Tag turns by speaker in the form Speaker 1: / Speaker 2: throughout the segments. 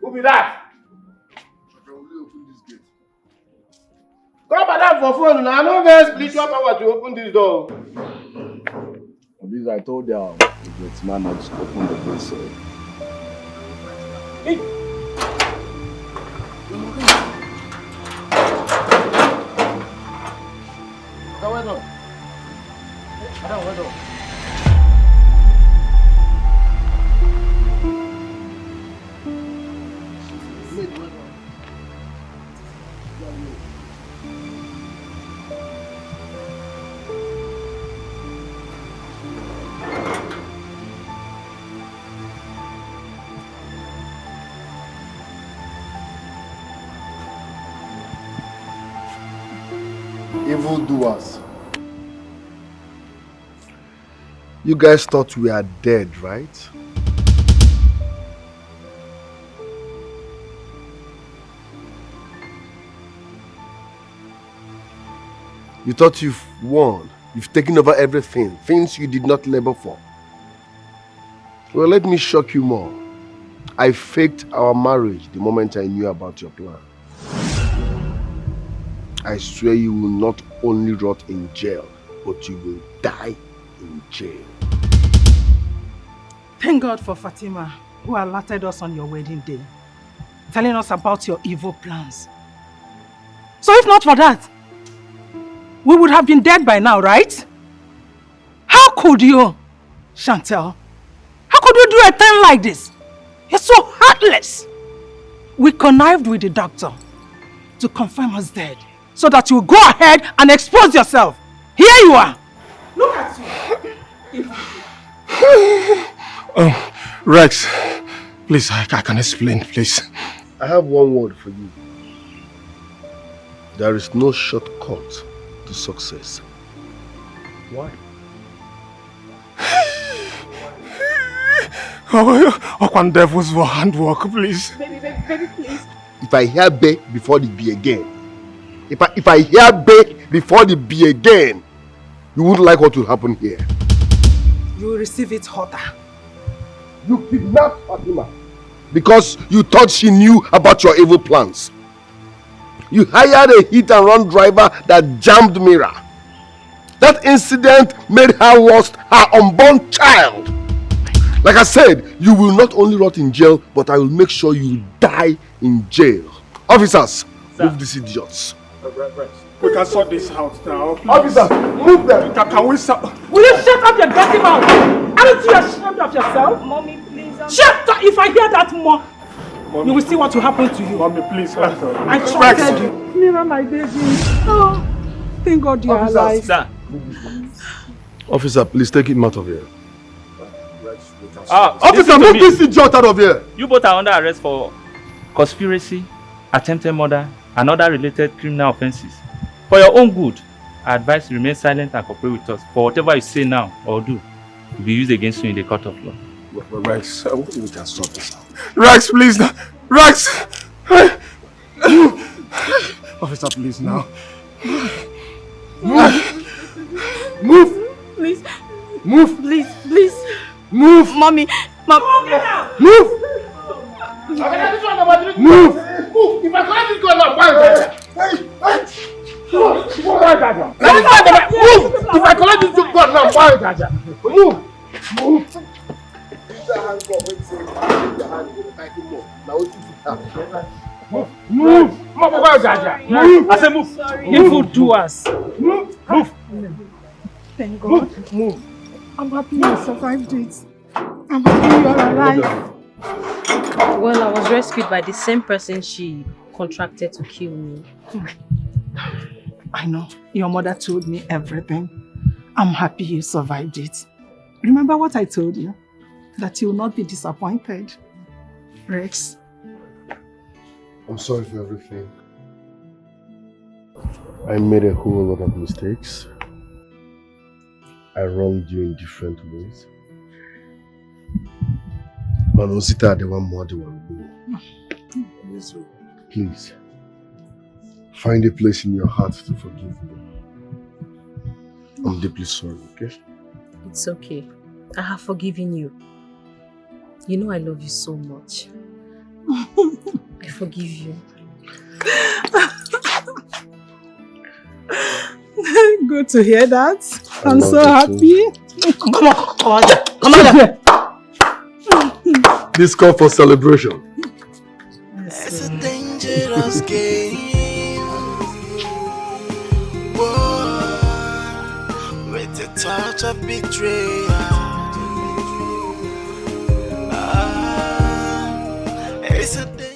Speaker 1: Who be that?
Speaker 2: I can only open this gate.
Speaker 1: Come madam for phone now. I no get spiritual power to open this door.
Speaker 2: This I told them the gate man not to open the gate. So.
Speaker 1: Hey. Well done. Madam, well done.
Speaker 2: Evildoers. You guys thought we are dead, right? You thought you've won. You've taken over everything. Things you did not labor for. Well, let me shock you more. I faked our marriage the moment I knew about your plan. I swear you will not only rot in jail, but you will die in jail.
Speaker 3: Thank God for Fatima, who alerted us on your wedding day, telling us about your evil plans. So if not for that, we would have been dead by now, right? How could you, Chantel? How could you do a thing like this? You're so heartless. We connived with the doctor to confirm us dead, so that you go ahead and expose yourself. Here you are. Look at you.
Speaker 1: Rex, please, I can explain, please.
Speaker 2: I have one word for you. There is no shortcut to success. Why?
Speaker 1: Oh, one devil's handwork, please.
Speaker 3: Baby, please.
Speaker 2: If I hear bay before the be again, if I hear bay before the be again, you wouldn't like what will happen here.
Speaker 3: You will receive it hotter.
Speaker 2: You kidnapped Fatima because you thought she knew about your evil plans. You hired a hit-and-run driver that jammed Mira. That incident made her lost her unborn child. Like I said, you will not only rot in jail, but I will make sure you die in jail. Officers, move these idiots.
Speaker 1: We can sort this out now, please.
Speaker 2: Officers, move them.
Speaker 1: Can we sort?
Speaker 3: Will you shut up your dirty mouth? Aren't you ashamed of yourself?
Speaker 4: Mommy, please.
Speaker 3: Shut up! If I hear that more,
Speaker 1: Mommy,
Speaker 3: you will see what will happen to you.
Speaker 1: Mommy, please.
Speaker 3: I trusted you. Mira, my baby. Oh, thank God you are alive.
Speaker 5: Sir.
Speaker 2: Officer, please take him out of here.
Speaker 5: Officer,
Speaker 2: move this idiot out of here.
Speaker 5: You both are under arrest for conspiracy, attempted murder, and other related criminal offences. For your own good, I advise you remain silent and cooperate with us. For whatever you say now or do will be used against you in the court of law.
Speaker 1: Rex, we can sort this out. Rex, please. Rex! Officer, please now.
Speaker 2: Move!
Speaker 4: Please.
Speaker 2: Move!
Speaker 4: Please.
Speaker 2: Move!
Speaker 4: Mommy.
Speaker 2: Move!
Speaker 1: Move! If I can't just go now, why? Move! If I collect this book, God, now, why? Move! Move! I said move!
Speaker 3: Evil doers.
Speaker 1: Move!
Speaker 3: Thank God.
Speaker 1: Move!
Speaker 3: I'm happy you survived it. I'm happy you are alive.
Speaker 4: Well, I was rescued by the same person she contracted to kill me.
Speaker 3: I know. Your mother told me everything. I'm happy you survived it. Remember what I told you? That you will not be disappointed. Rex.
Speaker 2: I'm sorry for everything. I made a whole lot of mistakes. I wronged you in different ways. But Osita, the one more, the one more. Please, find a place in your heart to forgive me. I'm deeply sorry, okay?
Speaker 4: It's okay. I have forgiven you. You know I love you so much. I forgive you.
Speaker 3: Good to hear that.
Speaker 2: I
Speaker 3: I'm
Speaker 2: love
Speaker 3: so
Speaker 2: you
Speaker 3: happy.
Speaker 1: Come on, come on here.
Speaker 2: This call for celebration.
Speaker 6: It's a dangerous game. Whoa, with a touch of betrayal. It's a danger.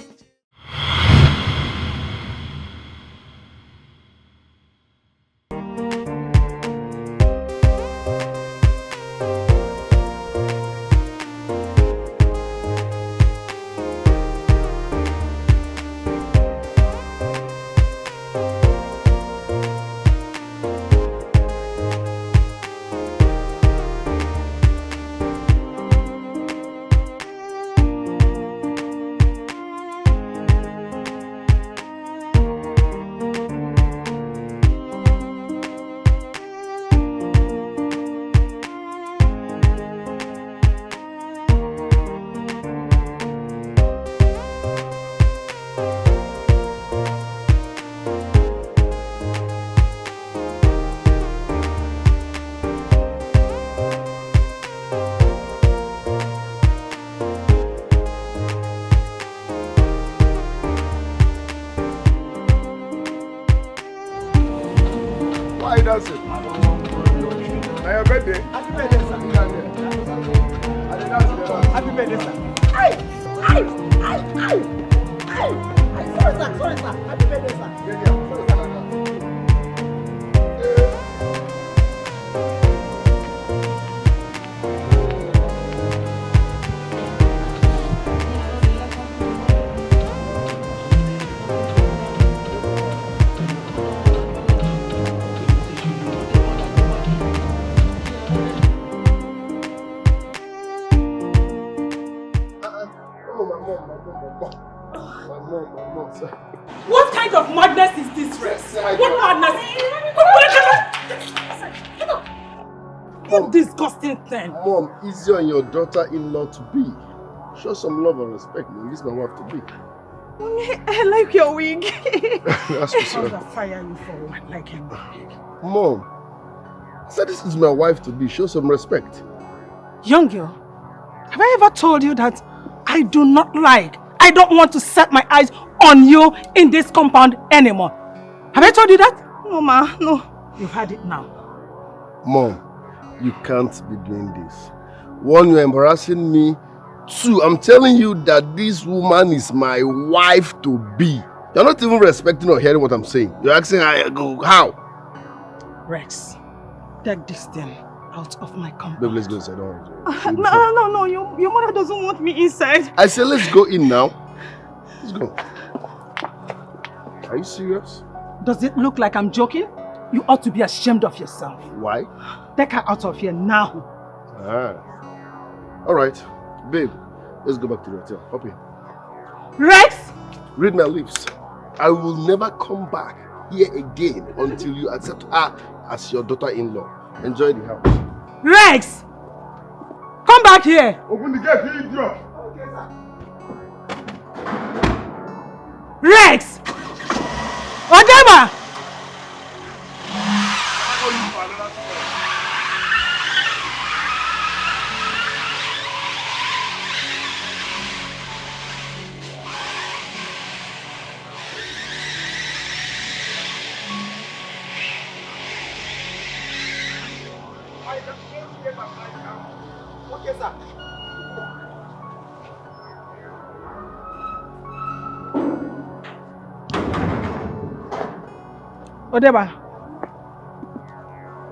Speaker 2: Why does it? Now your birthday.
Speaker 1: Happy birthday, sir. Happy birthday, sir. Ay! Sorry, sir. Happy birthday, sir.
Speaker 3: What kind of madness is this, Rex? What madness? What disgusting thing?
Speaker 2: Mom, easy on your daughter-in-law to be. Show some love and respect, man. This is my wife to be.
Speaker 3: I like your wig.
Speaker 2: That's for
Speaker 3: I'm
Speaker 2: sure.
Speaker 3: gonna fire you for what liking my wig.
Speaker 2: Mom, I said this is my wife to be. Show some respect.
Speaker 3: Young girl, have I ever told you that I don't want to set my eyes on you in this compound anymore? Have I told you that? No, ma, no. You've had it now.
Speaker 2: Mom, you can't be doing this. One, you're embarrassing me. Two, I'm telling you that this woman is my wife to be. You're not even respecting or hearing what I'm saying. You're asking how?
Speaker 3: Rex, take this thing out of my compound.
Speaker 2: Babe, let's go inside. Don't worry.
Speaker 3: No. Your mother doesn't want me inside.
Speaker 2: I said let's go in now. Let's go. Are you serious?
Speaker 3: Does it look like I'm joking? You ought to be ashamed of yourself.
Speaker 2: Why?
Speaker 3: Take her out of here now.
Speaker 2: All right. Babe, let's go back to the hotel. Up here.
Speaker 3: Rex!
Speaker 2: Read my lips. I will never come back here again until you accept her as your daughter-in-law. Enjoy the house.
Speaker 3: Rex! Come back here!
Speaker 2: Open the gate, you idiot!
Speaker 3: Rex! Odema!
Speaker 1: Okay, sir.
Speaker 3: Odeba.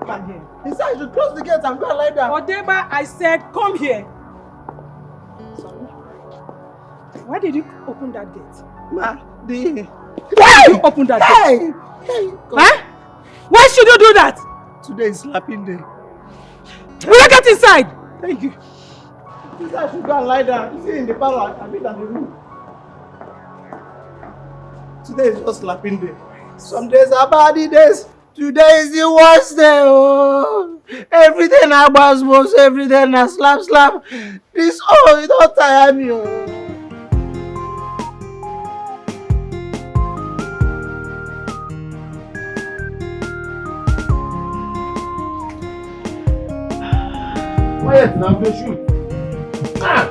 Speaker 3: Come here.
Speaker 1: He said you should close the gate and go and lie down.
Speaker 3: Odeba, I said come here. Sorry. Why did you open that gate?
Speaker 1: Ma,
Speaker 3: Why did you open that gate?
Speaker 1: Hey!
Speaker 3: Huh? Why should you do that?
Speaker 1: Today is slapping day.
Speaker 3: Will you get inside?
Speaker 1: Thank you. He said I should go and lie down. You see in the parlor, I mean in the room. Today is just slapping day. Some days are bad days. Today is the worst day. Oh, everything I was everything I slap. This it don't tire me. Oh.
Speaker 2: Quiet now, don't shoot. Ah!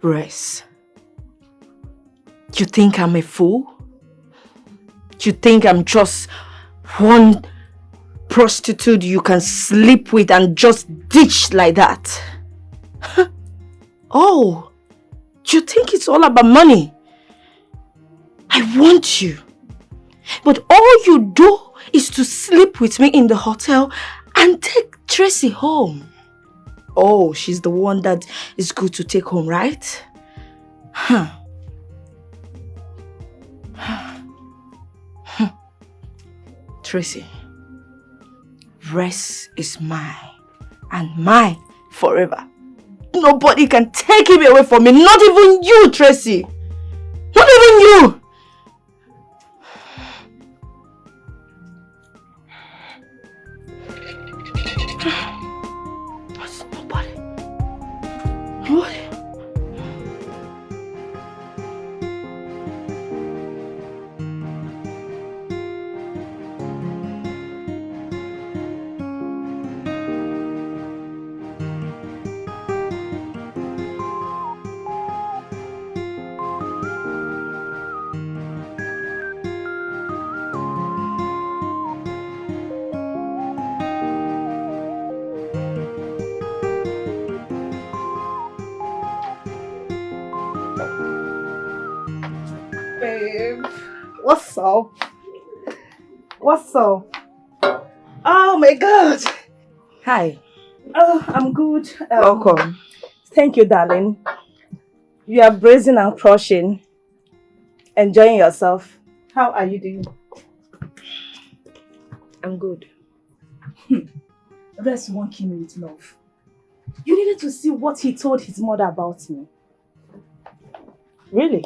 Speaker 3: Rest. You think I'm a fool? You think I'm just one prostitute you can sleep with and just ditch like that? Oh, you think it's all about money? I want you. But all you do is to sleep with me in the hotel and take Tracy home. Oh, she's the one that is good to take home, right? Huh. Tracy, rest is mine and mine forever. Nobody can take him away from me, not even you, Tracy. Not even you. What? What's up? What's up? Oh my God. Hi. Oh, I'm good. Welcome. Thank you, darling. You are brazen and crushing. Enjoying yourself. How are you doing? I'm good. Rest won't kill me with love. You needed to see what he told his mother about me. Really?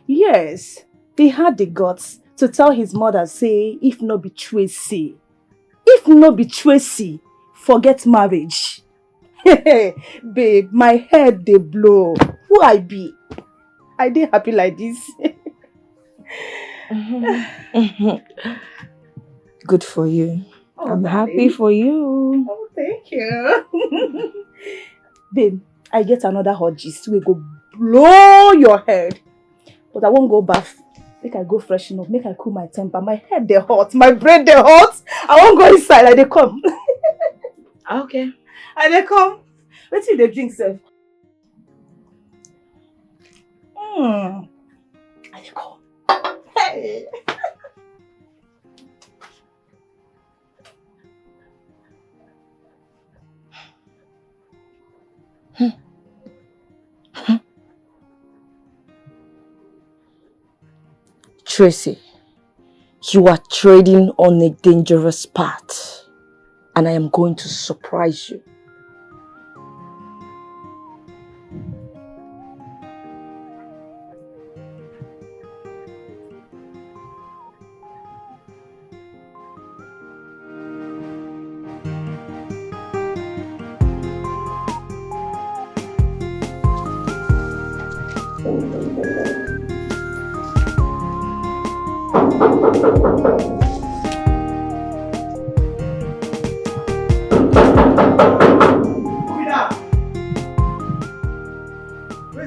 Speaker 3: Yes. He had the guts to tell his mother, say, if no be Tracy, forget marriage. Babe, my head they blow. Who I be? I dey happy like this. Good for you. Oh, I'm happy for you. Oh, thank you. Babe, I get another hot gist. We go blow your head. But I won't go bath. Make I go freshen up. Make I cool my temper. My head they hot. My brain they hot. I won't go inside. I they come. Okay. I they come. Wait till they drink, sir. I they come. Hey. Tracy, you are trading on a dangerous path, and I am going to surprise you.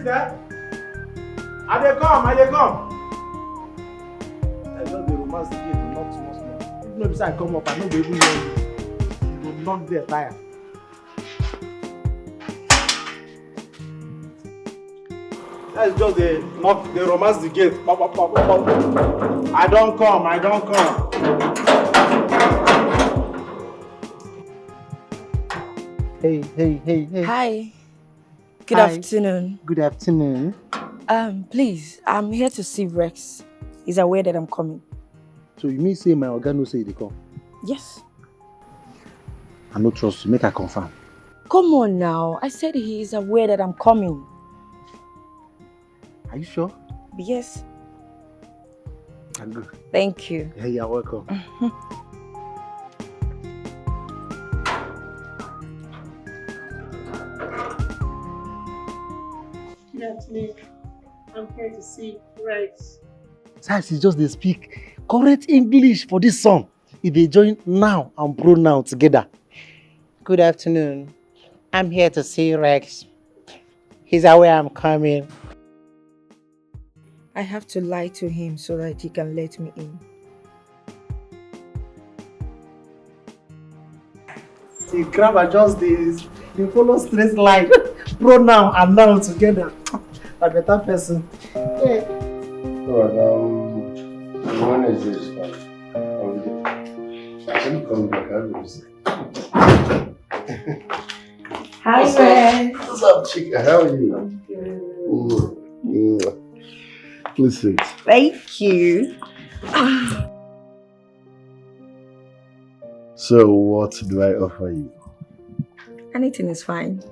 Speaker 1: is there? I dey come, I dey come. I just dey romance the gate, knock small. If no be say I come up, I no go even know you. You go knock there tire. Let's just knock, they romance the gate. Pop, pop, pop, pop. I don't come, I don't come. Hey.
Speaker 7: Hi. Good
Speaker 1: Hi.
Speaker 7: afternoon.
Speaker 1: Good afternoon.
Speaker 7: Please, I'm here to see Rex. He's aware that I'm coming.
Speaker 1: So you mean say my oga no say you dey come?
Speaker 7: Yes.
Speaker 1: I no trust you, make I confirm.
Speaker 7: Come on now. I said he is aware that I'm coming.
Speaker 1: Are you sure?
Speaker 7: Yes.
Speaker 1: I'm good.
Speaker 7: Thank you.
Speaker 1: Hey, you're welcome.
Speaker 8: Good afternoon. I'm here to see Rex.
Speaker 1: Sirs, he just dey speak correct English for this song. If they join now and pronoun together.
Speaker 9: Good afternoon. I'm here to see Rex. He's aware I'm coming.
Speaker 7: I have to lie to him so that he can let me in.
Speaker 1: See, crab are just this. They follow straight line. Pronoun and noun together. A better person. Yeah.
Speaker 2: Alright, when is this? I'm coming back.
Speaker 7: Hi, Rex.
Speaker 2: What's up, chica? How are you?
Speaker 7: I'm good.
Speaker 2: Please sit.
Speaker 7: Thank you.
Speaker 2: So, what do I offer you?
Speaker 7: Anything is fine.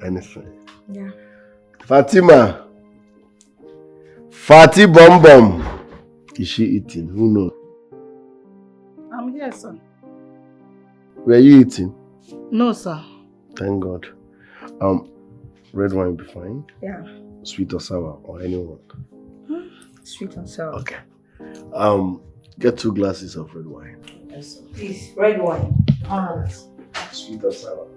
Speaker 2: Anything.
Speaker 7: Yeah.
Speaker 2: Fatima. Fati Bom Bom. Is she eating? Who knows?
Speaker 3: I'm here, sir.
Speaker 2: Were you eating?
Speaker 3: No, sir.
Speaker 2: Thank God. Red wine be fine?
Speaker 7: Yeah.
Speaker 2: Sweet or sour or anyone?
Speaker 7: Sweet and sour.
Speaker 2: Okay. Get 2 glasses of red wine.
Speaker 7: Yes, sir. Please, red wine.
Speaker 3: Alright.
Speaker 2: Sweet or sour?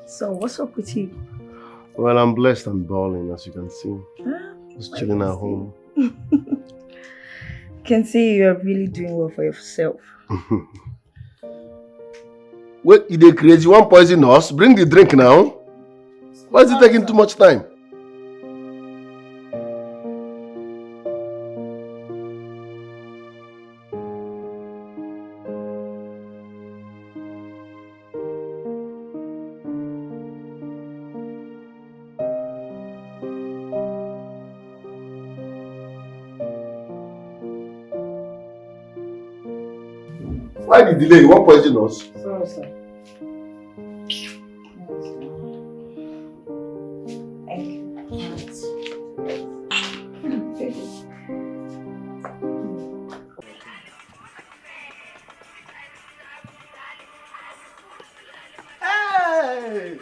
Speaker 7: So, what's up with you?
Speaker 2: Well, I'm blessed and balling, as you can see. Just chilling at home.
Speaker 7: Can see you're really doing well for yourself.
Speaker 2: Wait, you dey crazy? You want poison us? Bring the drink now. Why is it taking too much time? Why the delay? You want poison us?
Speaker 7: Sorry, sir. Thank you.
Speaker 1: Hey!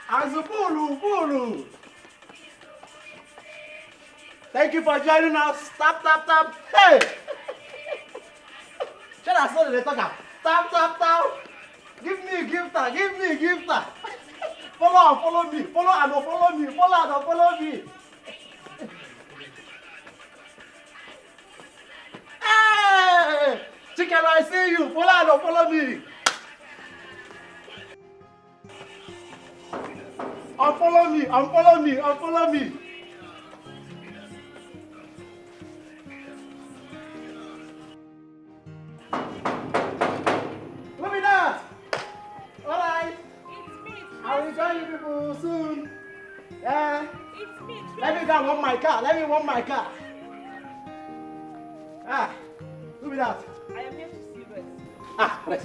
Speaker 1: Azubulu. Thank you for joining us. Tap. Hey! Shut up, so they talk. Tap. Give me a gifter. Follow me. Follow me. Hey! Chicken, I see you. Follow me. Unfollow me. Look at that. All right. I will join you people soon. Yeah. Let me go and warm my car. Ah, look at that.
Speaker 3: I am here to see Rex.
Speaker 1: Ah, Rex.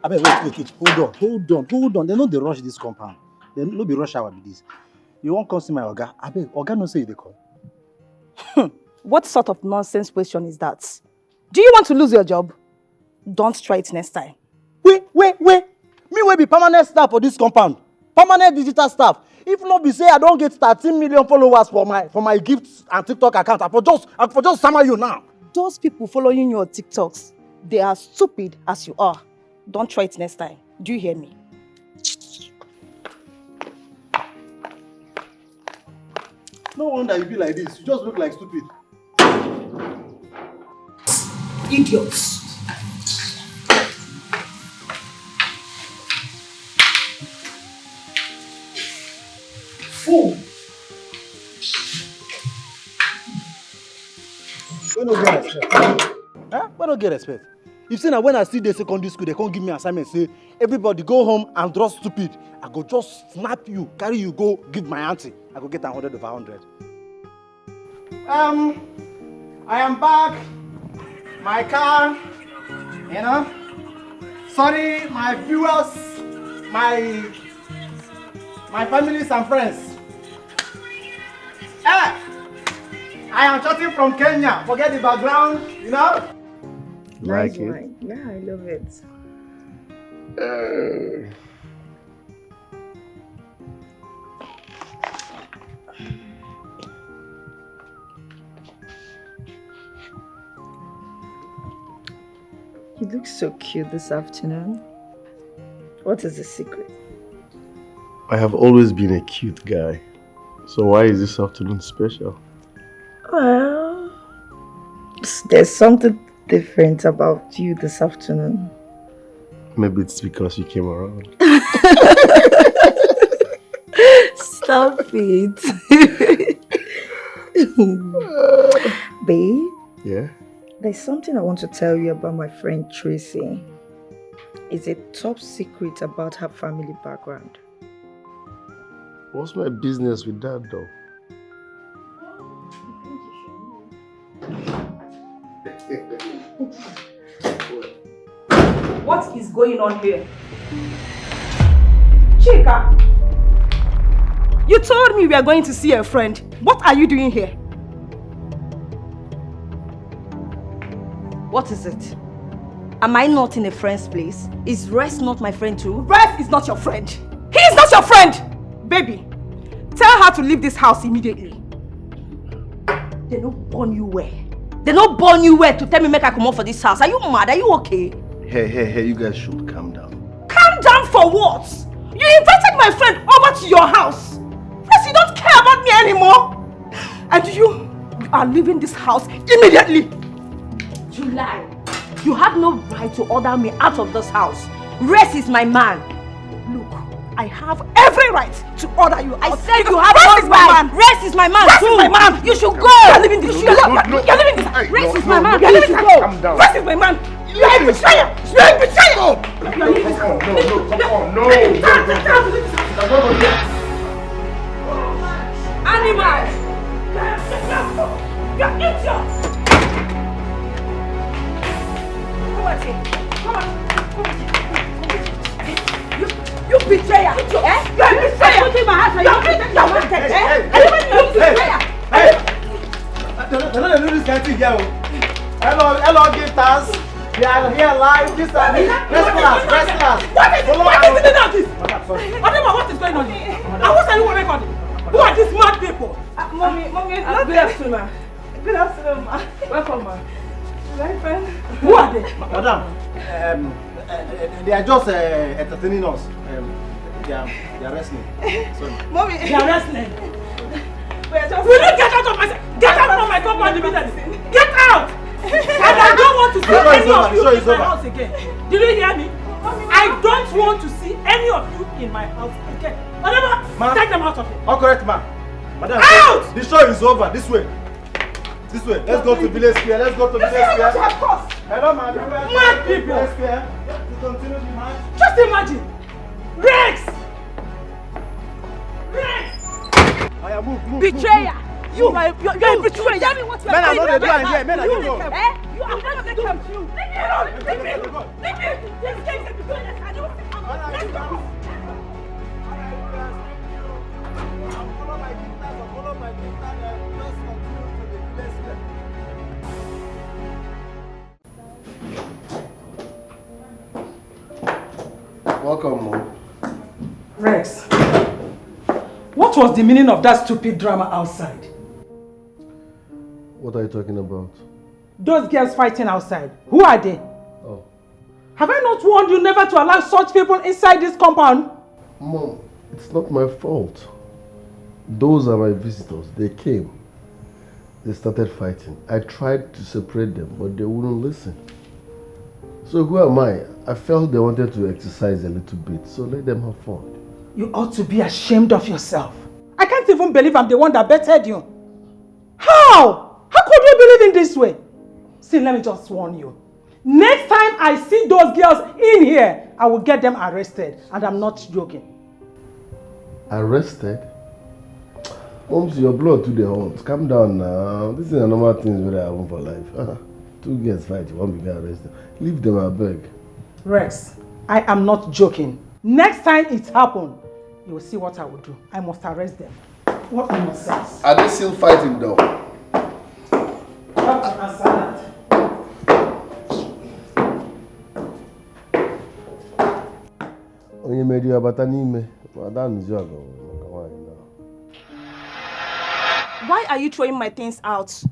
Speaker 10: Abeg, wait. Hold on. They no dey rush this compound. They no be rush hour be this. You won't come see my oga? Abeg, oga no say you dey come.
Speaker 3: What sort of nonsense question is that? Do you want to lose your job? Don't try it next time.
Speaker 10: Wait. Me wey be permanent staff for this compound. Permanent digital staff. If not be say I don't get 13 million followers for my gifts and TikTok account, I for just summon you now.
Speaker 3: Those people following your TikToks, they are stupid as you are. Don't try it next time. Do you hear me?
Speaker 10: no wonder you be like this. You just look like stupid.
Speaker 3: Idiots. Fool.
Speaker 10: We no get respect. Huh? We no get respect. If say na when I still dey secondary school, they can't give me assignment, say everybody go home and draw stupid. I go just snap you, carry you, go give my auntie. I go get 100 over 100. I am back. My car, you know. Sorry, my viewers, my families and friends. I am chatting from Kenya. Forget the background, you know.
Speaker 7: Nice wine. Yeah, I love it. You look so cute this afternoon. What is the secret?
Speaker 2: I have always been a cute guy. So why is this afternoon special?
Speaker 7: Well, there's something different about you this afternoon.
Speaker 2: Maybe it's because you came around.
Speaker 7: Stop it. Babe?
Speaker 2: Yeah?
Speaker 7: There's something I want to tell you about my friend Tracy. It's a top secret about her family background.
Speaker 2: What's my business with that though?
Speaker 3: What is going on here? Chika! You told me we are going to see a friend. What are you doing here?
Speaker 7: What is it? Am I not in a friend's place? Is Rex not my friend too?
Speaker 3: Rex is not your friend. He is not your friend! Baby, tell her to leave this house immediately.
Speaker 7: They don't born you where? They don't born you where to tell me make I come out for this house. Are you mad? Are you okay?
Speaker 2: Hey, you guys should calm down.
Speaker 3: Calm down for what? You invited my friend over to your house. Plus you don't care about me anymore. And you are leaving this house immediately.
Speaker 7: July, you have no right to order me out of this house. Rex is my man.
Speaker 3: Look, I have every right to order you out.
Speaker 7: I said you have no right. Rex is my man
Speaker 3: Rex
Speaker 7: too.
Speaker 3: is my man.
Speaker 7: You should go.
Speaker 3: You're leaving this. You're leaving this.
Speaker 7: Rex is my man.
Speaker 3: You're leaving this.
Speaker 2: Calm down.
Speaker 3: Rex is my man. You are a betrayer. You are a betrayer. You're leaving this.
Speaker 2: Come on, no.
Speaker 3: Animals. You're idiots. Come on, you betrayer! Eh? You're a betrayer! I'm putting my hands on you! You're wicked! Eh?
Speaker 10: Hey! They're not doing this kind of thing here. Hello, gifters. We are here live. This is first class.
Speaker 3: What is the meaning of this? Adema, what is going on here? And what are you recording? Who are these mad people? Mommy, good afternoon, ma. Good afternoon, ma. Welcome, ma. My friend. Who are they?
Speaker 10: Madam, they are just entertaining us. They are wrestling. Sorry.
Speaker 3: Mommy, they are wrestling. Will you get out of my... Get out from my compound immediately. Get out! And I don't want to see any of you in my house again. Did you hear me? I don't want to see any of you in my house again. Whatever, take them out of here.
Speaker 10: All correct, ma'am. Madam,
Speaker 3: out!
Speaker 10: The show is over. This way. This way. Let's go to Village Square. Let's go to Village Square. Hello, ma'am.
Speaker 3: Mad people.
Speaker 10: Village Square. To continue the match.
Speaker 3: Just imagine. Rex!
Speaker 10: Move.
Speaker 3: Betrayer! You're a betrayer! Tell me what you're
Speaker 10: Men are not doing here. Men are
Speaker 3: you
Speaker 10: doing
Speaker 3: eh? You are not the come you. Leave me alone! Leave me! This case is between us. I don't think I'm... Let's go!
Speaker 10: Follow my gifters. Just continue to the Village Square. Welcome, Mom.
Speaker 3: Rex, what was the meaning of that stupid drama outside?
Speaker 2: What are you talking about?
Speaker 3: Those girls fighting outside, who are they?
Speaker 2: Oh.
Speaker 3: Have I not warned you never to allow such people inside this compound?
Speaker 2: Mom, it's not my fault. Those are my visitors. They came. They started fighting. I tried to separate them, but they wouldn't listen. So who am I? I felt they wanted to exercise a little bit, so let them have fun.
Speaker 3: You ought to be ashamed of yourself. I can't even believe I'm the one that betted you. How? How could you believe in this way? See, let me just warn you. Next time I see those girls in here, I will get them arrested. And I'm not joking.
Speaker 2: Arrested? Moms, your blood to the hot. Calm down now. This is a normal thing that I want for life. Two girls fight, you won't be arrested. Leave them, I beg.
Speaker 3: Rex, I am not joking. Next time it happens, you will see what I will do. I must arrest them. What nonsense.
Speaker 2: Are they still fighting though?
Speaker 3: What an salad.
Speaker 2: Onye made you about an
Speaker 11: Why are you throwing my things out?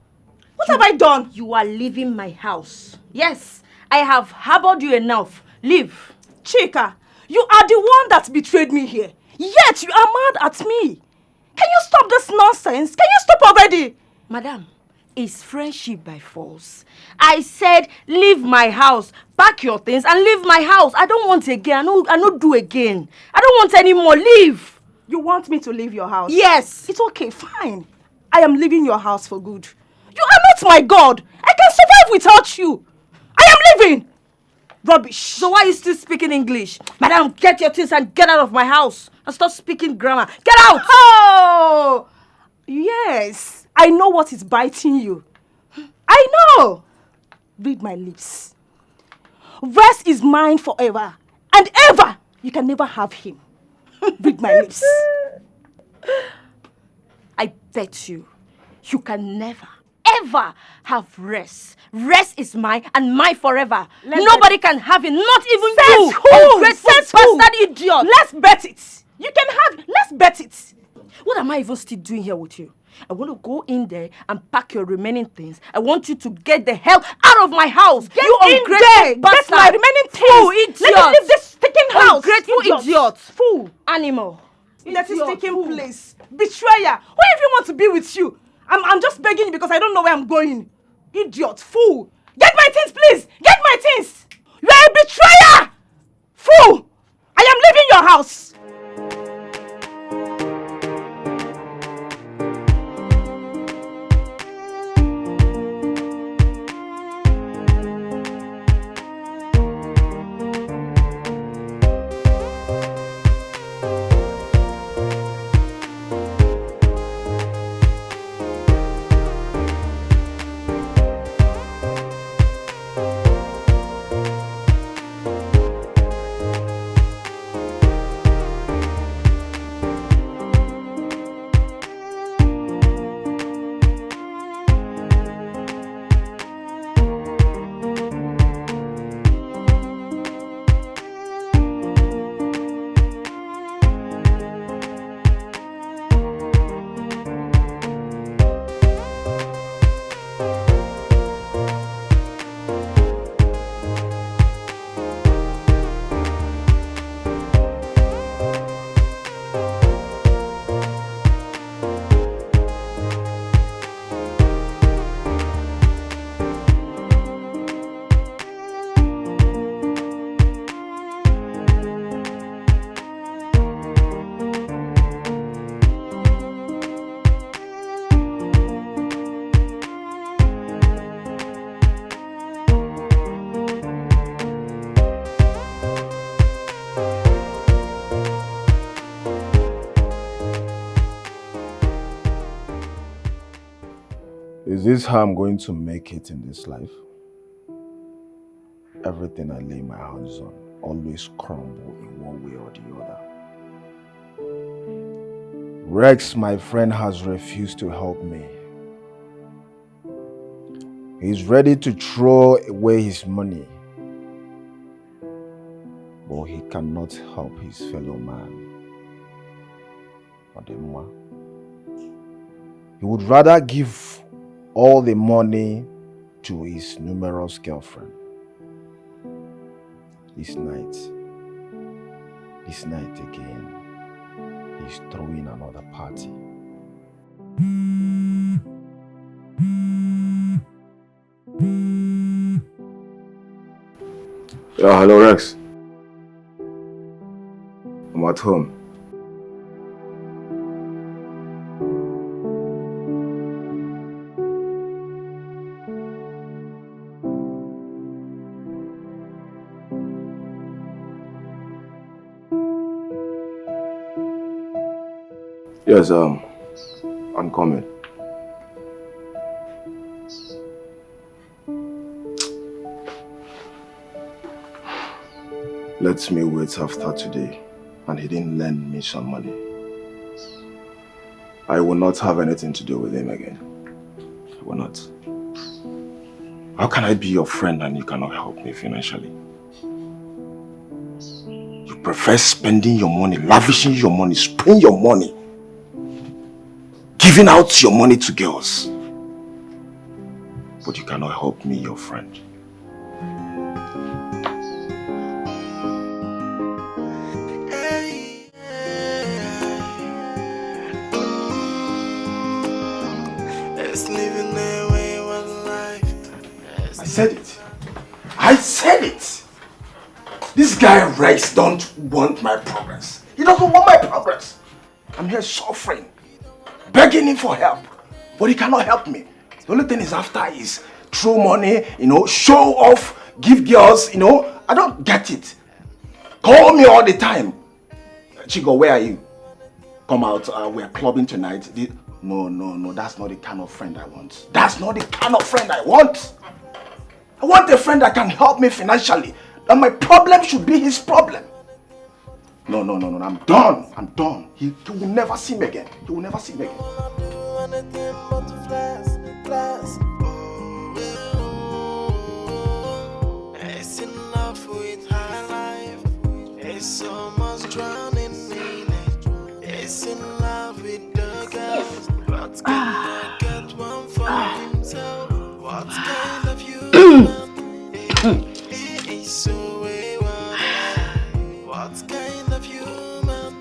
Speaker 11: What have I done? You are leaving my house. Yes, I have harbored you enough. Leave. Chika, you are the one that betrayed me here. Yet you are mad at me. Can you stop this nonsense? Can you stop already? Madam, it's friendship by force. I said leave my house. Pack your things and leave my house. I don't want again. I don't do again. I don't want any more. Leave. You want me to leave your house? Yes. It's okay, fine. I am leaving your house for good. You are not my God. I can survive without you. I am leaving. Rubbish. So why are you still speaking English? Madam, get your things and get out of my house. And stop speaking grammar. Get out! Oh! Yes. I know what is biting you. I know. Read my lips. Rest is mine forever. And ever. You can never have him. Read my lips. I bet you can never, ever have rest. Rest is mine and mine forever. Nobody can have it, not even you. Ungrateful bastard idiot. Let's bet it. You can have, let's bet it. What am I even still doing here with you? I want to go in there and pack your remaining things. I want you to get the hell out of my house. Get you in there. Bastard. Get my remaining things. Fool, idiot. Let me leave this stinking house. Ungrateful idiot. Fool. Animal. Let it stinking place. Betrayer. Why even want to be with you? I'm just begging you because I don't know where I'm going. Idiot. Fool. Get my things, please. Get my things. You are a betrayer. Fool. I am leaving your house.
Speaker 1: Is this how I'm going to make it in this life? Everything I lay my hands on always crumble in one way or the other. Rex, my friend, has refused to help me. He's ready to throw away his money, but he cannot help his fellow man. Ademwa. He would rather give all the money to his numerous girlfriend. This night again, he's throwing another party. Yeah, hello Rex. I'm at home. Yes, I'm coming. Let me wait after today, and he didn't lend me some money. I will not have anything to do with him again. I will not. How can I be your friend and you cannot help me financially? You prefer spending your money, lavishing your money, spending your money, giving out your money to girls. But you cannot help me, your friend. I said it. I said it. This guy Rex don't want my progress. He doesn't want my progress. I'm here suffering, begging him for help, but he cannot help me. The only thing he's after is throw money, show off, give girls, I don't get it. Call me all the time. Chigo, where are you? Come out, we're clubbing tonight. No, that's not the kind of friend I want. That's not the kind of friend I want. I want a friend that can help me financially. And my problem should be his problem. No, I'm done. I'm done. He will never see me again. He will never see me again.
Speaker 6: It's in love with high life. It's so much drowning in it. It's in love with the girls. What can get one for himself? What kind of human? He is so wayward. What kind of human?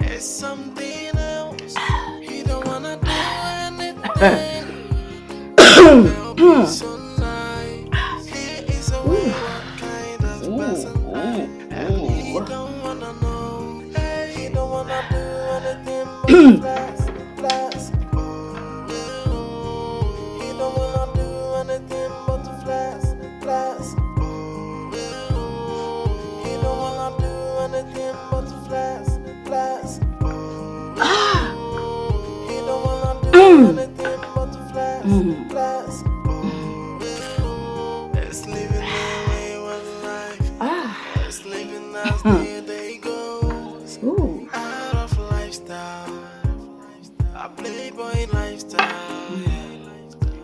Speaker 6: It's something else. He don't wanna do anything. So nice. He is a wayward kind of person. And he don't wanna know. He don't wanna do anything but flex. He don't wanna do anything but flex. He don't wanna do anything but flex. He don't wanna do anything but flex. It's living the wayward life. It's living as they go. Out of lifestyle, a playboy lifestyle.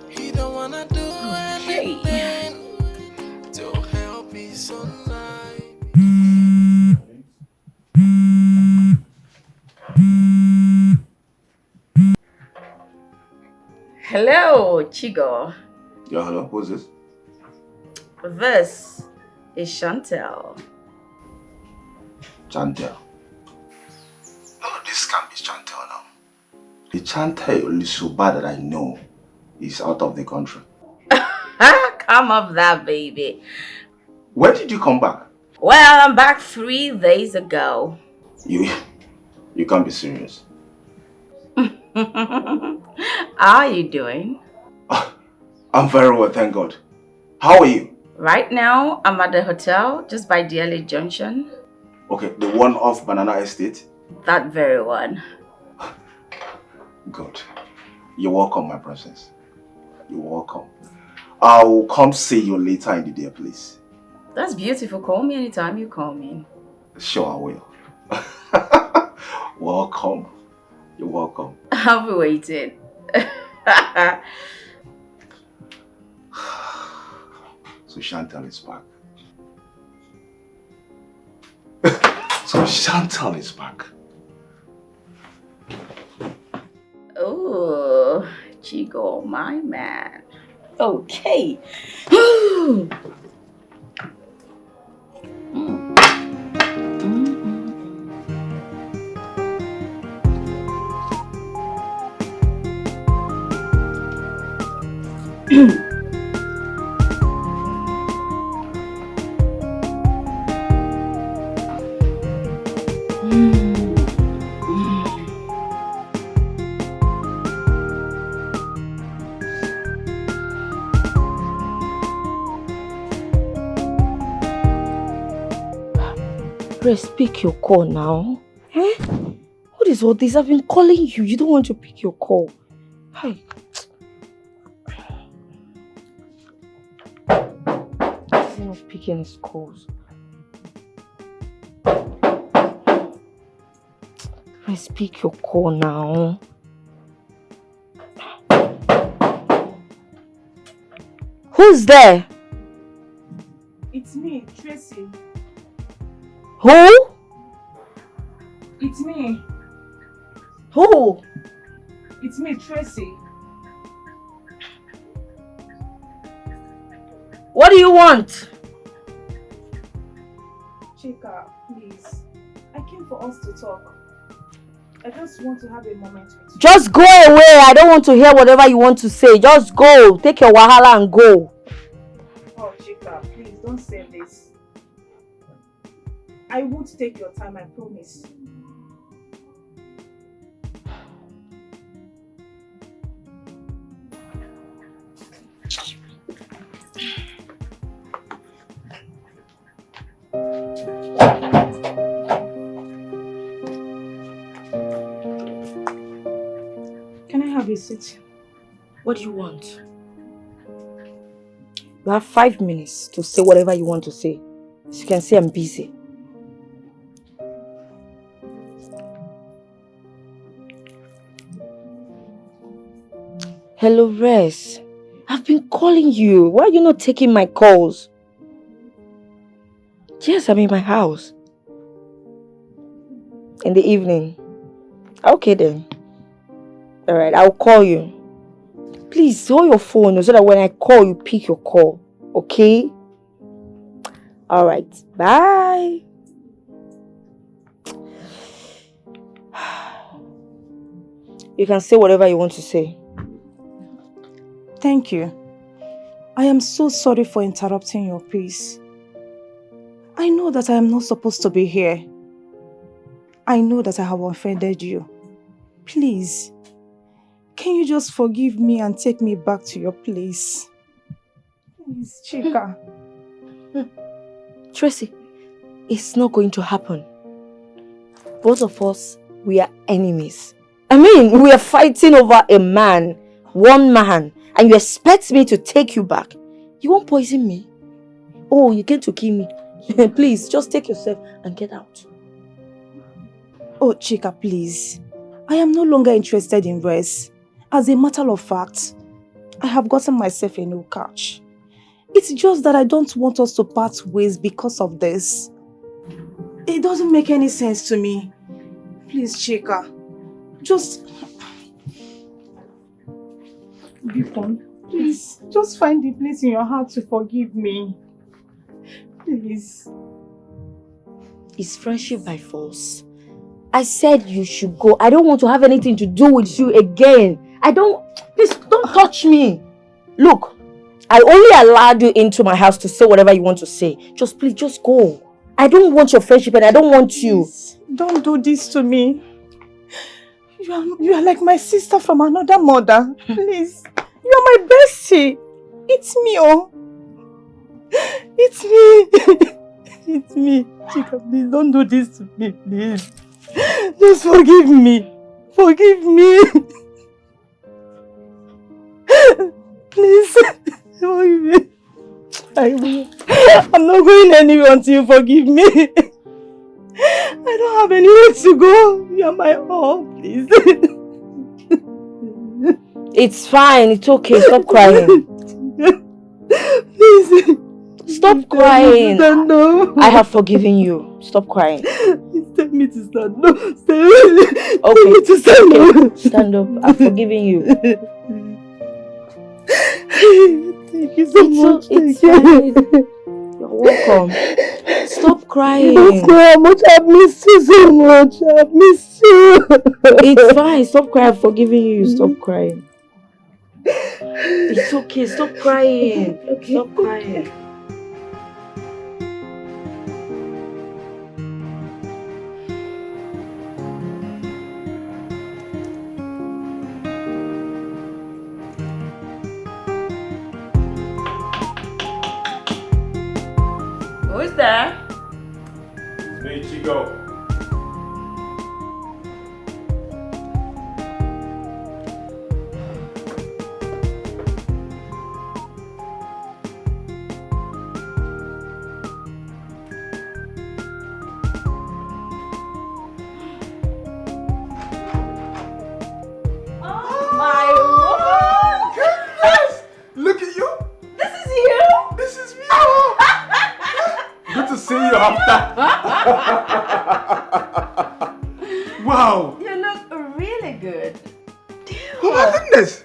Speaker 6: He don't wanna do anything to help his own life.
Speaker 12: Hello, Chigo.
Speaker 1: Yeah, hello. Who's this?
Speaker 12: This is Chantel.
Speaker 1: Chantel. No, this can't be Chantel now. The Chantel Lisuba that I know is out of the country.
Speaker 12: Come up that baby.
Speaker 1: When did you come back?
Speaker 12: Well, I'm back 3 days ago.
Speaker 1: You can't be serious.
Speaker 12: How are you doing?
Speaker 1: I'm very well, thank God. How are you?
Speaker 12: Right now, I'm at the hotel just by DLA Junction.
Speaker 1: Okay, the one off Banana Estate?
Speaker 12: That very one.
Speaker 1: Good. You're welcome, my princess. You're welcome. I'll come see you later in the day, please.
Speaker 12: That's beautiful. Call me anytime you call me.
Speaker 1: Sure, I will. Welcome. You're welcome.
Speaker 12: I'll be waiting.
Speaker 1: So Chantal is back. So Chantal is back.
Speaker 12: Oh, Chigo, my man. Okay.
Speaker 11: Grace, pick your call now. Eh? What is all this? I've been calling you. You don't want to pick your call. Hi. He's not picking his calls. Grace, pick your call now. Who's there?
Speaker 3: It's me, Tracy.
Speaker 11: Who?
Speaker 3: It's me.
Speaker 11: Who?
Speaker 3: It's me, Tracy.
Speaker 11: What do you want?
Speaker 3: Chika, please. I came for us to talk. I just want to have a moment with you.
Speaker 11: Just go away. I don't want to hear whatever you want to say. Just go. Take your wahala and go.
Speaker 3: Oh, Chika, please don't say this. I won't take your time, I promise. Can I have a seat?
Speaker 11: What do you want? You have 5 minutes to say whatever you want to say. As you can see, I'm busy. Hello, Res. I've been calling you. Why are you not taking my calls? Yes, I'm in my house. In the evening. Okay then. Alright, I'll call you. Please hold your phone so that when I call, you pick your call. Okay? Alright, bye. You can say whatever you want to say.
Speaker 3: Thank you. I am so sorry for interrupting your peace. I know that I am not supposed to be here. I know that I have offended you. Please, can you just forgive me and take me back to your place? Please, Chika.
Speaker 11: Tracy, it's not going to happen. Both of us, we are enemies. I mean, we are fighting over a man, one man, and you expect me to take you back. You won't poison me? Oh, you came to kill me. Please, just take yourself and get out.
Speaker 3: Oh, Chika, please. I am no longer interested in Res. As a matter of fact, I have gotten myself a new couch. It's just that I don't want us to part ways because of this. It doesn't make any sense to me. Please, Chika, just... Please, just find the place in your heart to forgive me. Please.
Speaker 11: It's friendship by force. I said you should go. I don't want to have anything to do with you again. Please, don't touch me. Look, I only allowed you into my house to say whatever you want to say. Please, just go. I don't want your friendship and I don't want you.
Speaker 3: Please, don't do this to me. You are like my sister from another mother. Please. You are my bestie. It's me, oh. It's me. It's me. Chika, please don't do this to me, please. Just forgive me. Forgive me. Please. Forgive me. I will. I'm not going anywhere until you forgive me. I don't have anywhere to go. You are my all, please.
Speaker 11: It's fine. It's okay. Stop crying.
Speaker 3: Please.
Speaker 11: Stop crying. I have forgiven you. Stop crying.
Speaker 3: Tell me to stand up.
Speaker 11: Okay. Stand up. I've forgiven you.
Speaker 3: Thank you so much.
Speaker 11: It's fine. You're welcome. Stop crying.
Speaker 3: Don't know how much I've missed you so much. I've missed you.
Speaker 11: It's fine. Stop crying. I've forgiven you. Stop crying.
Speaker 4: It's okay, stop crying. Okay. Stop crying.
Speaker 12: Who is there?
Speaker 1: It's me, Chico. Look at you!
Speaker 12: This is you!
Speaker 1: This is me! Good to see you after. Wow!
Speaker 12: You look really good.
Speaker 1: Oh my goodness!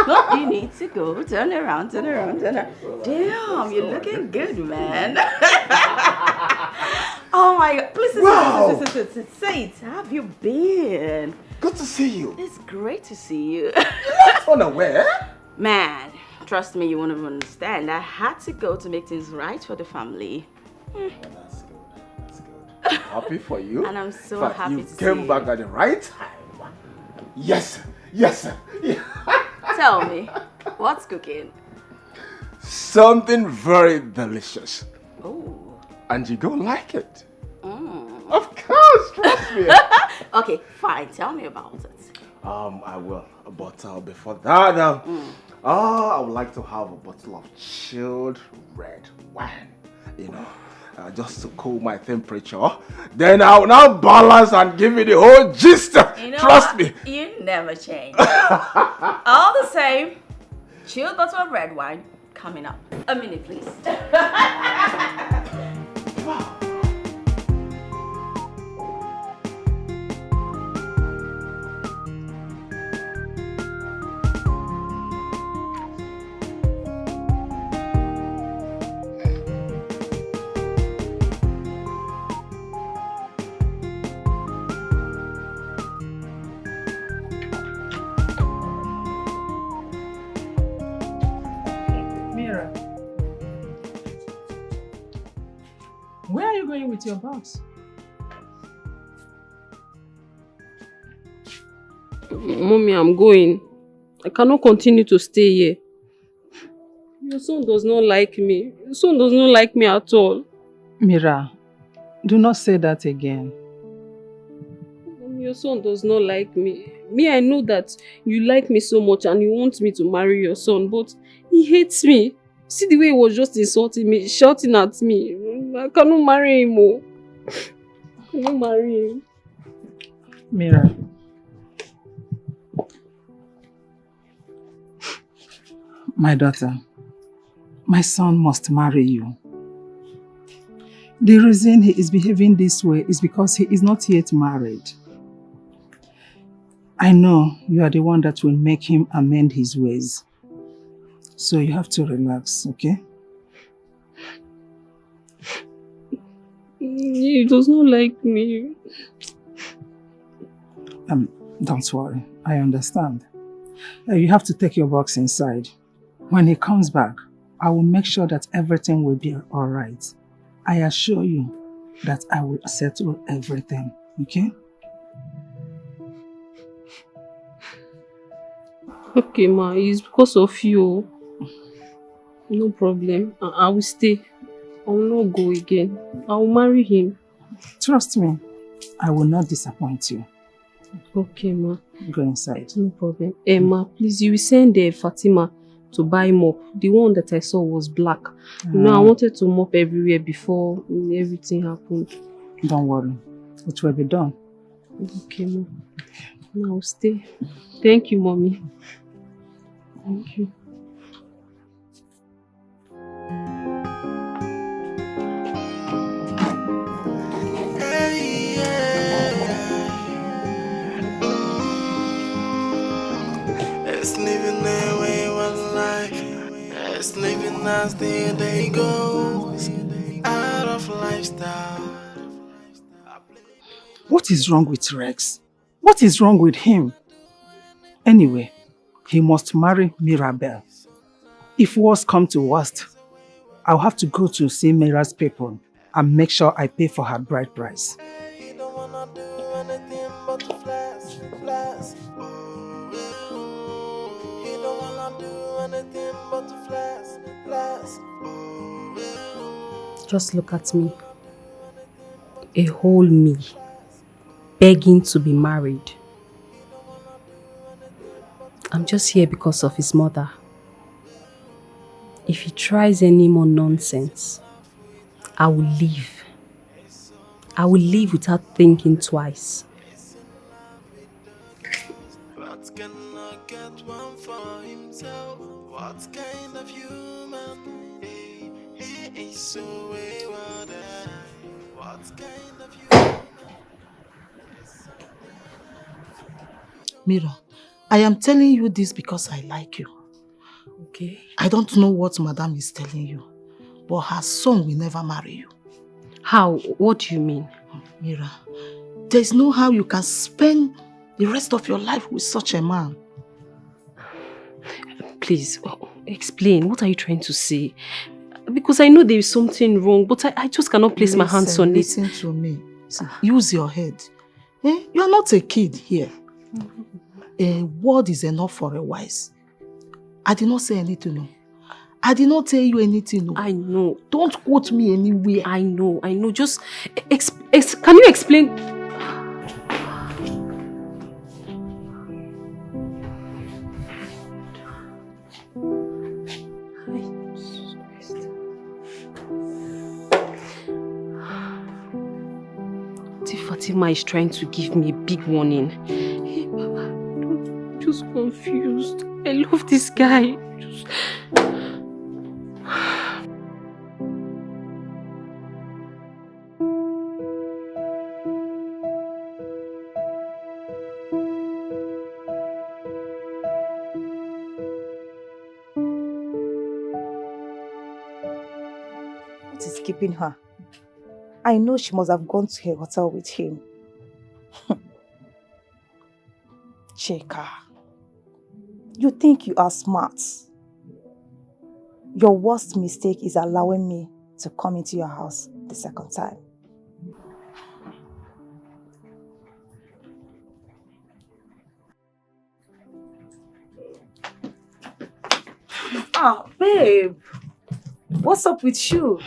Speaker 12: No, you need to go. Turn around. Damn, you're looking good, man. Oh my God. Please,
Speaker 1: Wow.
Speaker 12: say it. How have you been?
Speaker 1: Good to see you.
Speaker 12: It's great to see you.
Speaker 1: Unaware?
Speaker 12: Man, trust me, you won't even understand. I had to go to make things right for the family.
Speaker 1: That's good. That's good. Happy for you.
Speaker 12: And I'm so
Speaker 1: But
Speaker 12: happy
Speaker 1: you
Speaker 12: to see
Speaker 1: came back at the right time. Yes, yes. Yeah.
Speaker 12: Tell me, what's cooking?
Speaker 1: Something very delicious.
Speaker 12: Oh.
Speaker 1: And you gonna like it. Of course, trust me.
Speaker 12: Okay, fine. Tell me about it.
Speaker 1: I will. But before that, I would like to have a bottle of chilled red wine. You know, just to cool my temperature. Then I will now balance and give you the whole gist.
Speaker 12: You know
Speaker 1: Trust
Speaker 12: what?
Speaker 1: me.
Speaker 12: You never change. All the same, chilled bottle of red wine coming up. A minute, please.
Speaker 1: Wow.
Speaker 3: Mira, where are you going with your box?
Speaker 4: Mommy, I'm going. I cannot continue to stay here. Your son does not like me. Your son does not like me at all.
Speaker 3: Mira, do not say that again.
Speaker 4: Your son does not like me. Me, I know that you like me so much and you want me to marry your son, but he hates me. See the way he was just insulting me, shouting at me. I cannot marry him. Oh. I cannot marry him.
Speaker 3: Mira, my daughter, my son must marry you. The reason he is behaving this way is because he is not yet married. I know you are the one that will make him amend his ways. So you have to relax, okay?
Speaker 4: He does not like me.
Speaker 3: Don't worry, I understand. You have to take your box inside. When he comes back, I will make sure that everything will be alright. I assure you that I will settle everything, okay?
Speaker 4: Okay, ma, it's because of you. No problem. I will stay. I will not go again. I will marry him.
Speaker 3: Trust me, I will not disappoint you.
Speaker 4: Okay, ma.
Speaker 3: Go inside.
Speaker 4: No problem. Ma, please, you will send Fatima to buy mop. The one that I saw was black. You know, I wanted to mop everywhere before everything happened.
Speaker 3: Don't worry. It will be done.
Speaker 4: Okay, ma. Now stay. Thank you, mommy. Thank you.
Speaker 6: It's living their way one life. It's living as the day goes. Out of lifestyle.
Speaker 3: What is wrong with Rex? What is wrong with him? Anyway, he must marry Mirabel. If worst come to worst, I'll have to go to see Mira's people and make sure I pay for her bride price.
Speaker 6: He don't wanna do anything but to flex, flex. He don't wanna do anything but to flex, flex.
Speaker 4: Just look at me. A whole me. Begging to be married. I'm just here because of his mother. If he tries any more nonsense, I will leave. I will leave without thinking twice.
Speaker 6: What cannot get one for himself? What kind of human? He is so wayward. What kind of human?
Speaker 13: Mira, I am telling you this because I like you.
Speaker 4: Okay.
Speaker 13: I don't know what Madam is telling you, but her son will never marry you.
Speaker 4: How? What do you mean?
Speaker 13: Mira, there's no how you can spend the rest of your life with such a man.
Speaker 4: Please, explain. What are you trying to say? Because I know there is something wrong, but I just cannot place my hands on it.
Speaker 13: Listen to me. Use your head. You are not a kid here. A word is enough for a wise. I did not say anything. No. I did not tell you anything. No.
Speaker 4: I know.
Speaker 13: Don't quote me anywhere.
Speaker 4: I know. Just can you explain? Fatima is trying to give me a big warning. Hey, Baba, I'm just confused. I love this guy.
Speaker 7: What is keeping her? I know she must have gone to her hotel with him. Chika, you think you are smart. Your worst mistake is allowing me to come into your house the second time. Ah, babe. What's up with you?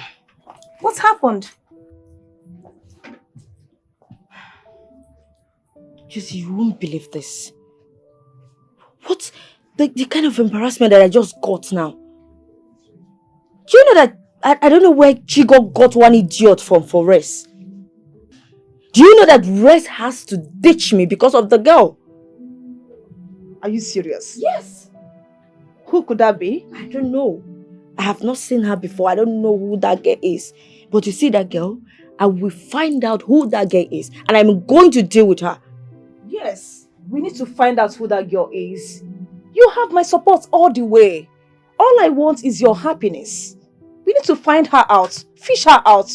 Speaker 7: What happened?
Speaker 11: You won't believe this. What? The kind of embarrassment that I just got now. Do you know that I don't know where Chigo got one idiot from for Res? Do you know that Res has to ditch me because of the girl?
Speaker 7: Are you serious?
Speaker 11: Yes.
Speaker 7: Who could that be?
Speaker 11: I don't know. I have not seen her before. I don't know who that girl is. But you see that girl? I will find out who that girl is. And I'm going to deal with her.
Speaker 7: Yes, we need to find out who that girl is. You have my support all the way. All I want is your happiness. We need to find her out, fish her out.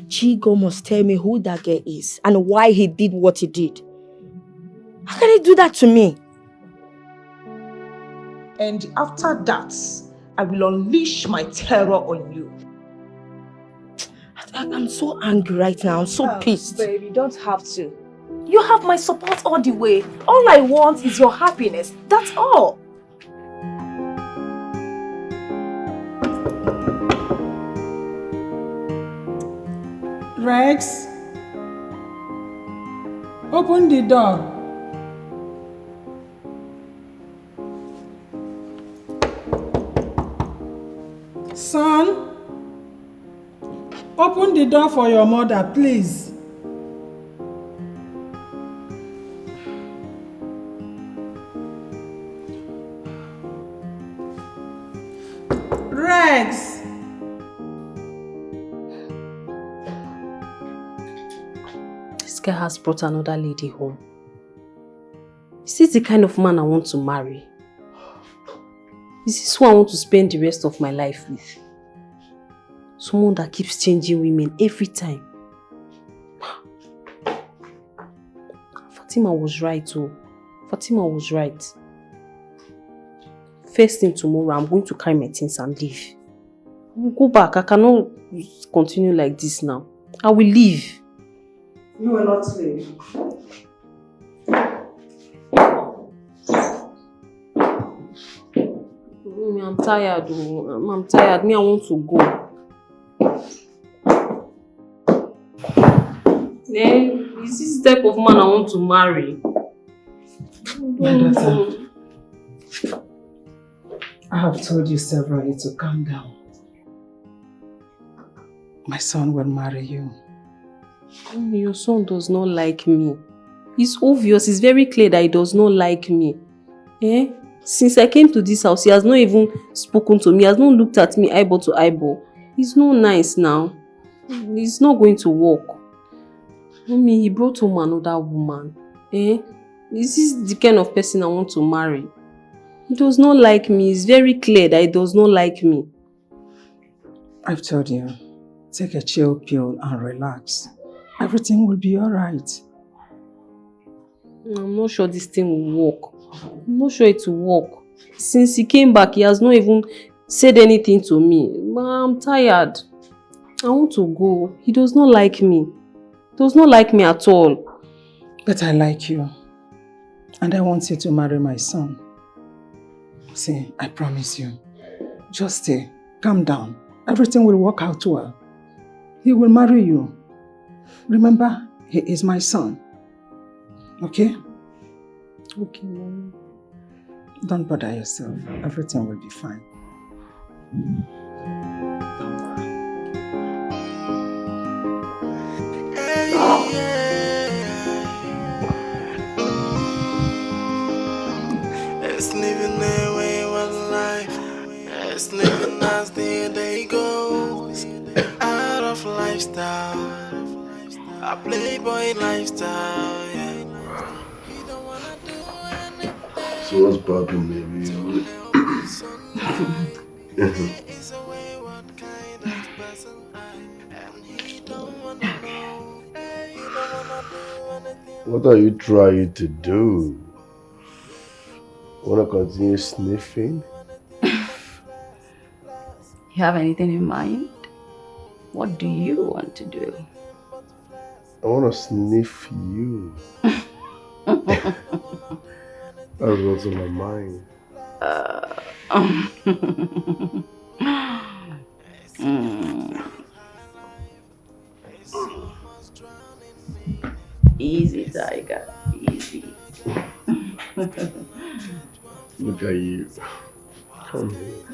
Speaker 11: Chigo must tell me who that girl is and why he did what he did. How can he do that to me?
Speaker 7: And after that, I will unleash my terror on you.
Speaker 11: I'm so angry right now. I'm so pissed.
Speaker 7: Baby, you don't have to. You have my support all the way. All I want is your happiness. That's all.
Speaker 3: Rex, open the door. Son, open the door for your mother, please. Rex!
Speaker 4: This guy has brought another lady home. Is this the kind of man I want to marry? Is this who I want to spend the rest of my life with? Someone that keeps changing women every time. Fatima was right too. Fatima was right. First thing tomorrow, I'm going to carry my things and leave. I will go back. I cannot continue like this now. I will leave.
Speaker 3: You will not leave.
Speaker 4: I'm tired. Oh. I'm tired. Me, I want to go. Then, is this the type of man I want to marry?
Speaker 3: My daughter, I have told you severally to calm down. My son will marry you.
Speaker 4: Your son does not like me. It's obvious, it's very clear that he does not like me. Eh? Since I came to this house, he has not even spoken to me. He has not looked at me eyeball to eyeball. It's not nice now. It's not going to work. Mommy, he brought home another woman. Eh? This is the kind of person I want to marry. He does not like me. It's very clear that he does not like me.
Speaker 3: I've told you, take a chill pill and relax. Everything will be alright.
Speaker 4: I'm not sure this thing will work. I'm not sure it will work. Since he came back, he has not even said anything to me. I'm tired. I want to go. He does not like me. He does not like me at all.
Speaker 3: But I like you. And I want you to marry my son. See, I promise you. Just stay. Calm down. Everything will work out well. He will marry you. Remember, he is my son. Okay?
Speaker 4: Okay, Mom.
Speaker 3: Don't bother yourself. Everything will be fine.
Speaker 6: It's living their wayward life. It's living as the day goes. Out of lifestyle, a playboy lifestyle, yeah.
Speaker 2: So what's poppin', baby? What are you trying to do? Wanna continue sniffing?
Speaker 12: You have anything in mind? What do you want to do?
Speaker 2: I wanna sniff you. That's what's on my mind.
Speaker 12: Easy, Tiger. Easy.
Speaker 2: Look at you. Come here.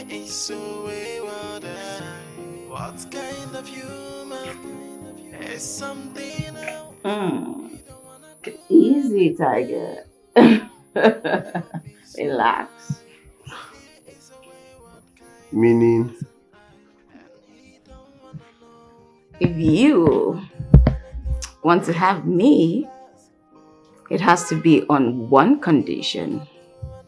Speaker 6: It's so wayward. What kind of human is something else?
Speaker 12: Easy, Tiger. Relax.
Speaker 2: Meaning?
Speaker 12: If you want to have me, it has to be on one condition.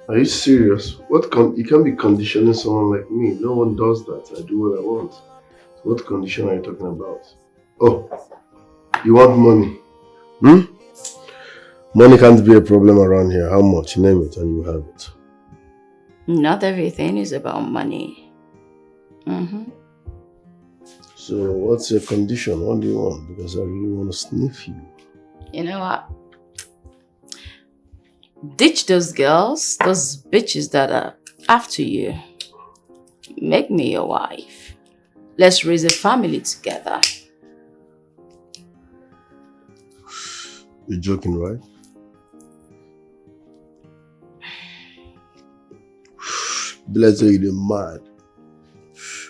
Speaker 2: Are you serious? You can't be conditioning someone like me. No one does that. I do what I want. So what condition are you talking about? Oh, you want money? Money can't be a problem around here. How much? Name it and you have it.
Speaker 12: Not everything is about money.
Speaker 2: So what's your condition? What do you want? Because I really want to sniff you.
Speaker 12: You know what? Ditch those girls, those bitches that are after you. Make me your wife. Let's raise a family together.
Speaker 2: You're joking, right? Let's say you're mad.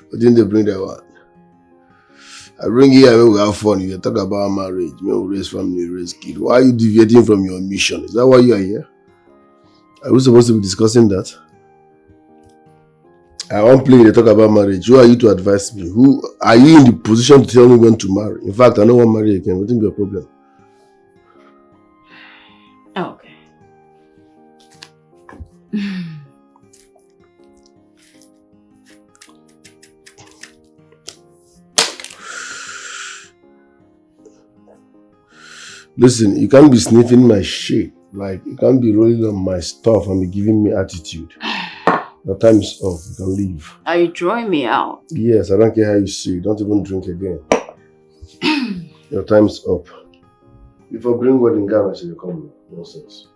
Speaker 2: But didn't they bring that one? I bring you here, we have fun. You talk about marriage, we raise family, raise kids. Why are you deviating from your mission? Is that why you are here? Are we supposed to be discussing that? I won't play they talk about marriage. Who are you to advise me? Who are you in the position to tell me when to marry? In fact, I don't want to marry again. What will be a problem?
Speaker 12: Okay.
Speaker 2: Listen, you can't be sniffing my shit. Like, you can't be rolling on my stuff and be giving me attitude. Your time is up. You can leave.
Speaker 12: Are you drawing me out?
Speaker 2: Yes, I don't care how you see it. Don't even drink again. Your time is up. If I bring wedding gown, I say you come. Nonsense.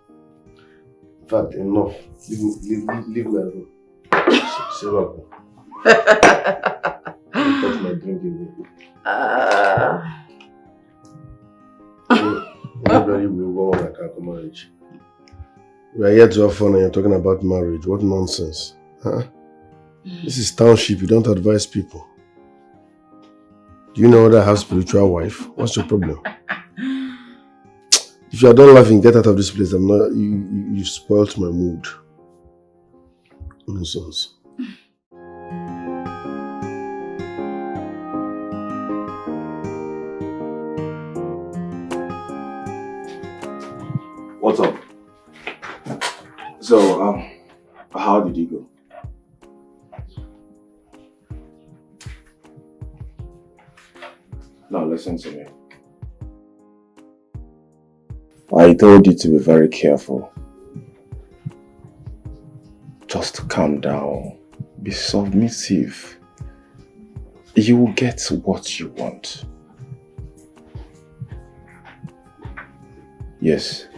Speaker 2: In fact, enough. Leave my room. Say welcome. Don't touch my drink again. Anybody will go on like a marriage. We are here to have fun and you're talking about marriage. What nonsense. Huh? This is township. You don't advise people. Do you know that I have spiritual wife? What's your problem? If you are done laughing, get out of this place. I'm not. You spoilt my mood. Nonsense.
Speaker 1: What's up? So, how did you go? Now listen to me. I told you to be very careful. Just calm down. Be submissive. You will get what you want. Yes.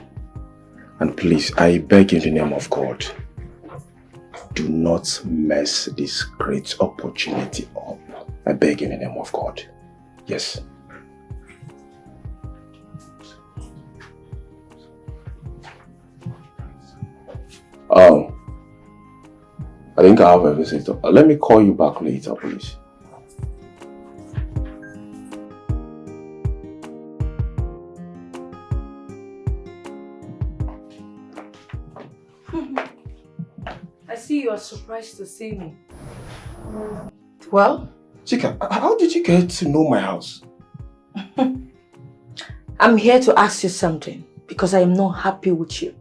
Speaker 1: And please, I beg in the name of God, do not mess this great opportunity up. I beg in the name of God. Yes. I think I have a visitor. Let me call you back later, please.
Speaker 11: I see you are surprised to see me. Well?
Speaker 1: Chika, how did you get to know my house?
Speaker 11: I'm here to ask you something because I am not happy with you.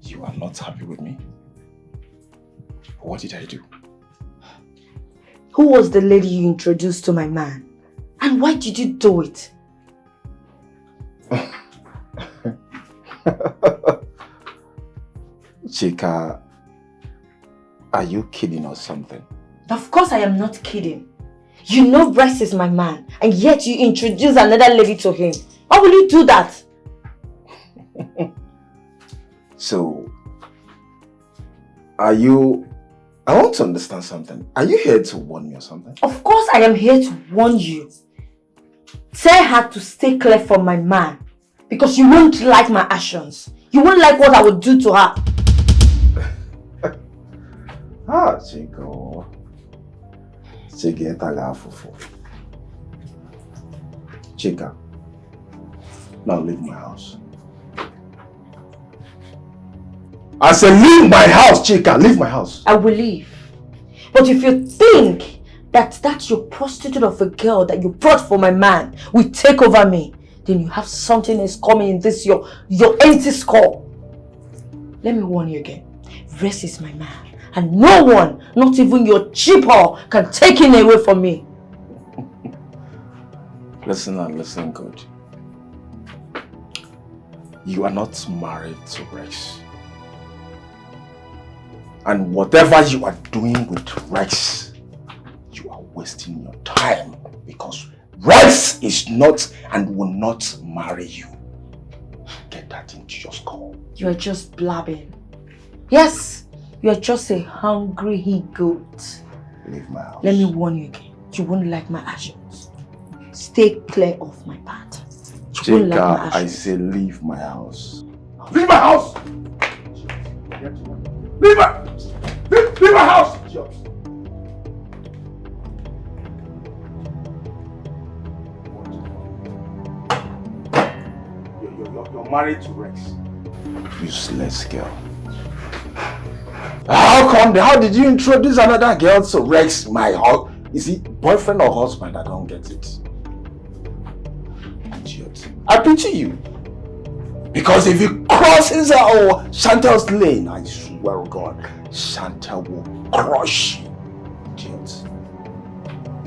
Speaker 1: You are not happy with me? What did I do?
Speaker 11: Who was the lady you introduced to my man? And why did you do it?
Speaker 1: Chika, are you kidding or something?
Speaker 11: Of course I am not kidding. You know Rex is my man, and yet you introduce another lady to him. Why will you do that?
Speaker 1: So, are you... I want to understand something. Are you here to warn me or something?
Speaker 11: Of course I am here to warn you. Tell her to stay clear from my man, because you won't like my actions. You won't like what I would do to her.
Speaker 1: Chico. Chika, now leave my house. I said leave my house, Chika, leave my house.
Speaker 11: I will leave. But if you think that your prostitute of a girl that you brought for my man will take over me, then you have something else coming in this your empty skull. Let me warn you again. Rex is my man. And no one, not even your cheap whore, can take him away from me.
Speaker 1: Listen and listen good. You are not married to Rex. And whatever you are doing with Rex, you are wasting your time. Because Rex is not and will not marry you. Get that into your skull.
Speaker 11: You are just blabbing. Yes, you are just a hungry he-goat.
Speaker 1: Leave my house.
Speaker 11: Let me warn you again. You won't like my actions. Stay clear of my path. You won't like my actions.
Speaker 1: I say leave my house. Leave my house! Leave my house! You're married to Rex. Useless girl. How come? How did you introduce another girl to Rex, my husband? Is he boyfriend or husband? I don't get it. Idiot. I pity you. Because if he crosses our Chantel's lane, I swear to God, Chantel will crush you. Idiot.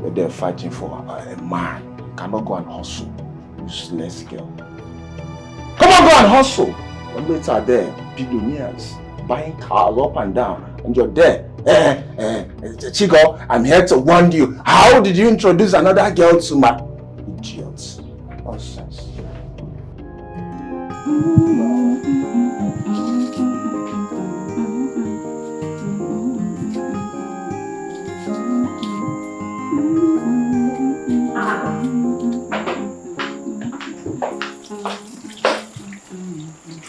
Speaker 1: We're there fighting for a man. You cannot go and hustle. Useless girl. Come on, go and hustle. Always are there, billionaires, buying cars up and down, and you're there. Chico, I'm here to warn you. How did you introduce another girl to my idiots? Nonsense.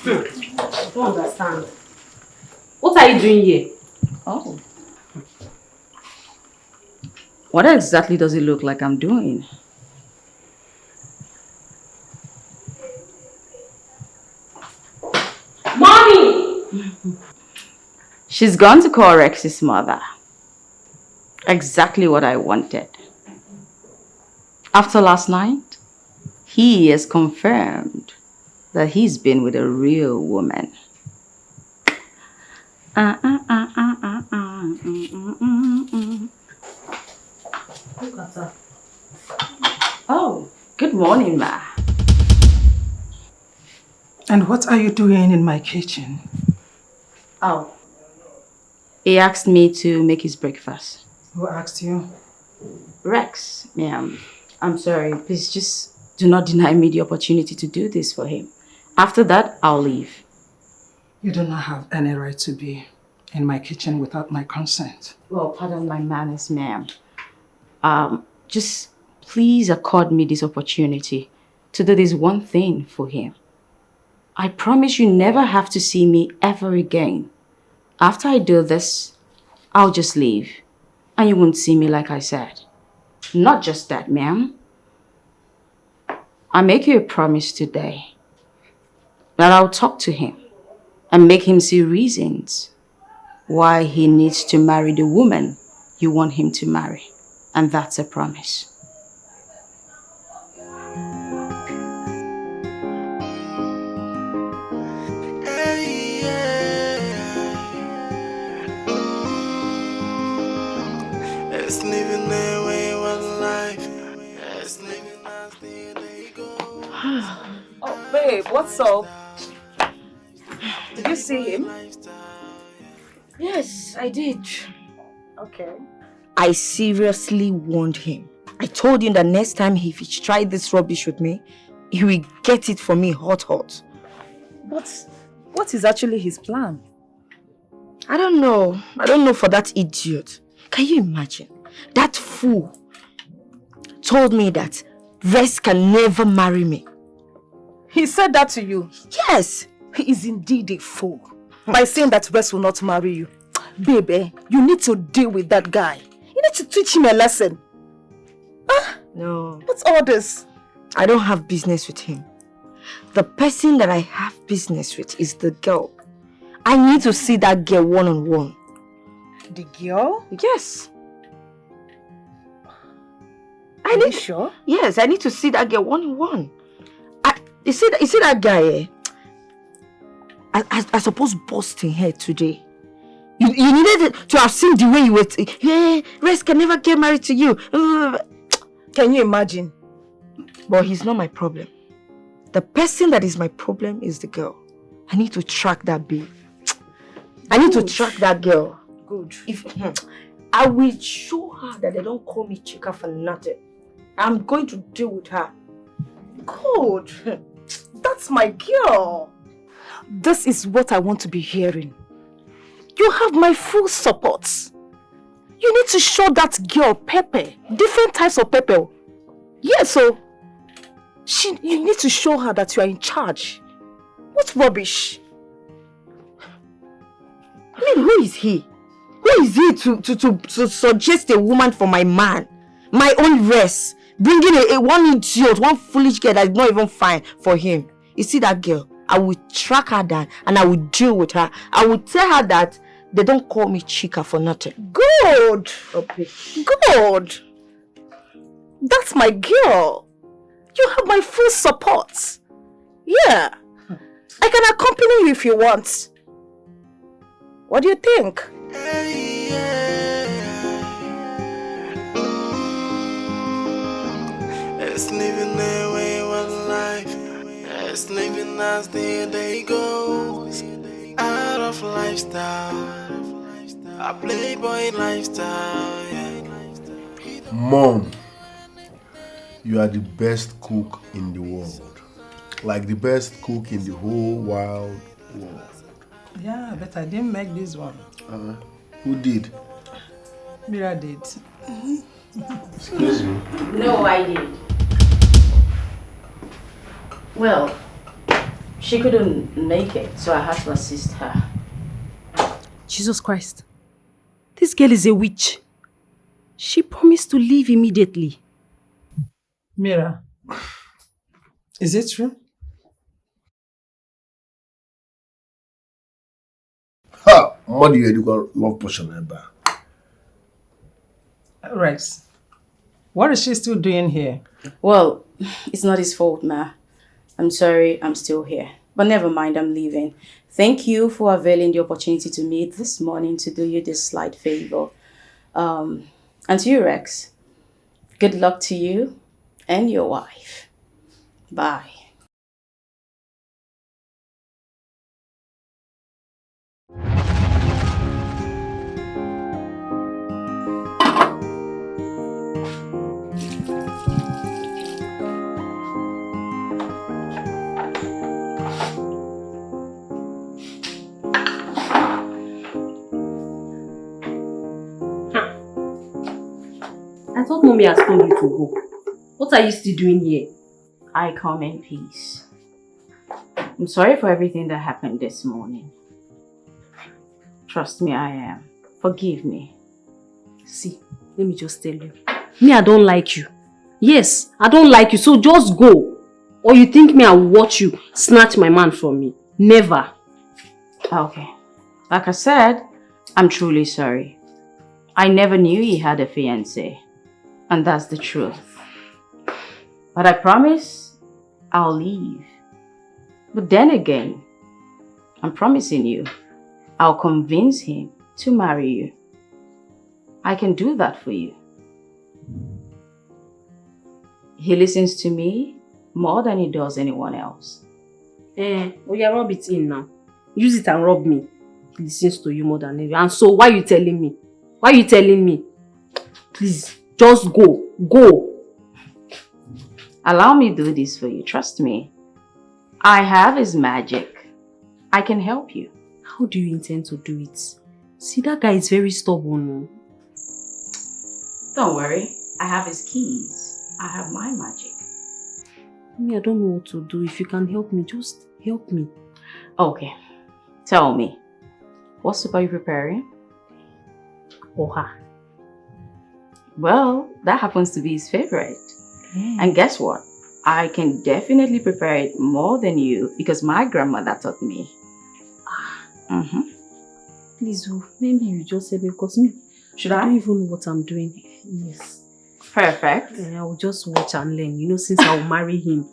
Speaker 14: I don't understand. What are you doing here?
Speaker 12: Oh. What exactly does it look like I'm doing?
Speaker 14: Mommy!
Speaker 12: She's gone to call Rex's mother. Exactly what I wanted. After last night, he has confirmed that he's been with a real woman.
Speaker 14: Look at her.
Speaker 12: Oh, good morning, Ma.
Speaker 3: And what are you doing in my kitchen?
Speaker 12: Oh. He asked me to make his breakfast.
Speaker 3: Who asked you?
Speaker 12: Rex, ma'am. I'm sorry. Please just do not deny me the opportunity to do this for him. After that, I'll leave.
Speaker 3: You do not have any right to be in my kitchen without my consent.
Speaker 12: Well, pardon my manners, ma'am. Just please accord me this opportunity to do this one thing for him. I promise you never have to see me ever again. After I do this, I'll just leave. And you won't see me like I said. Not just that, ma'am. I make you a promise today that I'll talk to him and make him see reasons why he needs to marry the woman you want him to marry. And that's a promise.
Speaker 6: It's living their way one life. It's living as they go.
Speaker 7: Oh, babe, what's up? Did you see him?
Speaker 11: Yes, I did.
Speaker 7: Okay.
Speaker 11: I seriously warned him. I told him that next time if he tried this rubbish with me, he will get it for me hot.
Speaker 7: But what is actually his plan?
Speaker 11: I don't know. I don't know for that idiot. Can you imagine? That fool told me that Rex can never marry me.
Speaker 7: He said that to you?
Speaker 11: Yes.
Speaker 7: He is indeed a fool. By saying that Rex will not marry you. Baby, you need to deal with that guy. You need to teach him a lesson.
Speaker 11: No.
Speaker 7: What's all this?
Speaker 11: I don't have business with him. The person that I have business with is the girl. I need to see that girl one-on-one.
Speaker 7: The girl?
Speaker 11: Yes.
Speaker 7: Are you sure?
Speaker 11: Yes, I need to see that girl one-on-one. You see that guy, eh? I suppose busting her today. You needed to have seen the way you were. Hey, Rex can never get married to you.
Speaker 7: Can you imagine?
Speaker 11: But he's not my problem. The person that is my problem is the girl. I need to track that babe. I need to track that girl.
Speaker 7: Good.
Speaker 11: I will show her that they don't call me Chica for nothing. I'm going to deal with her.
Speaker 7: Good. That's my girl. This is what I want to be hearing. You have my full support. You need to show that girl pepper. Different types of pepper. Yeah, so you need to show her that you are in charge. What rubbish?
Speaker 11: I mean, who is he? Who is he to suggest a woman for my man? My own Rex. Bringing one idiot, one foolish girl that is not even fine for him. You see that girl? I will track her down and I will deal with her. I will tell her that they don't call me Chica for nothing.
Speaker 7: Good. Okay. Good. That's my girl. You have my full support. Yeah. I can accompany you if you want. What do you think?
Speaker 6: It's living their way one Just living as the day goes. Out of lifestyle, a playboy lifestyle, yeah.
Speaker 2: Mom, you are the best cook in the world. Like the best cook in the whole wild world.
Speaker 3: Yeah, but I didn't make this one.
Speaker 2: Who did?
Speaker 3: Mira did.
Speaker 2: Excuse me?
Speaker 12: No, I did. Well, she couldn't make it, so I had to assist her.
Speaker 4: Jesus Christ. This girl is a witch. She promised to leave immediately.
Speaker 3: Mira, is it true?
Speaker 2: Ha! What do you do? Love potion ever.
Speaker 3: Rex, what is she still doing here?
Speaker 12: Well, it's not his fault, Ma. I'm sorry, I'm still here. But never mind, I'm leaving. Thank you for availing the opportunity to meet this morning to do you this slight favor. And to you, Rex, good luck to you and your wife. Bye.
Speaker 4: I thought Mommy has told you to go. What are you still doing here?
Speaker 12: I come in peace. I'm sorry for everything that happened this morning. Trust me, I am. Forgive me.
Speaker 4: See, let me just tell you. Me, I don't like you. Yes, I don't like you, so just go. Or you think me I will watch you snatch my man from me? Never.
Speaker 12: Okay. Like I said, I'm truly sorry. I never knew he had a fiancé. And that's the truth. But I promise I'll leave. But then again, I'm promising you, I'll convince him to marry you. I can do that for you. He listens to me more than he does anyone else.
Speaker 4: Oh yeah, rub it in now. Use it and rub me. He listens to you more than anyone. And so why are you telling me? Why are you telling me? Please, just go. Go.
Speaker 12: Allow me to do this for you. Trust me. I have his magic. I can help you.
Speaker 4: How do you intend to do it? See, that guy is very stubborn.
Speaker 12: Don't worry. I have his keys. I have my magic.
Speaker 4: Me, I don't know what to do. If you can help me, just help me.
Speaker 12: Okay. Tell me. What soup are you preparing?
Speaker 4: Oha.
Speaker 12: Well, that happens to be his favorite. And guess what? I can definitely prepare it more than you because my grandmother taught me.
Speaker 4: Please, maybe you just help me because me, I don't even know what I'm doing. Yes.
Speaker 12: Perfect.
Speaker 4: I will just watch and learn. You know, since I will marry him,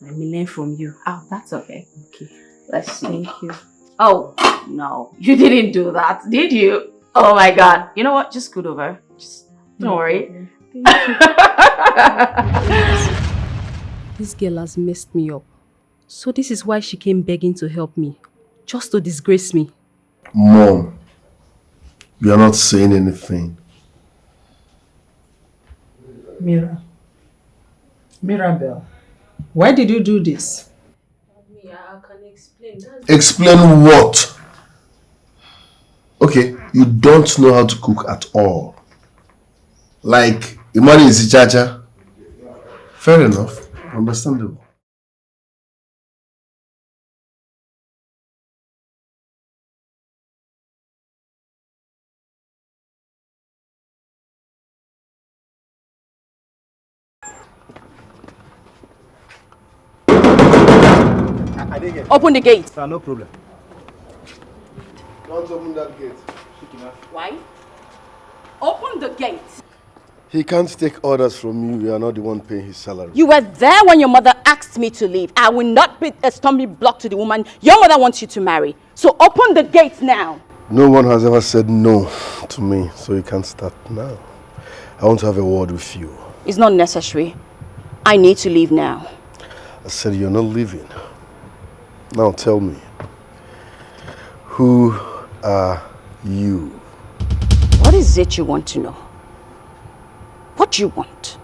Speaker 4: I may learn from you.
Speaker 12: Oh, that's okay.
Speaker 4: Okay.
Speaker 12: Let's see.
Speaker 4: Thank you.
Speaker 12: Oh, no. You didn't do that, did you? Oh my God. You know what? Just scoot over. Just don't worry.
Speaker 4: This girl has messed me up. So this is why she came begging to help me. Just to disgrace me.
Speaker 2: Mom, you are not saying anything.
Speaker 3: Mirabel, why did you do this?
Speaker 4: Yeah, I can explain.
Speaker 2: Explain what? Okay, you don't know how to cook at all. Like, Imani is Jaja. Fair enough. Understandable.
Speaker 11: Open the gate.
Speaker 10: No problem.
Speaker 2: Don't open that gate.
Speaker 11: Why? Open the gate.
Speaker 2: He can't take orders from you. You are not the one paying his salary.
Speaker 11: You were there when your mother asked me to leave. I will not be a stumbling block to the woman your mother wants you to marry. So open the gate now.
Speaker 2: No one has ever said no to me, so you can't start now. I want to have a word with you.
Speaker 11: It's not necessary. I need to leave now.
Speaker 2: I said you're not leaving. Now tell me, who are you?
Speaker 12: What is it you want to know? What do you want?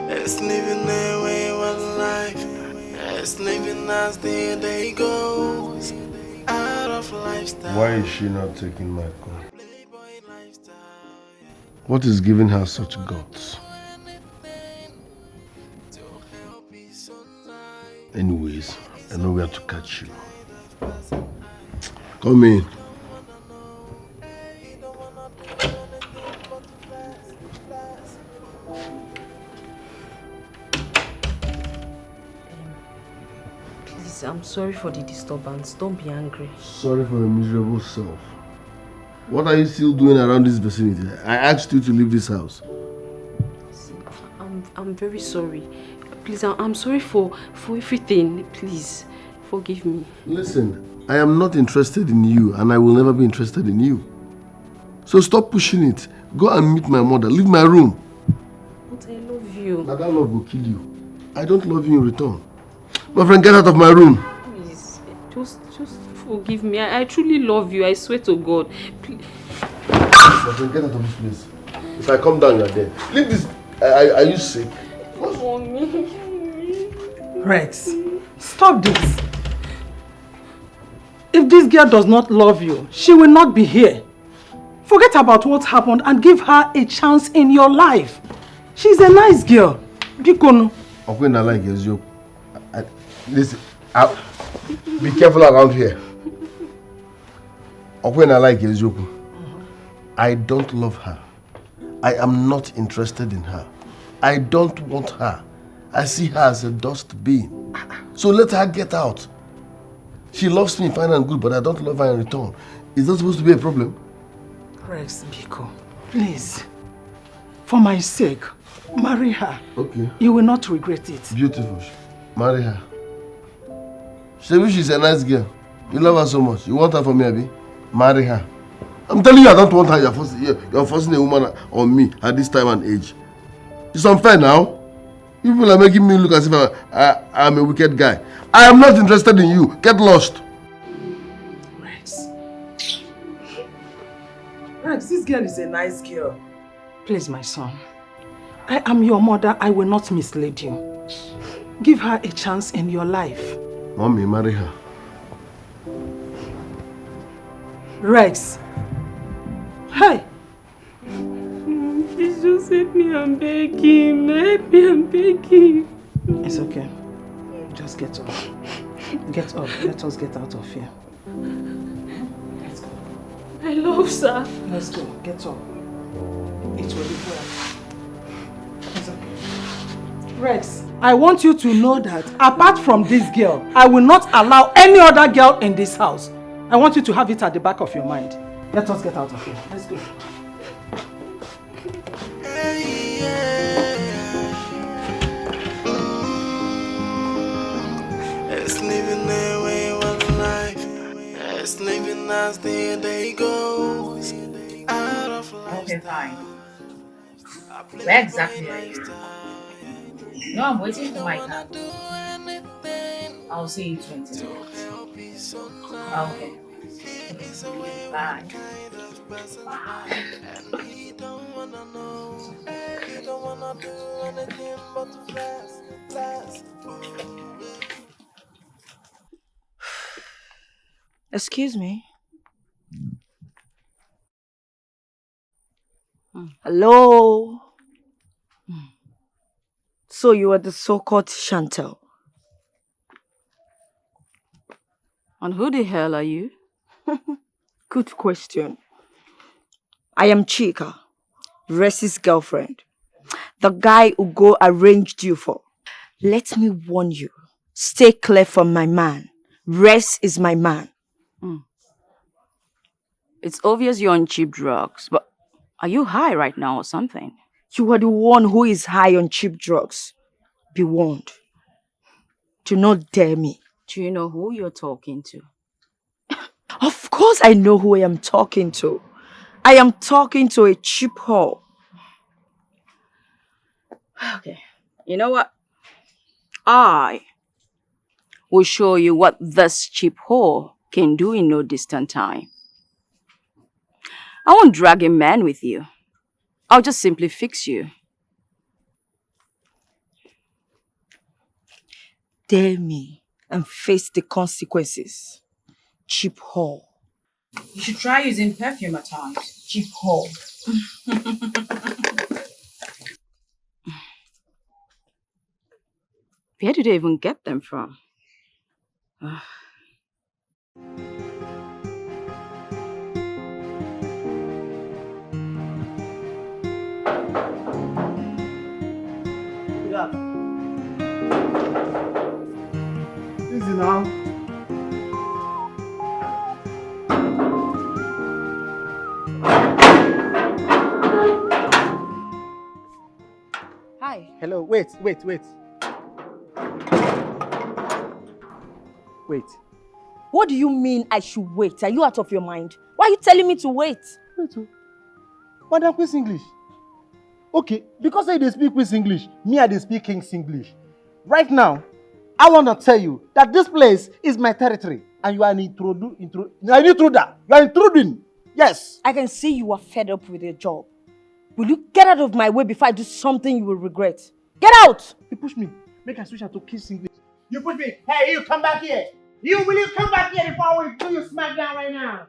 Speaker 6: It's living their way of life. It's living as the day goes. Out of lifestyle.
Speaker 2: Why is she not taking my call? What is giving her such guts? Anyways, I know where to catch you. Come in.
Speaker 4: Please, I'm sorry for the disturbance. Don't be angry.
Speaker 2: Sorry for your miserable self. What are you still doing around this vicinity? I asked you to leave this house.
Speaker 4: I'm very sorry. Please, I'm sorry for everything. Please, forgive me.
Speaker 2: Listen, I am not interested in you and I will never be interested in you. So stop pushing it. Go and meet my mother. Leave my room.
Speaker 4: But I love you.
Speaker 2: Now that love will kill you. I don't love you in return. My friend, get out of my room.
Speaker 4: Please, just forgive me. I truly love you. I swear to God. Please.
Speaker 2: My friend, get out of this place. If I come down, you're dead. Leave this. Are you sick?
Speaker 4: Mommy.
Speaker 3: Rex, stop this. If this girl does not love you, she will not be here. Forget about what happened and give her a chance in your life. She's a nice girl. Bikono.
Speaker 2: Listen, be careful around here. I don't love her. I am not interested in her. I don't want her. I see her as a dust bin. So let her get out. She loves me fine and good, but I don't love her in return. Is that supposed to be a problem?
Speaker 3: Rex, Biko, please. For my sake, marry her.
Speaker 2: Okay.
Speaker 3: You will not regret it.
Speaker 2: Beautiful. Marry her. She's a nice girl. You love her so much. You want her for me, Abi? Marry her. I'm telling you, I don't want her. You're forcing a woman on me at this time and age. It's unfair now. People are making me look as if I'm a wicked guy. I am not interested in you. Get lost.
Speaker 3: Rex. Rex, this girl is a nice girl. Please, my son. I am your mother. I will not mislead you. Give her a chance in your life.
Speaker 2: Mommy, marry her.
Speaker 3: Rex. Hey.
Speaker 4: Please just help me, I'm begging. Help me, I'm begging.
Speaker 3: It's okay. Just get up. Get up. Let us get out of here. Let's go.
Speaker 4: I love sir.
Speaker 3: Let's go. Get up. It will be well. It's okay. Rex, I want you to know that apart from this girl, I will not allow any other girl in this house. I want you to have it at the back of your mind. Let us get out of here. Let's go.
Speaker 6: It's living their way of life. It's living as the day goes. Out of life.
Speaker 15: Okay, fine. Where exactly are you? No, I'm waiting for my cab. I'll see you in 20 minutes. Okay. Bye.
Speaker 11: Excuse me. Hello? So you are the so-called Chantel.
Speaker 12: And who the hell are you?
Speaker 11: Good question. I am Chika, Rex's girlfriend. The guy Ugo arranged you for. Let me warn you. Stay clear from my man. Rex is my man.
Speaker 12: It's obvious you're on cheap drugs, but are you high right now or something?
Speaker 11: You are the one who is high on cheap drugs. Be warned. Do not dare me.
Speaker 12: Do you know who you're talking to?
Speaker 11: Of course I know who I am talking to. I am talking to a cheap whore.
Speaker 12: Okay. You know what? I will show you what this cheap whore can do in no distant time. I won't drag a man with you. I'll just simply fix you.
Speaker 11: Dare me and face the consequences. Cheap whore.
Speaker 15: You should try using perfume at times. Cheap whore.
Speaker 12: Where did they even get them from?
Speaker 10: Easy now.
Speaker 11: Hi.
Speaker 10: Hello, wait. Wait.
Speaker 11: What do you mean I should wait? Are you out of your mind? Why are you telling me to wait?
Speaker 10: Wait. Madam Queen's English. Okay, because I dey speak Queen's English, me I dey speak King's English. Right now, I want to tell you that this place is my territory and you are an intruder. You are intruding. Yes.
Speaker 11: I can see you are fed up with your job. Will you get out of my way before I do something you will regret? Get out!
Speaker 10: You push me. Make I switch to King's English. You push me. Hey, you come back here. Will you come back here before we do you smack down right now?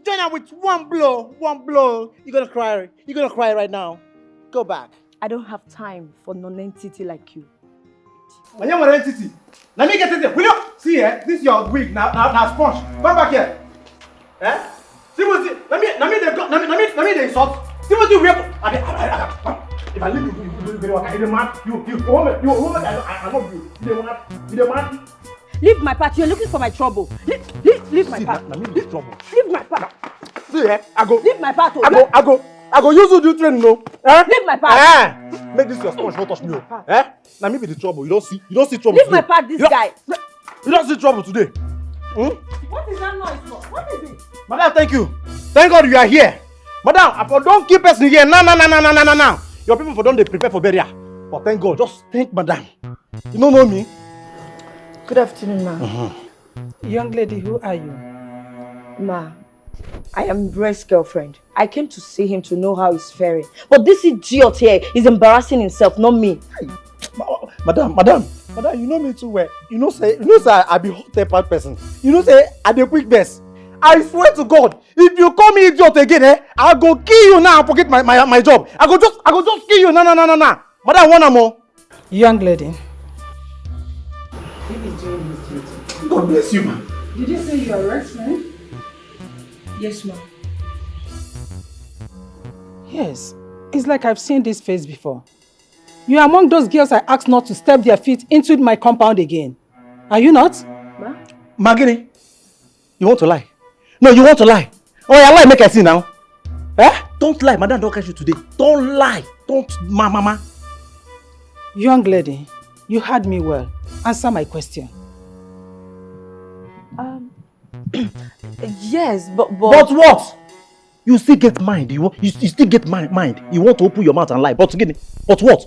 Speaker 10: Join up with one blow. You're gonna cry. You're gonna cry right now. Go back.
Speaker 11: I don't have time for non-entity like you.
Speaker 10: When you're an entity, let me get it. Will you see here? This is your wig now sponge. Come back here. Eh? See what? Let me the insult. See what you wear. If I leave you very well, you're mad. You woman. I love you. You're mad.
Speaker 11: Leave my part. You're looking for my trouble. Leave my part. Leave my part.
Speaker 10: See here. I go.
Speaker 11: Leave my part.
Speaker 10: I go use you do training, no? Eh?
Speaker 11: Leave my part.
Speaker 10: Make this your sponge, don't touch me. Eh? Now me be the trouble. You don't see trouble.
Speaker 11: Leave
Speaker 10: today.
Speaker 11: my part, this guy.
Speaker 10: You don't see trouble today.
Speaker 11: What is that noise for? What is it?
Speaker 10: Madam, thank you. Thank God you are here. Madam, don't keep person here. Now. Your people for don't they prepare for burial. But thank God, just thank Madam. You don't know me?
Speaker 11: Good afternoon, ma.
Speaker 3: Young lady, who are you?
Speaker 11: Ma, I am Brett's girlfriend. I came to see him to know how he's faring. But this idiot here is embarrassing himself, not me.
Speaker 10: Madam, you know me too well. You know say I be hot-tempered person. You know say I be quick best. I swear to God, if you call me idiot again, I'll go kill you now and forget my job. I go just kill you. No. Madam, one more.
Speaker 3: Young lady.
Speaker 10: God bless you, man.
Speaker 3: Did you say you are Rex's friend?
Speaker 11: Yes, ma'am.
Speaker 3: Yes. It's like I've seen this face before. You are among those girls I asked not to step their feet into my compound again. Are you not?
Speaker 11: Ma?
Speaker 10: Magini, you want to lie? No, you want to lie. Oh, yeah, lie, make I see now. Eh? Don't lie, madam don't catch you today. Don't lie. Don't, mama.
Speaker 3: Young lady, you heard me well. Answer my question.
Speaker 11: Yes, but...
Speaker 10: But what? You still get mind. You still get mind. You want to open your mouth and lie. But what?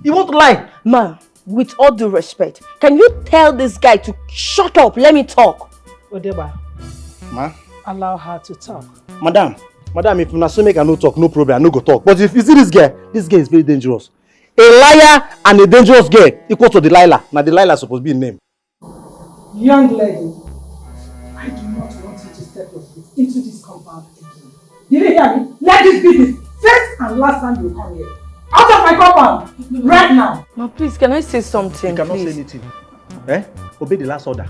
Speaker 10: You want to lie?
Speaker 11: Ma, with all due respect, can you tell this guy to shut up? Let me talk.
Speaker 3: Odeba.
Speaker 10: Ma?
Speaker 3: Allow her to talk.
Speaker 10: Madam, if you so make her no talk, no problem, I no go talk. But if you see this girl is very dangerous. A liar and a dangerous girl equal to Delilah. Now Delilah is supposed to be a name.
Speaker 3: Young lady, I do not want you to step your feet into this compound again. Did you hear me? Let this be the first and last time you come here. Out of my compound! Right now!
Speaker 11: Ma, please, can I say something?
Speaker 10: You cannot
Speaker 11: please?
Speaker 10: say anything. Eh? Obey the last order.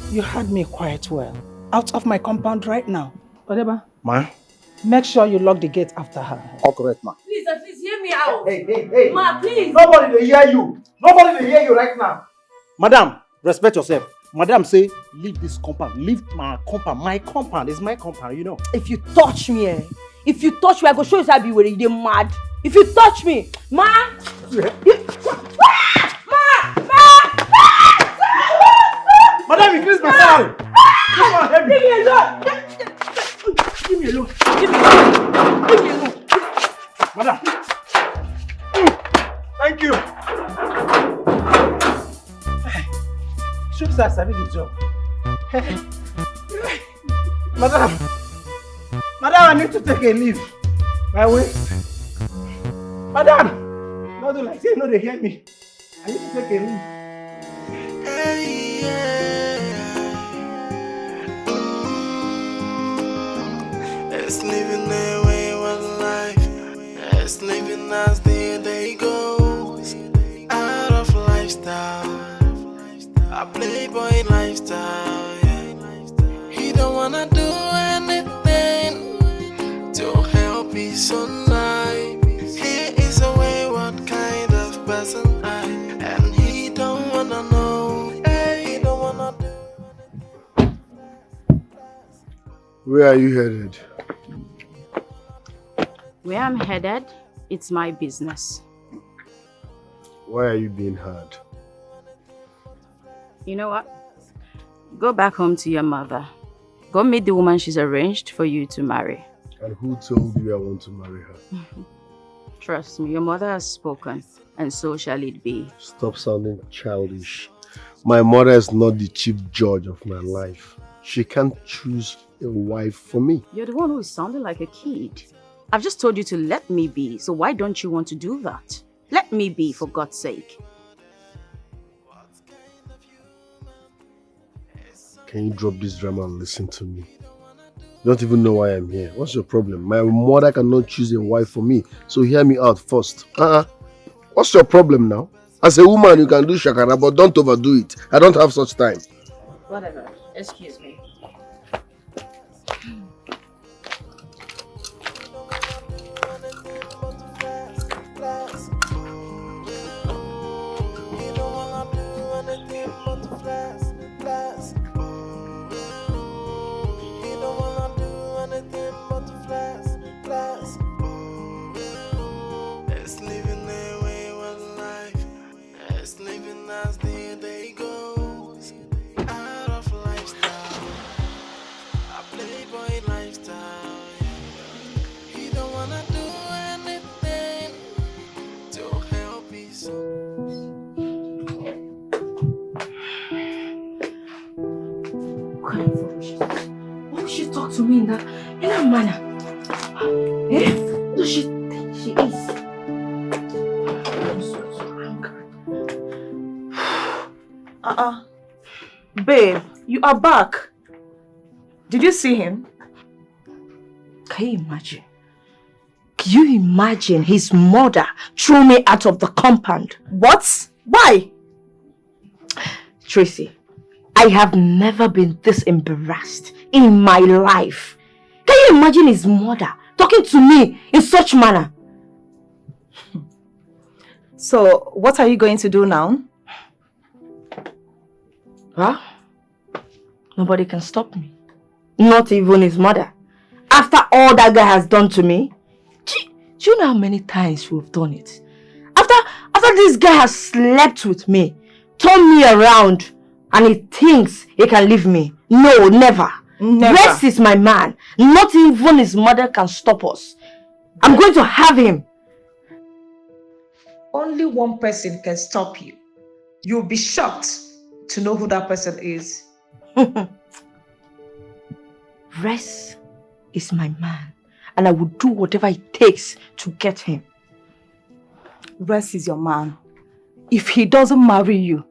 Speaker 3: You heard me quite well. Out of my compound right now. Odeba.
Speaker 10: Ma?
Speaker 3: Make sure you lock the gate after her.
Speaker 10: All correct, ma.
Speaker 11: Please, hear me out.
Speaker 10: Hey.
Speaker 11: Ma, please.
Speaker 10: Nobody will hear you. Nobody will hear you right now. Madam, respect yourself. Madam say, leave this compound. Leave my compound. My compound is my compound, you know.
Speaker 11: If you touch me, I go show you how you you're mad. If you touch me, ma!
Speaker 10: Yeah.
Speaker 11: Ma!
Speaker 10: Madam, Don't increase my salary. Come on, help me.
Speaker 11: Leave me alone. Leave me alone. Leave me alone. Leave me alone.
Speaker 10: Madam. Thank you. Should I sabi the job? Madam. Madam, I need to take a leave. My waist. Madam. Not do like say no, they hear me. I need to take a leave.
Speaker 6: Hey, yeah. It's living their wayward life. It's living as the day goes. Out of lifestyle, a playboy lifestyle. Yeah. He don't wanna do anything to help his own life. He is a wayward kind of person, and he don't wanna know. He don't wanna do.
Speaker 2: Where are you headed?
Speaker 12: Where I'm headed, it's my business.
Speaker 2: Why are you being hard?
Speaker 12: You know what? Go back home to your mother. Go meet the woman she's arranged for you to marry.
Speaker 2: And who told you I want to marry her?
Speaker 12: Trust me, your mother has spoken, and so shall it be.
Speaker 2: Stop sounding childish. My mother is not the chief judge of my life. She can't choose a wife for me.
Speaker 12: You're the one who is sounding like a kid. I've just told you to let me be, so why don't you want to do that? Let me be, for God's sake.
Speaker 2: Can you drop this drama and listen to me? You don't even know why I'm here. What's your problem? My mother cannot choose a wife for me, so hear me out first. What's your problem now? As a woman, you can do shakara, but don't overdo it. I don't have such time.
Speaker 12: Whatever. Excuse me. To me in that manner. Eh? No, she is. I'm so angry.
Speaker 7: Babe, you are back. Did you see him?
Speaker 12: Can you imagine? Can you imagine his mother threw me out of the compound?
Speaker 7: What? Why?
Speaker 12: Tracy, I have never been this embarrassed in my life. Can you imagine his mother talking to me in such manner?
Speaker 7: So, what are you going to do now?
Speaker 12: Huh? Nobody can stop me. Not even his mother. After all that guy has done to me. Do you know how many times we've done it? After this guy has slept with me, turned me around, and he thinks he can leave me. No, never.
Speaker 7: Never.
Speaker 12: Rest is my man. Not even his mother can stop us. I'm going to have him.
Speaker 16: Only one person can stop you. You'll be shocked to know who that person is.
Speaker 12: Rest is my man. And I will do whatever it takes to get him.
Speaker 7: Rest is your man. If he doesn't marry you,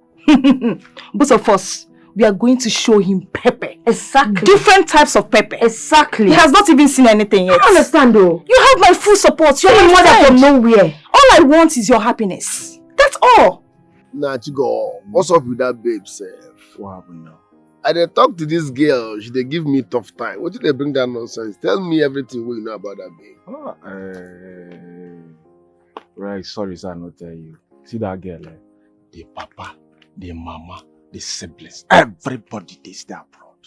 Speaker 7: both of us, we are going to show him pepper.
Speaker 12: Exactly.
Speaker 7: Different types of pepper.
Speaker 12: Exactly.
Speaker 7: He has not even seen anything yet.
Speaker 12: I understand though.
Speaker 7: You have my full support. You're
Speaker 12: my mother from nowhere.
Speaker 7: All I want is your happiness. That's all.
Speaker 2: Nah, Chigo, what's up with that babe, sef?
Speaker 1: What happened now?
Speaker 2: I dey talk to this girl, she dey give me tough time. What did they bring that nonsense? Tell me everything we know about that babe.
Speaker 1: Right, sorry, sir, I not tell you. See that girl, the papa, the mama, the siblings, everybody they stay abroad.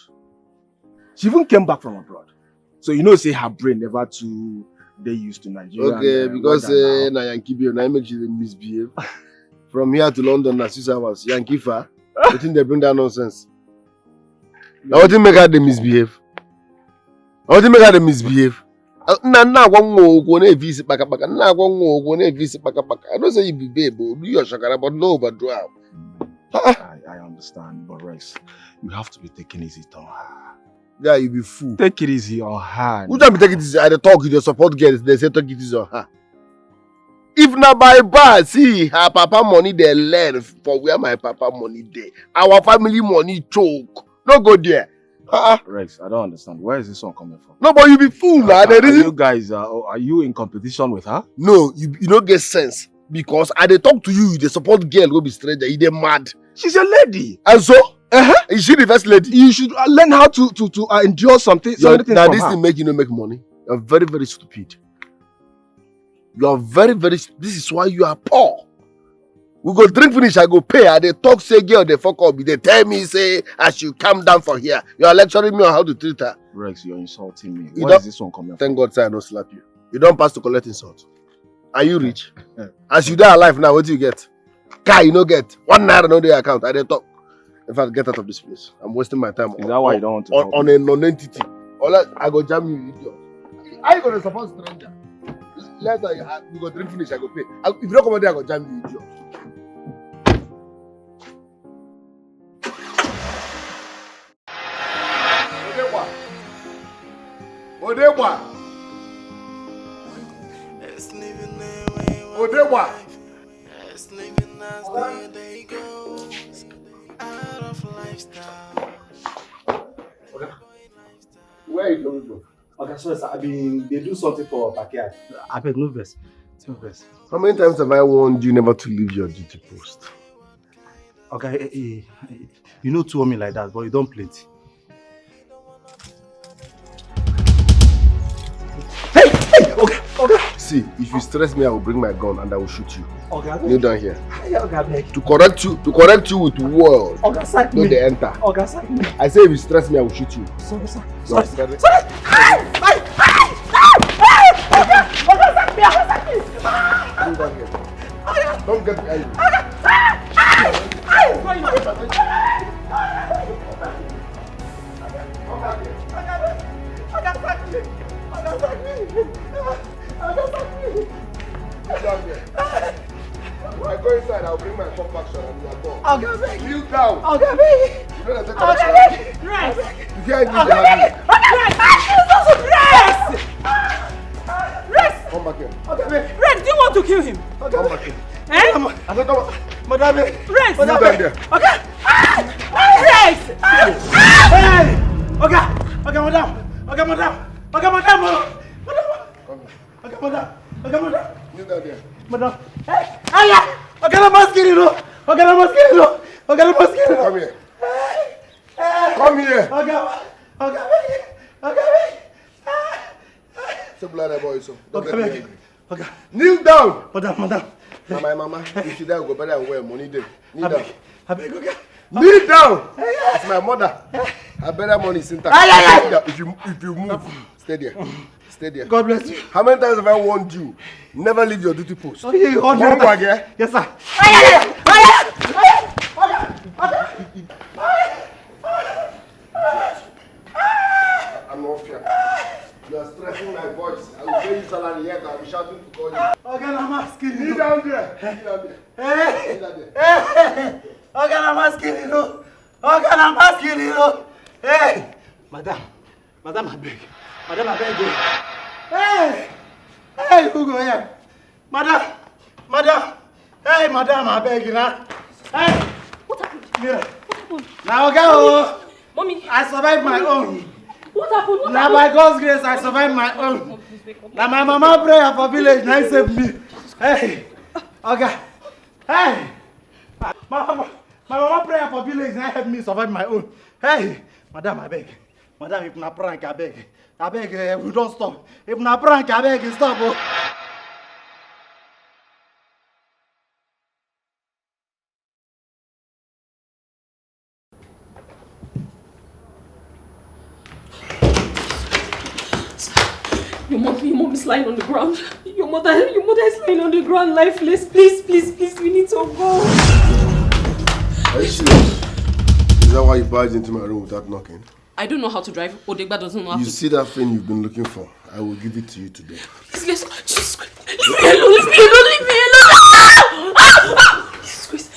Speaker 1: She even came back from abroad. So you know, say her brain never too they used to Nigeria.
Speaker 2: Okay, because na Yankee babe, na make she misbehave. From here to London, na 6 hours. Yankee far. You think they bring that nonsense? I want to make her the misbehave. I want to make her the misbehave. I don't say you be babe, do your shakara, but no, but do
Speaker 1: I understand, but Rex, you have to be taking it easy on her.
Speaker 2: Yeah, you be fool.
Speaker 1: Take it easy on her.
Speaker 2: Who tell me take it easy? I talk with the support girls, they say take it easy on her. If not by bad, see her papa money they learn for where my papa money they. Our family money choke. No go there.
Speaker 1: Rex, I don't understand. Where is this one coming from?
Speaker 2: No, but you be fool, man.
Speaker 1: You guys, are you in competition with her?
Speaker 2: No, you don't get sense. Because I they talk to you, the support girl will be stranger. You they mad.
Speaker 1: She's a lady.
Speaker 2: And so? Is she the first lady?
Speaker 1: You should learn how to endure something.
Speaker 2: Now this thing make you not make money. You're very, very stupid. You are very, very. This is why you are poor. We go drink finish, I go pay. And they talk, say girl, they fuck up. They tell me, say, I should come down from here. You are lecturing me on how to treat her.
Speaker 1: Rex, you're insulting me. Where is this one coming from?
Speaker 2: Thank God, sir, I don't slap you. You don't pass to collect insult. Are you rich? As you die alive now, what do you get? Car, you don't get. 1 naira on the account. I they talk. In fact, get out of this place. I'm wasting my time.
Speaker 1: Is that why you don't want to
Speaker 2: on a non-entity? Or I go jam you, idiot. Are you going to support stranger? Later, you go drink finish, I go pay. If you don't come out there, I go jam you, idiot. Odewa. Odewa. Where are you coming from?
Speaker 10: Okay, sorry, sir. They do something for backyard. I beg, no verse. No verse.
Speaker 2: How many times have I warned you never to leave your duty post?
Speaker 10: Okay, you know to me like that, but you don't plenty. Hey, okay.
Speaker 2: See, if you stress me, I will bring my gun and I will shoot you.
Speaker 10: Okay,
Speaker 2: kneel down here.
Speaker 10: Okay,
Speaker 2: to correct you with words.
Speaker 10: Okay, sack
Speaker 2: no,
Speaker 10: me.
Speaker 2: they enter.
Speaker 10: Okay, sack me.
Speaker 2: I say if you stress me, I will shoot you.
Speaker 10: Sorry, sir.
Speaker 2: Sorry.
Speaker 10: Okay, sack me.
Speaker 2: Kneel down here. Don't get me angry. When I go inside, I'll bring my compaction and you are gone.
Speaker 10: Okay,
Speaker 2: kneel down.
Speaker 10: Okay,
Speaker 2: you know that compaction.
Speaker 10: Right.
Speaker 2: You can't kneel down.
Speaker 11: Rest!
Speaker 2: Come back here.
Speaker 11: Okay, Red, do you want to kill him?
Speaker 2: Okay. Come back here.
Speaker 11: Eh?
Speaker 2: I said come on.
Speaker 10: Madame.
Speaker 11: Rest!
Speaker 2: Kneel down there.
Speaker 11: Okay. Rest!
Speaker 10: Hey! Okay, madam. Okay, madam. Okay, madam.
Speaker 2: Kneel down there.
Speaker 10: Madam. Hey! Aya! Okay, the masquerade.
Speaker 2: Come here. Come here.
Speaker 10: Okay.
Speaker 2: So blood boy, so.
Speaker 10: Okay.
Speaker 2: Kneel down.
Speaker 10: Madam.
Speaker 2: Now my mama, if you die, go better and wear money day. Kneel down.
Speaker 10: I beg, okay.
Speaker 2: Kneel down. It's my mother. I better money is intact. If you move, stay there. Stay there.
Speaker 10: God bless you.
Speaker 2: How many times have I warned you? Never leave your duty post.
Speaker 10: Oh, yeah,
Speaker 2: Come back here.
Speaker 10: Yes, sir.
Speaker 2: I'm not fear. You are stressing my voice. I will pay you salary yet. I will be shouting to call you.
Speaker 10: Okay, I'm asking you.
Speaker 2: Kneel down there. Kneel down there.
Speaker 10: Hey!
Speaker 2: Kneel down there.
Speaker 10: Okay, I'm asking you. Okay, I'm asking you. Hey! Madam, I beg. Madam, I beg you. Hey, who go here? Madam. Hey, madam, I beg you now. Hey!
Speaker 11: What happened?
Speaker 10: Yeah. Now, go.
Speaker 11: Mommy.
Speaker 10: I survived my own.
Speaker 11: What happened?
Speaker 10: Now, by God's grace, I survived my own. Now, my mama prayer for village, now save me. Hey! Okay. Hey! My mama prayer for village, now help me survive my own. Hey! Madam, I beg. Madam, if na prank, I beg. I beg, we don't stop. If na prank, I beg, stop. Oh.
Speaker 4: Your mom is lying on the ground. Your mother is lying on the ground, lifeless. Please, we need to go.
Speaker 2: Are you serious? Is that why you barged into my room without knocking?
Speaker 4: I don't know how to drive. Odegba doesn't know how to.
Speaker 2: You see that thing you've been looking for? I will give it to you today.
Speaker 4: Please, let's go. Jesus Christ. Leave me alone, leave me alone, leave me alone. Jesus Christ.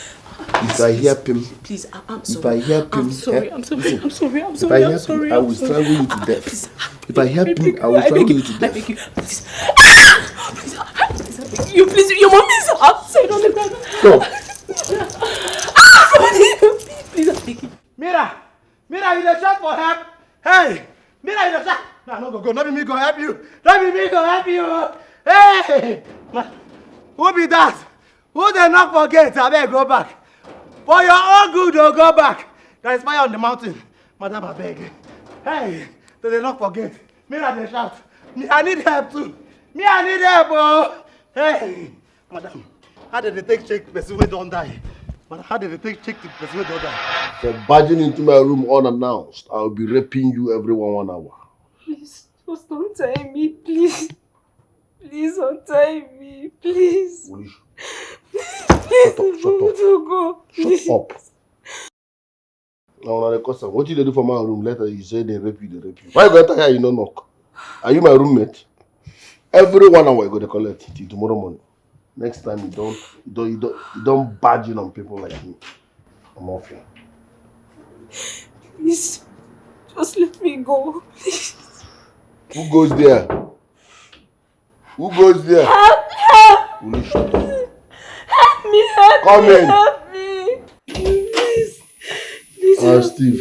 Speaker 2: If I hear him,
Speaker 4: please, I'm sorry.
Speaker 2: If I hear him,
Speaker 4: I'm sorry, I'm sorry, I'm sorry, I'm
Speaker 2: If
Speaker 4: sorry,
Speaker 2: I
Speaker 4: I'm sorry.
Speaker 2: I will strangle you to death.
Speaker 4: Please,
Speaker 2: If I hear him, I will strangle you to death.
Speaker 4: I beg you, please. Please, I beg you, please. Your mom is outside on the ground.
Speaker 2: Go.
Speaker 4: Please, I beg you.
Speaker 10: Mira, you dey shout for help. Hey, Mira, you dey shout. No, no, go. Not be me go help you. Not be me go help you. Hey, who be that? Who dey knock for gate? Abeg, go back. For your own good, go back. There is fire on the mountain. Madam, abeg. Hey, they dey knock for gate. Mira dey shout. Me, I need help too. Me, I need help, oh. Hey, madam, how did they take check person wey don die? Madam, how did they take check the person wey don die?
Speaker 2: For barging into my room unannounced, I will be raping you every 1 hour.
Speaker 4: Please, just untie me, please. Please untie me, please. Please,
Speaker 2: Shut up. Now, the question, what did they do for my room? Later, you say they rape you, Why you got here, you no knock? Are you my roommate? Every 1 hour, you go to collect till tomorrow morning. Next time, you don't barge in on people like me. I'm off here.
Speaker 4: Please, just let me go, please.
Speaker 2: Who goes there? Who goes there?
Speaker 4: Help!
Speaker 2: Will you shut up?
Speaker 4: Help me!
Speaker 2: Come in.
Speaker 4: Help me! Please,
Speaker 2: Steve.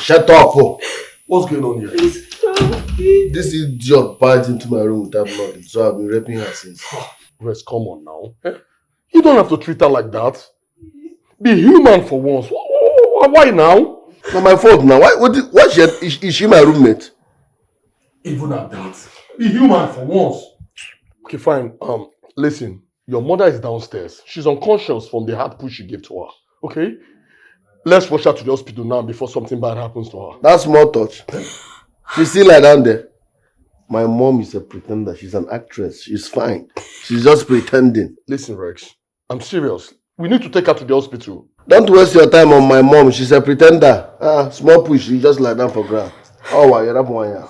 Speaker 2: Shut up! Oh. What's going on here? This idiot barged into my room without knocking, so I've been raping her since.
Speaker 17: Rex, come on now. You don't have to treat her like that. Be human for once. Why now?
Speaker 2: Not my fault now. Is she my roommate?
Speaker 17: Even at that. Be human for once. Okay, fine. Listen. Your mother is downstairs. She's unconscious from the hard push you gave to her. Okay? Let's rush her to the hospital now before something bad happens to her.
Speaker 2: That's small touch. She's still like down there. My mom is a pretender. She's an actress. She's fine. She's just pretending.
Speaker 17: Listen, Rex. I'm serious. We need to take her to the hospital.
Speaker 2: Don't waste your time on my mom. She's a pretender. Small push. She just lie down for ground. Oh, wow, you're up one here.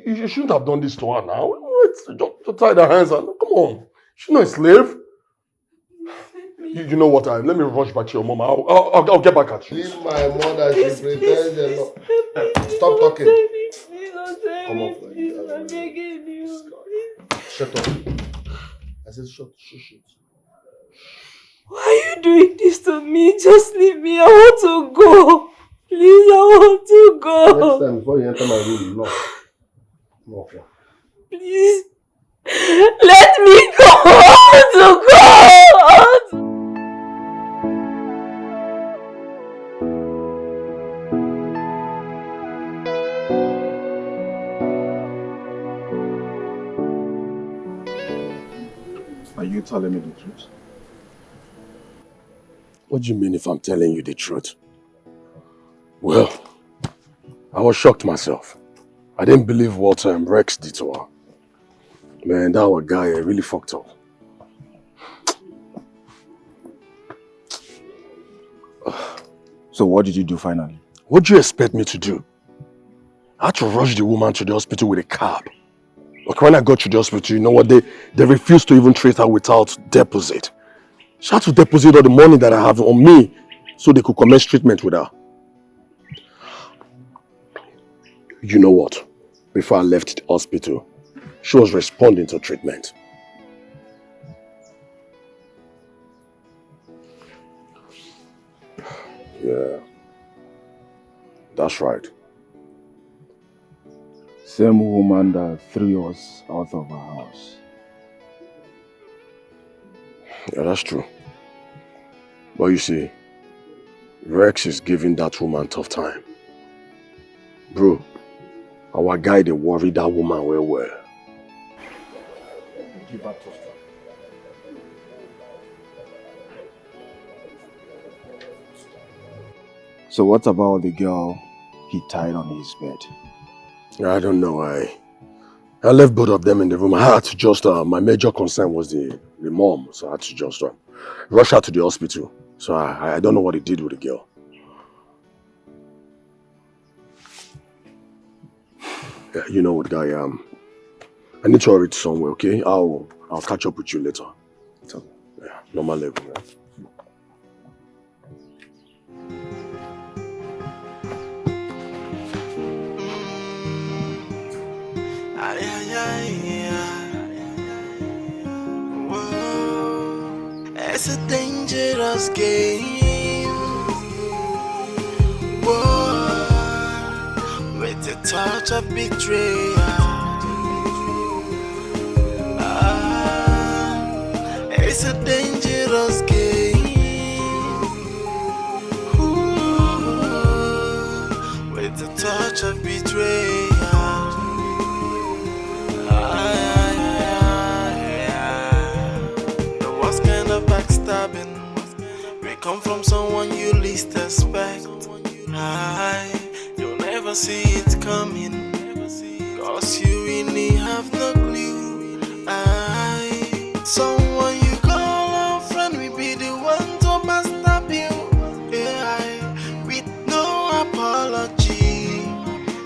Speaker 17: You shouldn't have done this to her now. Just tie her hands and come on. She's not a slave. You know what? Let me rush back to your mom. I'll get back at you.
Speaker 2: Leave my mother. She pretends a lot. Stop talking. Come on,
Speaker 4: I'm begging you.
Speaker 2: Shut up. I said shut.
Speaker 4: Why are you doing this to me? Just leave me. I want to go. Please, I want to go.
Speaker 2: Next time before you enter my room, no.
Speaker 4: Please. Let me go. I want to go.
Speaker 18: Are you telling me the truth?
Speaker 17: What do you mean if I'm telling you the truth? Well, I was shocked myself. I didn't believe what Rex did to her. Man, that guy really fucked up.
Speaker 18: So what did you do finally?
Speaker 17: What do you expect me to do? I had to rush the woman to the hospital with a cab. But when I got to the hospital, you know what? They refused to even treat her without deposit. She had to deposit all the money that I have on me so they could commence treatment with her. You know what? Before I left the hospital, she was responding to treatment. Yeah, that's right.
Speaker 18: Same woman that threw us out of our house.
Speaker 17: Yeah, that's true. But you see, Rex is giving that woman a tough time. Bro, our guy, they worry that woman well.
Speaker 18: Give her tough time. So what about the girl he tied on his bed?
Speaker 17: I don't know. I left both of them in the room. I had to just, my major concern was the mom. So I had to just rush her to the hospital So I don't know what he did with the girl. Yeah, you know what, guy? I need to hurry to somewhere, okay? I'll catch up with you later. So, yeah, normal level, man.
Speaker 6: Ay, ay, ay, whoa. It's a dangerous game. Whoa. With a touch of betrayal. It's a dangerous game. Ooh, with a touch of betrayal. The worst kind of backstabbing may come from someone you least expect. You'll never see it coming, 'cause you really have no clue. Someone you call a friend will be the one to backstab you, with no apology,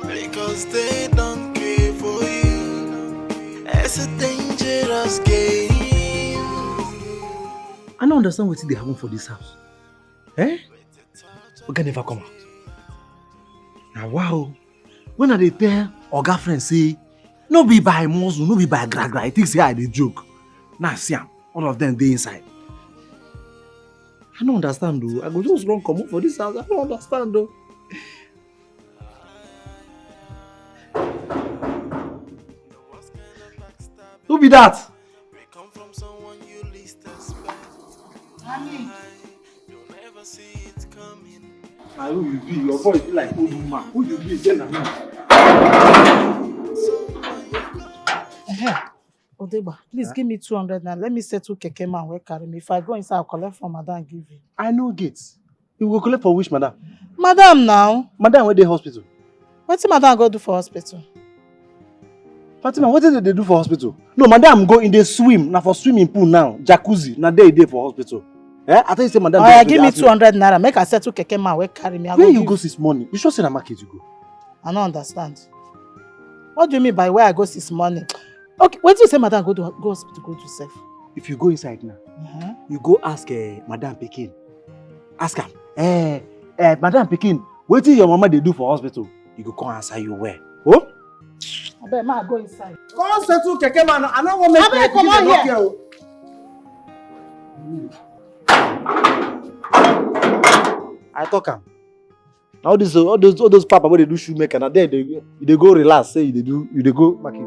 Speaker 6: because they don't care for you. It's a dangerous game.
Speaker 10: I don't understand what they happen for this house. Eh? Oga never come out. Now wow. When are they tell Oga friend say, no be by muscle, no be by gra-gra, I think say I dey joke. Now see am, all of them dey inside. I don't understand though. I go just run come up for this house. I don't understand though. Who be that? Now who you be? Your voice be like old woman. Who you be? Tell me.
Speaker 13: Odeba, please give me 200 now. Let me settle Keke man where carry me. If I go inside, I'll collect from madam and give you.
Speaker 10: I know gates. You will collect for which madam?
Speaker 13: Madam now.
Speaker 10: Madam where dey hospital?
Speaker 13: What did madam go do for hospital?
Speaker 10: Fatima, what did they do for hospital? No, madam go in the swim. Now for swimming pool now. Jacuzzi. Now they for hospital. Eh? I thought you say madam.
Speaker 13: Oh, yeah, give me 200 naira. Make I settle Keke man where carry me.
Speaker 10: Where you go this morning? You sure say the market you go?
Speaker 13: I don't understand. What do you mean by where I go this morning? Okay, what do you say madam go hospital go to safe?
Speaker 10: If you go inside now, you go ask Madam Pekin. Ask her, Madam Pekin, what did your mama they do for hospital? You go come answer you where? Oh?
Speaker 13: I bet ma go inside.
Speaker 10: Come settle Keke man. I don't want to make
Speaker 13: Abeg, come on here.
Speaker 10: I talk am. All those papa where they do shoemaker, now there they go relax. Say you go market.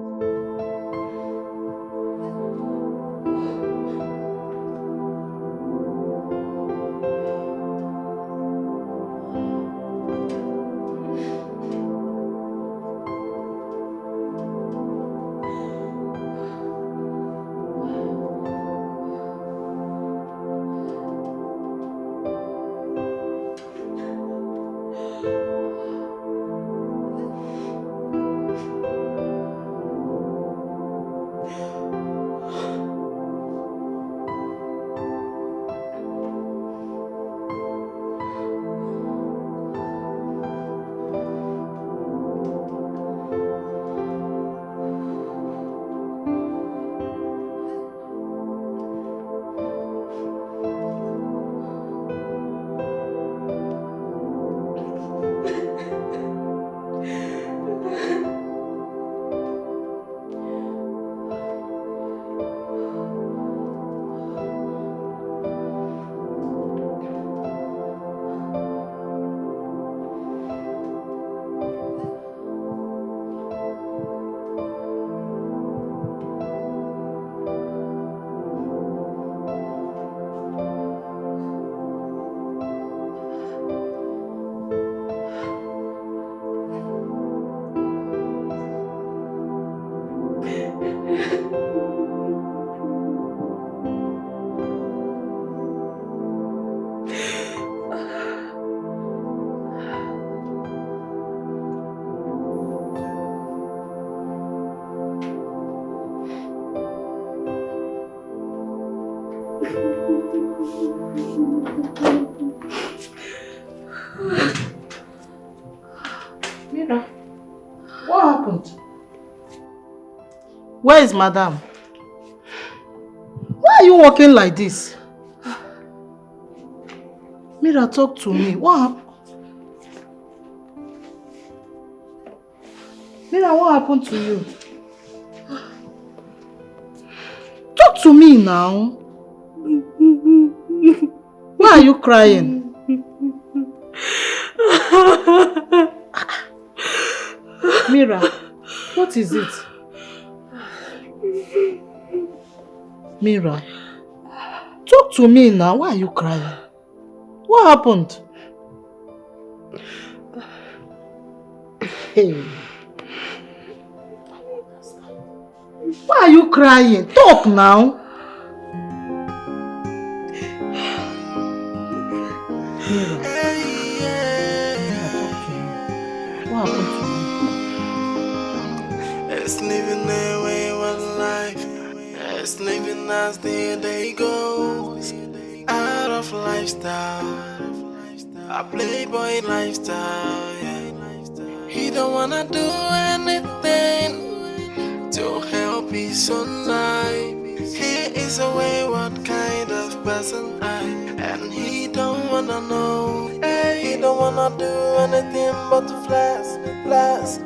Speaker 13: Mira, what happened? Where is Madam? Why are you walking like this? Mira, talk to me. What happened? Mira, what happened to you? Talk to me now. Why are you crying? Mira, what is it? Mira, talk to me now. Why are you crying? What happened? Hey. Why are you crying? Talk now. Mira, talk to me. What happened to you?
Speaker 6: It's living their wayward life. It's living as the day goes. Out of lifestyle, a playboy lifestyle. Yeah. He don't wanna do anything to help his own life. He is a wayward kind of person, and he don't wanna know. He don't wanna do anything but to flex, flex.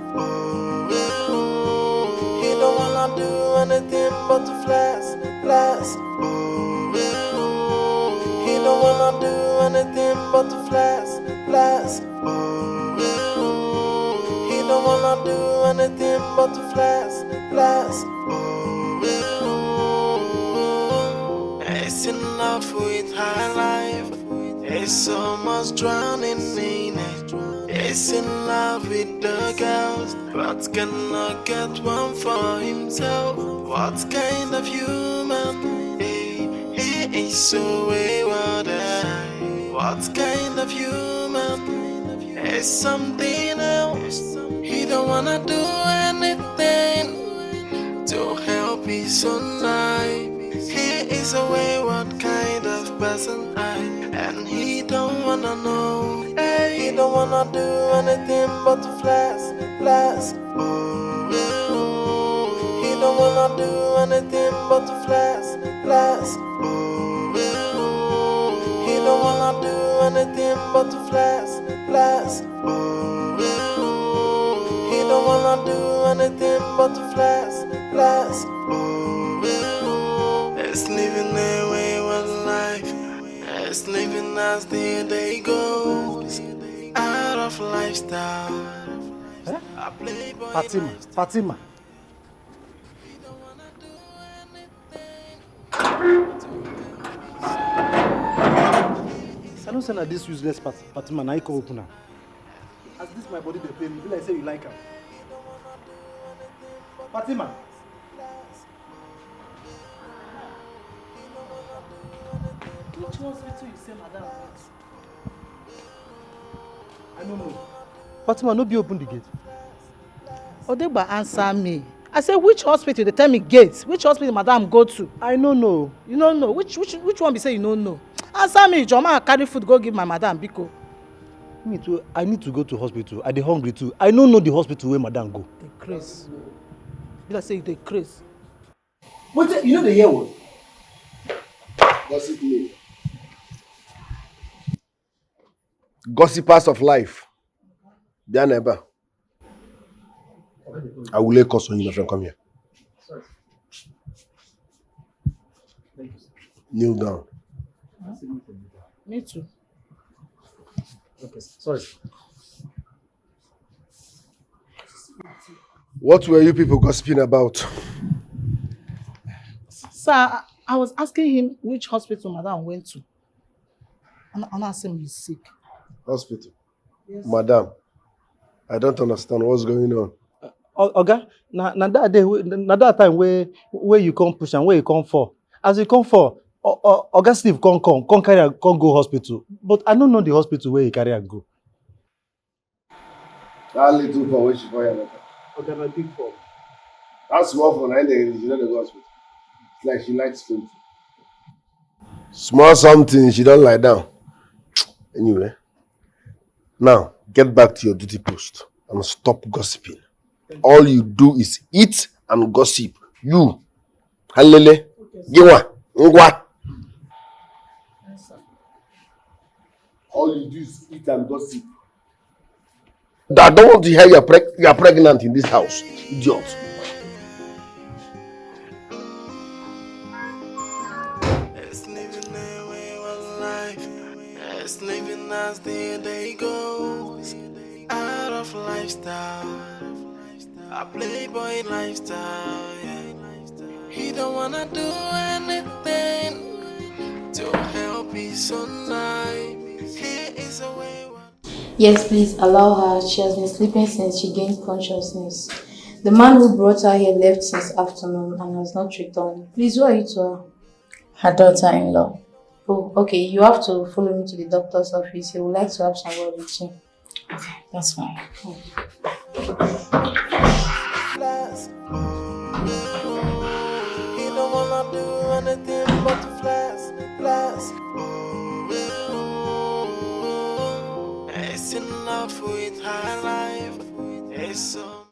Speaker 6: He don't wanna do anything but to flex, flex. He don't wanna do anything but to flex, flex. He don't wanna do anything but to flex, flex. He's in love with high life. He's almost drowning in it. He's in love with the girls, but cannot get one for himself. What kind of human? He is so wayward. What kind of human? Is something else. He don't wanna do anything to help his own life. He is a wayward kind of person, and he don't wanna know. He don't wanna do anything but to flex, flex. He don't wanna do anything but to flex, flex. He don't wanna do anything but to flex, flex. He don't wanna do anything but to flex, flex. It's living their wayward life. It's living as the day goes. Out of lifestyle.
Speaker 10: Fatima, Fatima. I don't send her this useless Fatima, now you can open her. As this my body they pain me, be like say you like her. Fatima.
Speaker 13: Which hospital you say Madam went?
Speaker 10: I don't know. Fatima, no be open the gate.
Speaker 13: Odegba, answer me. I said, which hospital? They tell me gates. Which hospital Madam go to?
Speaker 10: I don't know.
Speaker 13: You don't know? Which one be say you don't know? Answer me. Joma, carry food, go give my Madam Biko.
Speaker 10: Me too. I need to go to hospital. I dey hungry too. I don't know the hospital where Madam go.
Speaker 13: The craze. Be like say the craze.
Speaker 2: But you know the year one? Gossip me. Gossipers of life. Their neighbor. I will lay curse on you, my friend. Come here.
Speaker 10: Sorry.
Speaker 2: Kneel down.
Speaker 13: Me too.
Speaker 10: Okay, sorry.
Speaker 2: What were you people gossiping about?
Speaker 13: Sir, I was asking him which hospital Madam went to. And I asked him he's sick.
Speaker 2: Hospital?
Speaker 13: Yes.
Speaker 2: Madam, I don't understand what's going on.
Speaker 10: Oga, na that day, na that time where you come push and where you come for. As you come for, Oga Steve come carry and come go hospital. But I don't know the hospital where he carry and go.
Speaker 2: That little for which for you.
Speaker 10: Oga, na big for.
Speaker 2: That's small for 9 days, you know the hospital. It's like she likes food. Small something, she don't lie down. Anyway, now get back to your duty post and stop gossiping. All you do is eat and gossip. You, Halele, Giwa, Ngwa. All you do is eat and gossip. I don't want to hear you are pregnant in this house, idiot.
Speaker 6: It's living as the day goes. Out of lifestyle, a playboy lifestyle. Yeah. He don't wanna do anything to help his son life. Here is a way.
Speaker 19: Yes, please allow her. She has been sleeping since she gained consciousness. The man who brought her here left since afternoon and has not returned. Please, who are you to her? Her daughter-in-law. Oh, okay. You have to follow me to the doctor's office. He would like to have some word with you. Okay, that's fine.
Speaker 6: Flash. He don't wanna do anything but to flash. It's in love with high life. It's so.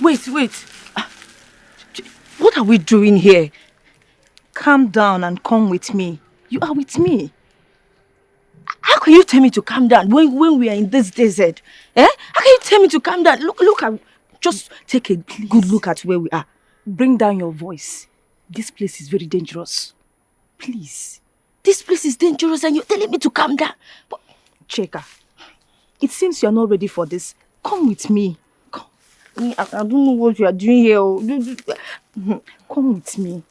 Speaker 7: Wait. What are we doing here? Calm down and come with me. You are with me. How can you tell me to calm down when we are in this desert? Eh? How can you tell me to calm down? Look at... Just take a good look at where we are. Bring down your voice. This place is very dangerous. Please. This place is dangerous and you're telling me to calm down. But, Cheka, it seems you're not ready for this. Come with me. Come. I don't know what you are doing here. Come with me.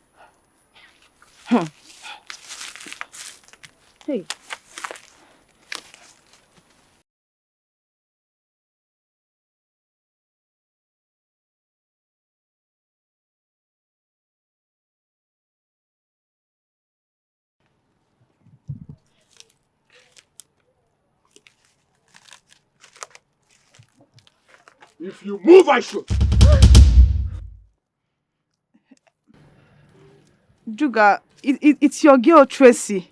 Speaker 7: Hey.
Speaker 2: If you move, I shoot.
Speaker 3: Juga, it's your girl Tracy.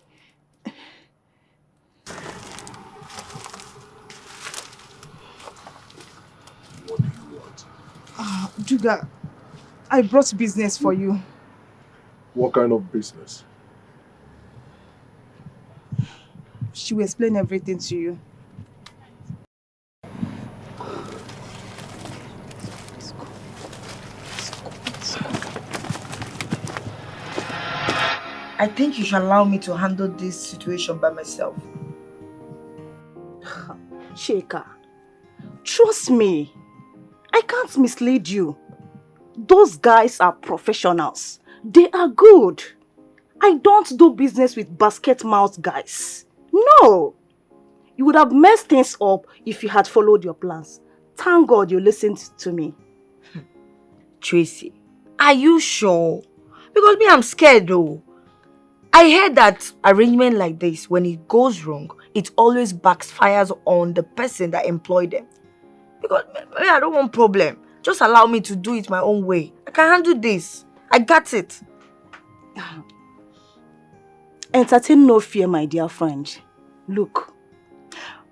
Speaker 3: Juga, I brought business for you.
Speaker 17: What kind of business?
Speaker 3: She will explain everything to you.
Speaker 7: I think you should allow me to handle this situation by myself.
Speaker 11: Cheka, trust me. I can't mislead you. Those guys are professionals. They are good. I don't do business with basket mouth guys. No. You would have messed things up if you had followed your plans. Thank God you listened to me.
Speaker 7: Tracy, are you sure? Because me, I'm scared though. I heard that arrangement like this, when it goes wrong, it always backfires on the person that employed them. Because me, I don't want problem. Just allow me to do it my own way. I can handle this. I got it.
Speaker 11: Entertain no fear, my dear friend. Look,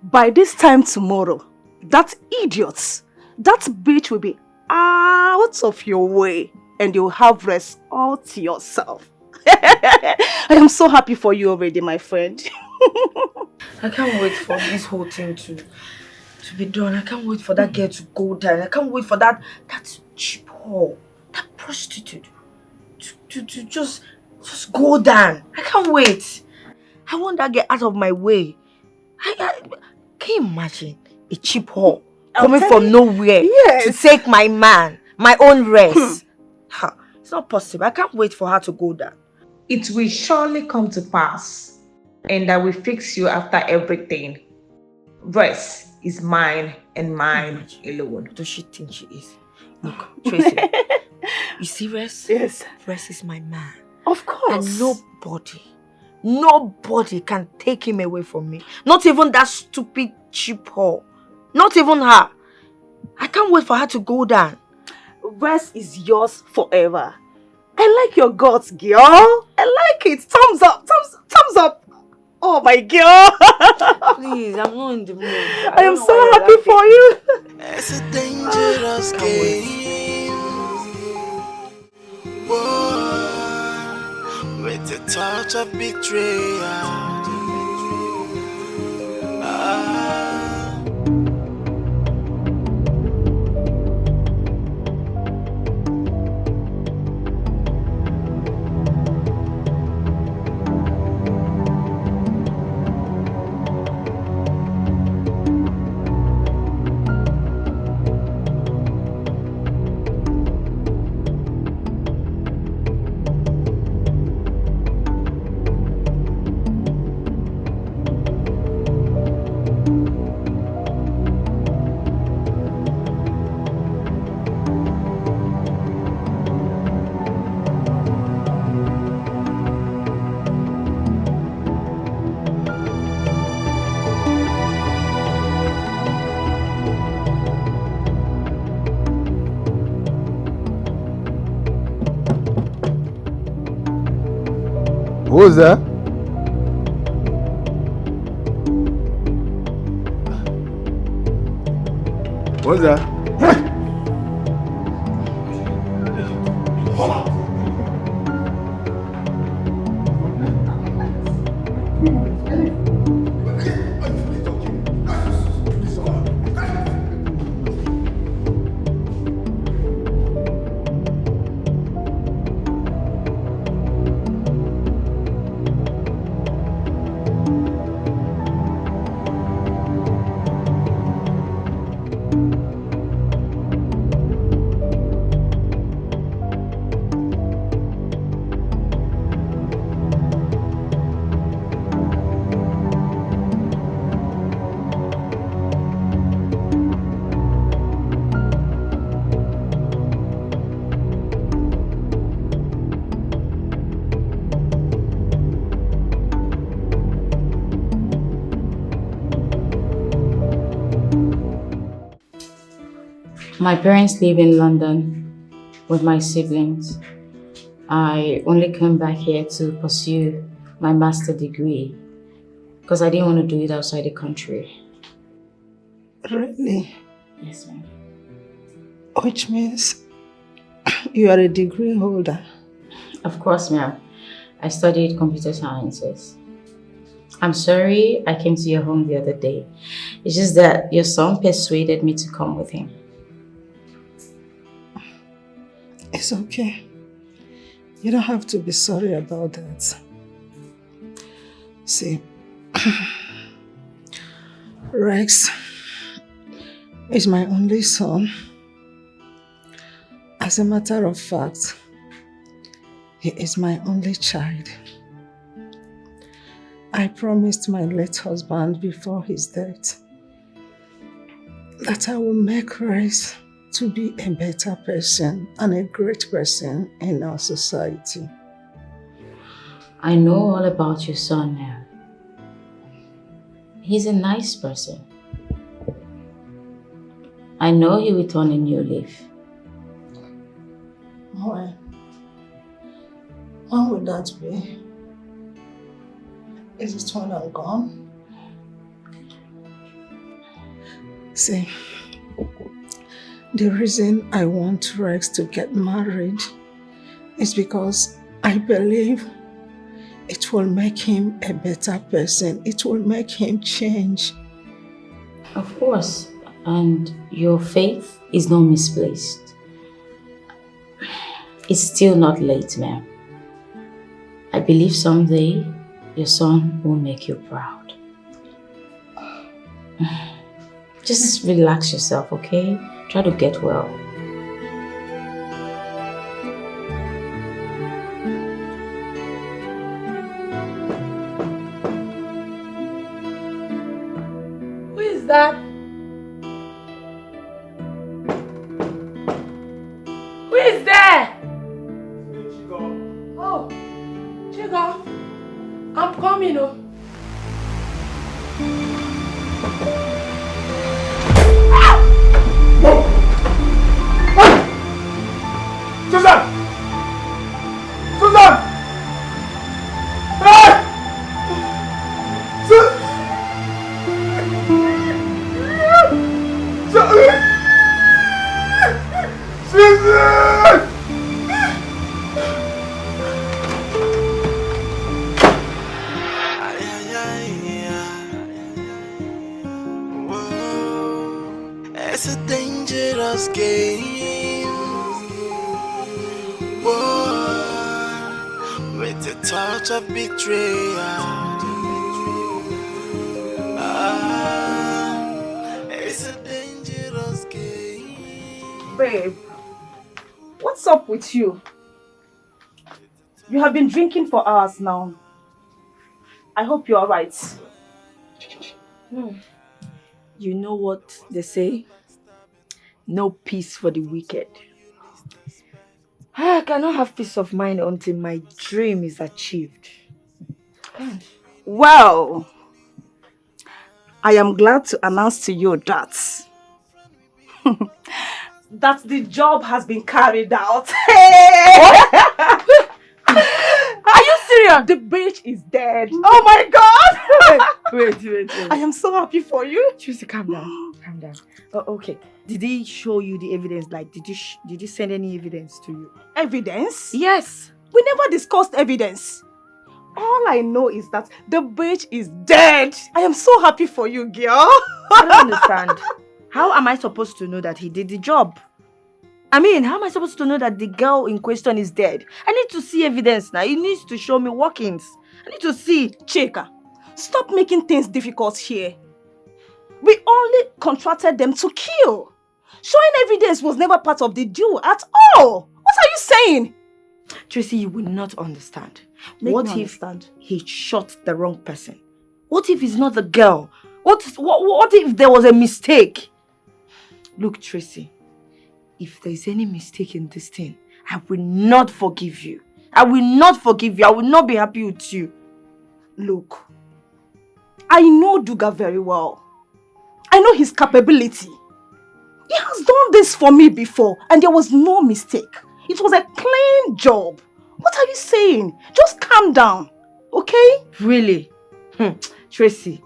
Speaker 11: by this time tomorrow, that idiot, that bitch will be out of your way and you'll have rest all to yourself. I am so happy for you already, my friend.
Speaker 7: I can't wait for this whole thing to be done. I can't wait for that girl to go down. I can't wait for that cheap whore, that prostitute to just go down. I can't wait. I want that girl out of my way. Can you imagine a cheap whore coming from nowhere to take my man, my own rest? It's not possible. I can't wait for her to go down.
Speaker 16: It will surely come to pass, and I will fix you after everything. Rest is mine and mine alone.
Speaker 7: Does she think she is? Look, Tracy, you see Rest?
Speaker 11: Yes.
Speaker 7: Rest is my man. Of course. And nobody can take him away from me. Not even that stupid cheap whore. Not even her. I can't wait for her to go down. Rest is yours forever. I like your guts, girl. I like it. Thumbs up. Thumbs up. Oh my girl. Please, I'm not in the mood. I am so happy for you.
Speaker 6: It's a dangerous game. Whoa, with a touch of betrayal.
Speaker 2: Who's that? What's that?
Speaker 12: My parents live in London with my siblings. I only came back here to pursue my master's degree because I didn't want to do it outside the country.
Speaker 13: Really?
Speaker 12: Yes, ma'am.
Speaker 13: Which means you are a degree holder?
Speaker 12: Of course, ma'am. I studied computer sciences. I'm sorry I came to your home the other day. It's just that your son persuaded me to come with him.
Speaker 13: It's okay. You don't have to be sorry about that. See, Rex is my only son. As a matter of fact, he is my only child. I promised my late husband before his death that I will make Rex to be a better person and a great person in our society.
Speaker 12: I know all about your son now. He's a nice person. I know he will turn a new leaf.
Speaker 13: When will that be? Is it when I'm gone? See, the reason I want Rex to get married is because I believe it will make him a better person. It will make him change.
Speaker 12: Of course, and your faith is not misplaced. It's still not late, ma'am. I believe someday your son will make you proud. Just relax yourself, okay? Try to get well.
Speaker 7: Who is that? Who is there? Oh.
Speaker 3: Chica, I'm coming. Oh.
Speaker 1: Susan! Susan! Hey! Susan!
Speaker 6: It's a dangerous game. Whoa, with the touch of betrayal. It's a dangerous game.
Speaker 11: Babe, what's up with you? You have been drinking for hours now. I hope you're alright.
Speaker 7: You know what they say? No peace for the wicked. I cannot have peace of mind until my dream is achieved.
Speaker 11: Well, I am glad to announce to you that that the job has been carried out. Are you serious? The bitch is dead. Oh my god!
Speaker 7: Wait.
Speaker 11: I am so happy for you.
Speaker 7: Tracy, calm down. Oh, okay. Did he show you the evidence? Like, did you send any evidence to you?
Speaker 11: Evidence?
Speaker 7: Yes.
Speaker 11: We never discussed evidence. All I know is that the bitch is dead. I am so happy for you, girl.
Speaker 7: I don't understand. How am I supposed to know that he did the job? I mean, how am I supposed to know that the girl in question is dead? I need to see evidence now. He needs to show me workings. I need to see.
Speaker 11: Chika, stop making things difficult here. We only contracted them to kill. Showing evidence was never part of the deal at all. What are you saying?
Speaker 7: Tracy, you will not understand.
Speaker 11: What
Speaker 7: if he shot the wrong person? What if it's not the girl? What if there was a mistake? Look, Tracy, if there's any mistake in this thing, I will not forgive you. I will not forgive you. I will not be happy with you.
Speaker 11: Look, I know Duga very well. I know his capability. He has done this for me before and there was no mistake. It was a clean job. What are you saying? Just calm down, okay?
Speaker 7: Really? Tracy,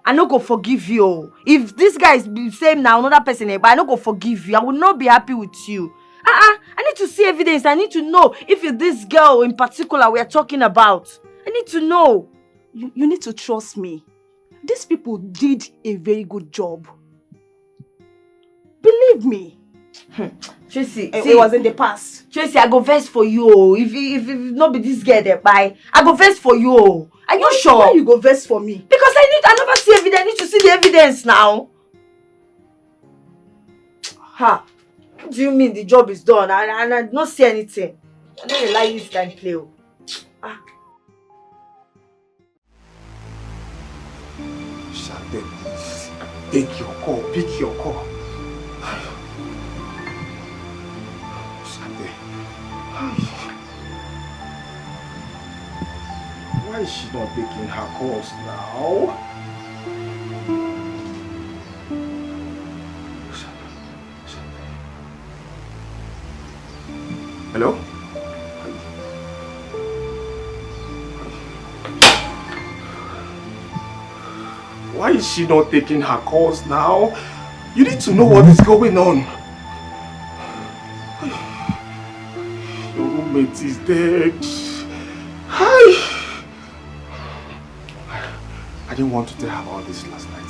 Speaker 7: I no go forgive you. If this guy is the same now, another person, but I no go forgive you. I will not be happy with you. I need to see evidence. I need to know if it's this girl in particular we are talking about. I need to know.
Speaker 11: You need to trust me. These people did a very good job. Believe me.
Speaker 7: Tracy,
Speaker 11: it was in the past.
Speaker 7: Tracy, I go vex for you. If not be this girl there, bye. I go vex for you. Are you sure?
Speaker 11: Why you go vex for me?
Speaker 7: Because I never see evidence. I need to see the evidence now. Ha! What do you mean the job is done? I did not see anything. I don't like this kind of play.
Speaker 1: Shade, please. Take your call. Pick your call. Why is she not taking her calls now? Hello? Why is she not taking her calls now? You need to know what is going on. Your roommate is dead. Hi. I didn't want to tell her about this last night.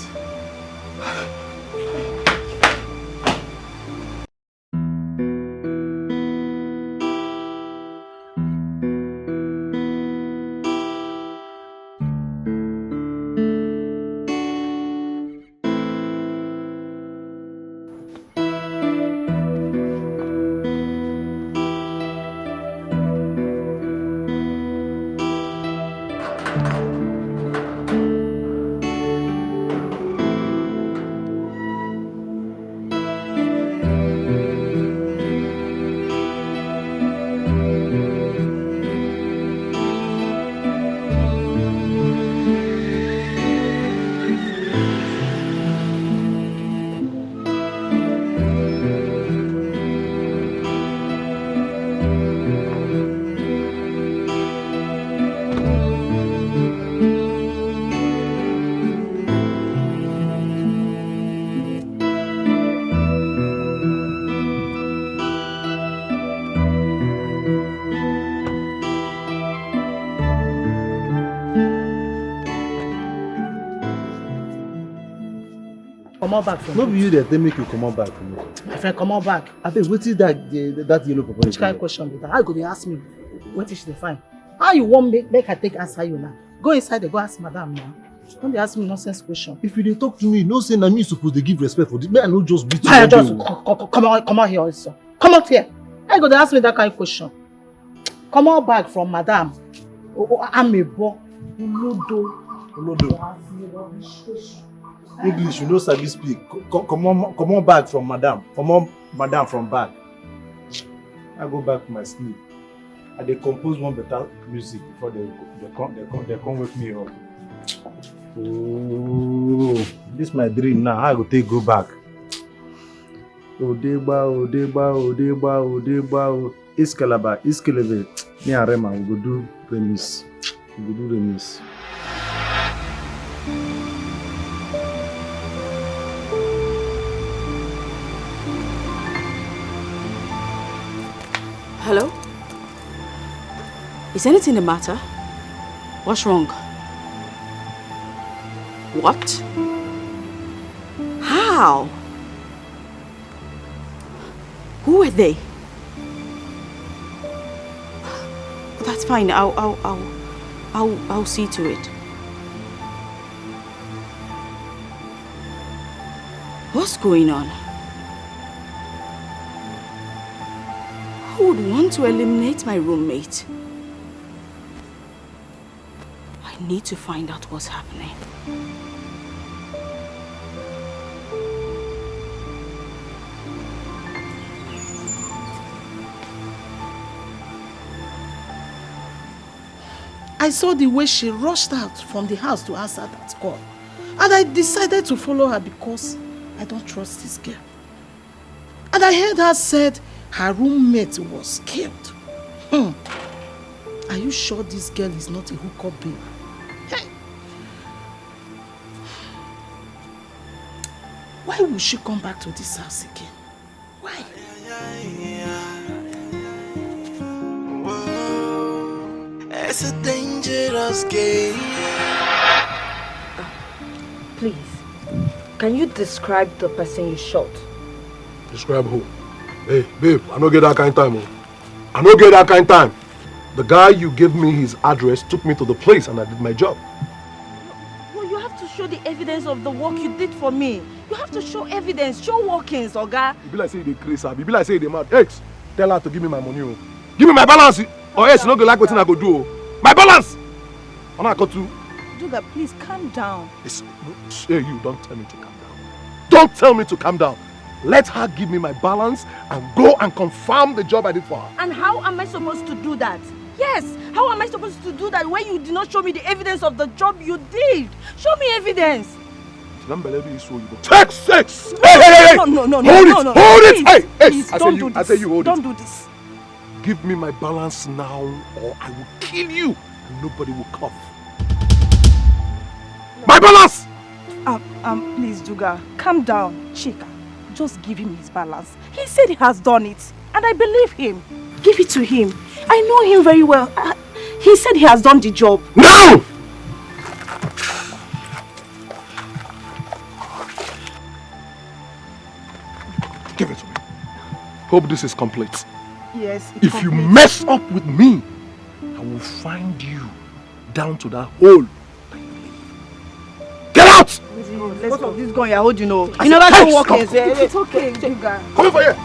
Speaker 13: come on back from
Speaker 10: No be you that they make you come on back from me.
Speaker 13: My friend, come on back.
Speaker 10: I think what is that yellow papa?
Speaker 13: Which kind of question is that? How you go dey ask me? What is she fine? How you want make I take answer you now? Go inside there, go ask madam now. Don't dey ask me nonsense question.
Speaker 10: If you dey talk to me, no say na me supposed to give respect for this. May I not just beat you?
Speaker 13: I just come on here also. Come out here. How you go dey ask me that kind of question? Come on back from madam. I'm a boy.
Speaker 10: Olodo. English, you know sabi speak. Come on back from madam. Come on, madam from back. I go back to my sleep. I dey compose one better music before they come wake me up. Oh, this my dream now. How I go take go back? Odeba. Iskalaba. Me and Rema we go do remix.
Speaker 12: Hello? Is anything the matter? What's wrong? What? How? Who are they? That's fine. I'll see to it. What's going on? Who would want to eliminate my roommate? I need to find out what's happening.
Speaker 13: I saw the way she rushed out from the house to answer that call. And I decided to follow her because I don't trust this girl. And I heard her said her roommate was killed. Are you sure this girl is not a hookup babe? Hey. Why would she come back to this house again? Why?
Speaker 6: It's a dangerous game.
Speaker 7: Please, can you describe the person you shot?
Speaker 17: Describe who? Hey, babe, I don't get that kind of time. I don't get that kind of time. The guy you gave me his address took me to the place and I did my job.
Speaker 7: Well, you have to show the evidence of the work you did for me. You have to show evidence, show workings, Oga.
Speaker 17: You be like say they crazy, you be like say they mad. X, tell her to give me my money. Give me my balance, or else you not go like what I go do. My balance! I'm not going to.
Speaker 7: Duga, please calm down.
Speaker 17: Hey, you don't tell me to calm down. Don't tell me to calm down. Let her give me my balance and go and confirm the job I did for her.
Speaker 7: And how am I supposed to do that? Yes, how am I supposed to do that when you did not show me the evidence of the job you did? Show me evidence.
Speaker 17: Take 6! Hey!
Speaker 7: No.
Speaker 17: Hold it! Hey!
Speaker 7: Please, don't do this.
Speaker 17: I say you hold it.
Speaker 7: Don't do this.
Speaker 17: Give me my balance now or I will kill you and nobody will cough. My balance!
Speaker 7: Please, Duga, calm down. Chika, just give him his balance. He said he has done it, and I believe him. Give it to him. I know him very well. He said he has done the job.
Speaker 17: No! Give it to me. Hope this is complete.
Speaker 7: Yes,
Speaker 17: it's If you mess up with me, I will find you down to that hole. Get out!
Speaker 7: Let's go. This gun, hold you know. You never can walk in. It's okay, Duga.
Speaker 17: Come over here.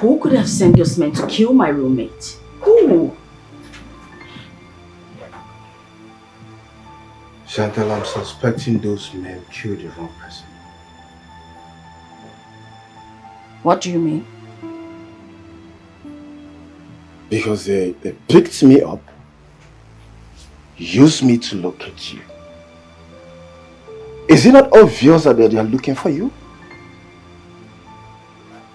Speaker 12: Who could have sent those men to kill my roommate? Who?
Speaker 1: Chantal, I'm suspecting those men killed the wrong person.
Speaker 12: What do you mean?
Speaker 1: Because they picked me up, used me to locate you. Is it not obvious that they are looking for you?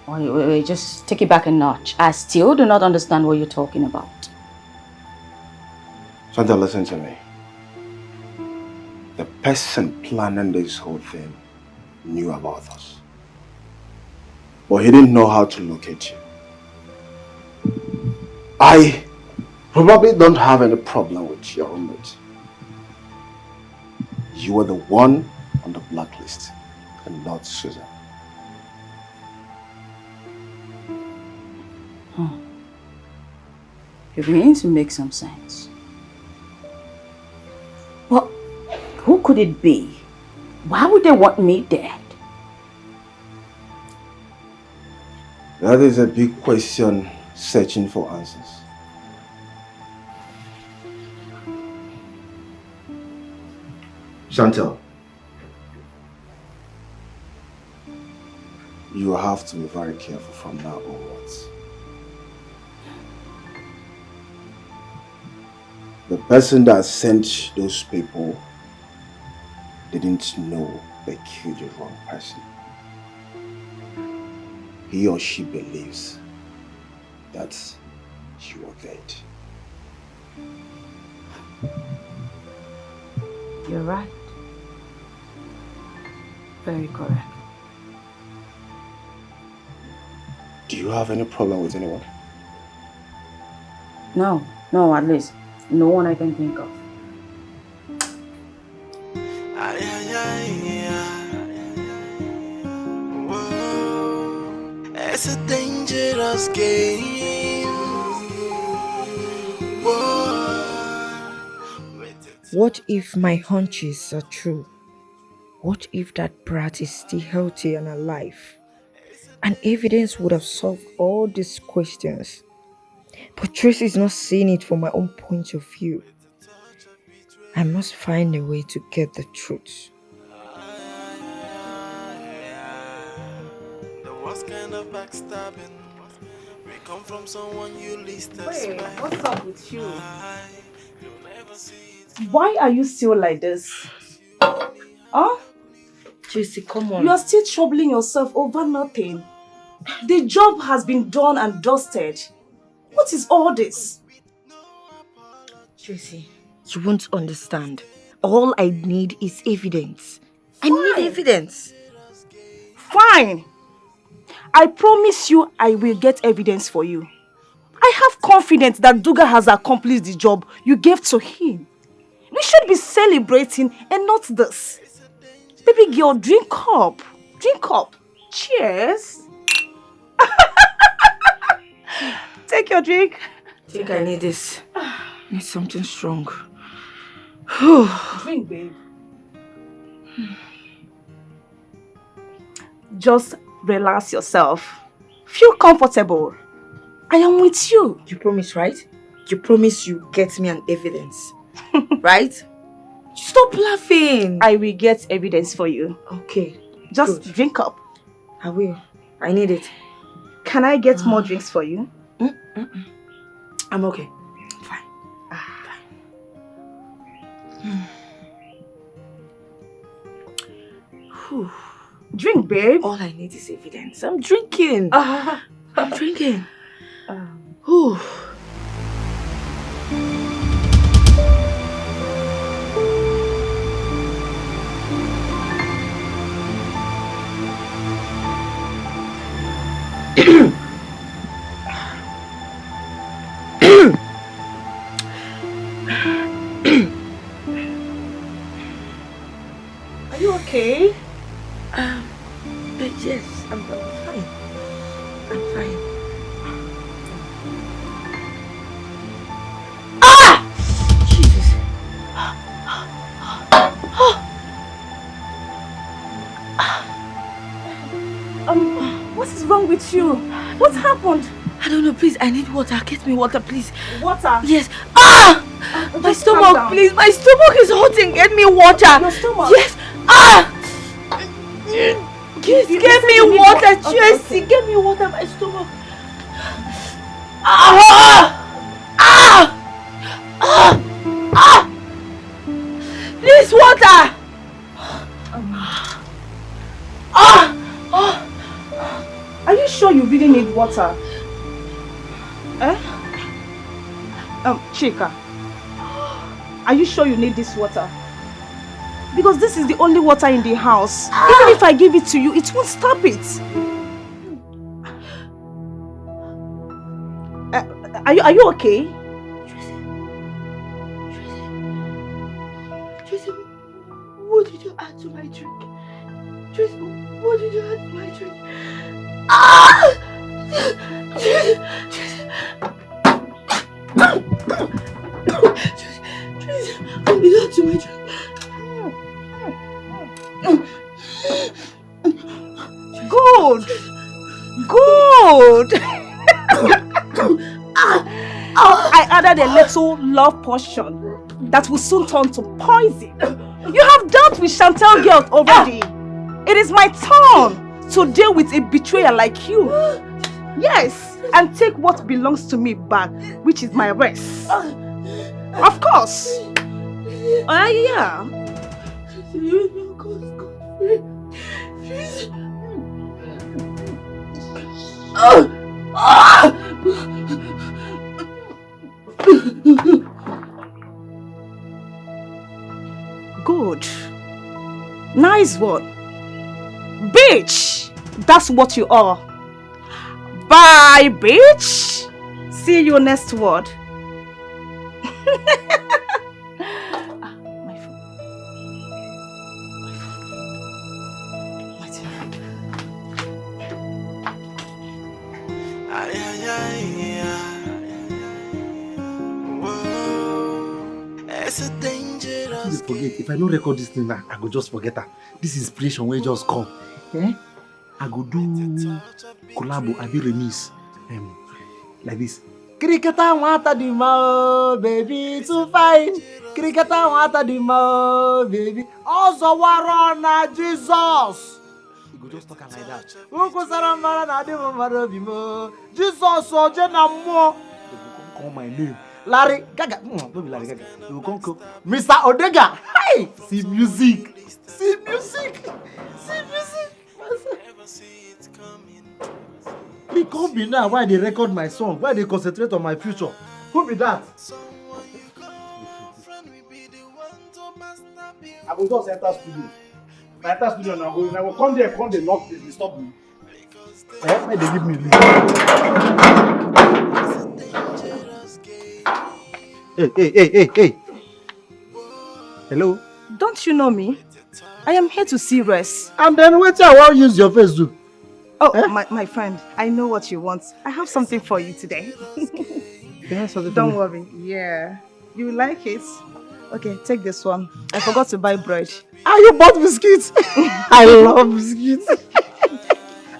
Speaker 12: Wait, just take it back a notch. I still do not understand what you're talking about.
Speaker 1: Chantal, listen to me. the person planning this whole thing knew about us. But he didn't know how to locate you. I probably don't have any problem with your roommate. You were the one on the blacklist and not Susan.
Speaker 12: You're beginning to make some sense. Well, who could it be? Why would they want me dead?
Speaker 1: That is a big question searching for answers. Chantal, you have to be very careful from now onwards. The person that sent those people didn't know they killed the wrong person. He or she believes that you are dead.
Speaker 12: You're right. Very correct.
Speaker 1: Do you have any problem with anyone?
Speaker 12: No, at least no one I can think of.
Speaker 6: It's a dangerous game.
Speaker 20: What if my hunches are true? What if that brat is still healthy and alive? And evidence would have solved all these questions. But Tracy is not seeing it from my own point of view. I must find a way to get the truth.
Speaker 6: What kind of backstabbing? We come from someone you least expect.
Speaker 11: Wait, what's up with you? Why are you still like this? Huh?
Speaker 20: Tracy, come on.
Speaker 11: You are still troubling yourself over nothing. The job has been done and dusted. What is all this?
Speaker 20: Tracy, you won't understand. All I need is evidence. I need evidence.
Speaker 11: Fine. I promise you I will get evidence for you. I have confidence that Duga has accomplished the job you gave to him. We should be celebrating and not this. Baby girl, drink up. Drink up. Cheers. Take your drink.
Speaker 20: I think I need this. I need something strong.
Speaker 11: Drink, babe. Just relax yourself. Feel comfortable. I am with you.
Speaker 20: You promise, right? You promise you get me an evidence. Right? Stop laughing.
Speaker 11: I will get evidence for you.
Speaker 20: Okay.
Speaker 11: Just drink up.
Speaker 20: I will. I need it.
Speaker 11: Can I get more drinks for you?
Speaker 20: I'm okay.
Speaker 11: Fine. Drink, babe.
Speaker 20: All I need is evidence. I'm drinking. I'm drinking.
Speaker 11: Are you okay?
Speaker 20: But yes, I'm fine. I'm fine. Jesus.
Speaker 11: What is wrong with you? What happened?
Speaker 20: I don't know, please. I need water. Get me water, please.
Speaker 11: Water?
Speaker 20: Yes. My
Speaker 11: Just calm
Speaker 20: stomach,
Speaker 11: down.
Speaker 20: please. My stomach is hurting. Get me water.
Speaker 11: Your stomach?
Speaker 20: Yes. Please get me water, Tracy. Get me water. My stomach. Please, water.
Speaker 11: Are you sure you really need water? Chika, are you sure you need this water? Because this is the only water in the house. Even if I give it to you, it won't stop it. Are you okay?
Speaker 13: Tracy, what did you add to my drink? Tracy, what did you add to my drink? Tracy, what did you add to my drink?
Speaker 11: Good. Good. I added a little love potion that will soon turn to poison. You have dealt with Chantel girls already. It is my turn to deal with a betrayer like you. Yes, and take what belongs to me back, which is my rest. Of course. Yeah. Good. Nice one. Bitch! That's what you are. Bye, bitch! See you next word.
Speaker 10: Please forget. If I don't record this thing now, I go just forget her. This inspiration will just come. Eh? I go do collabo, I be remix. Like this. Cricketer water the mouth, baby, too fine. Cricketer water the mouth, baby. Also warona Jesus. You go just talk like that. Jesus, so Jenamo. Call my name. Larry Gaga. Don't be Larry Gaga. You can call Mr. Odega. Hey! See music. See music. See music. He can't be now. Why they record my song? Why they concentrate on my future? Who be that? I will just enter studio. If I enter studio now, I will come there, come they knock this, they stop me. Why they give me leave? Hey. Hello?
Speaker 11: Don't you know me? I am here to see Res.
Speaker 10: And then wait till I won't use your face do.
Speaker 11: Oh, my friend, I know what you want. I have something for you today. Don't worry. Yeah. You like it? Okay, take this one. I forgot to buy bread.
Speaker 10: You bought biscuits? I love biscuits.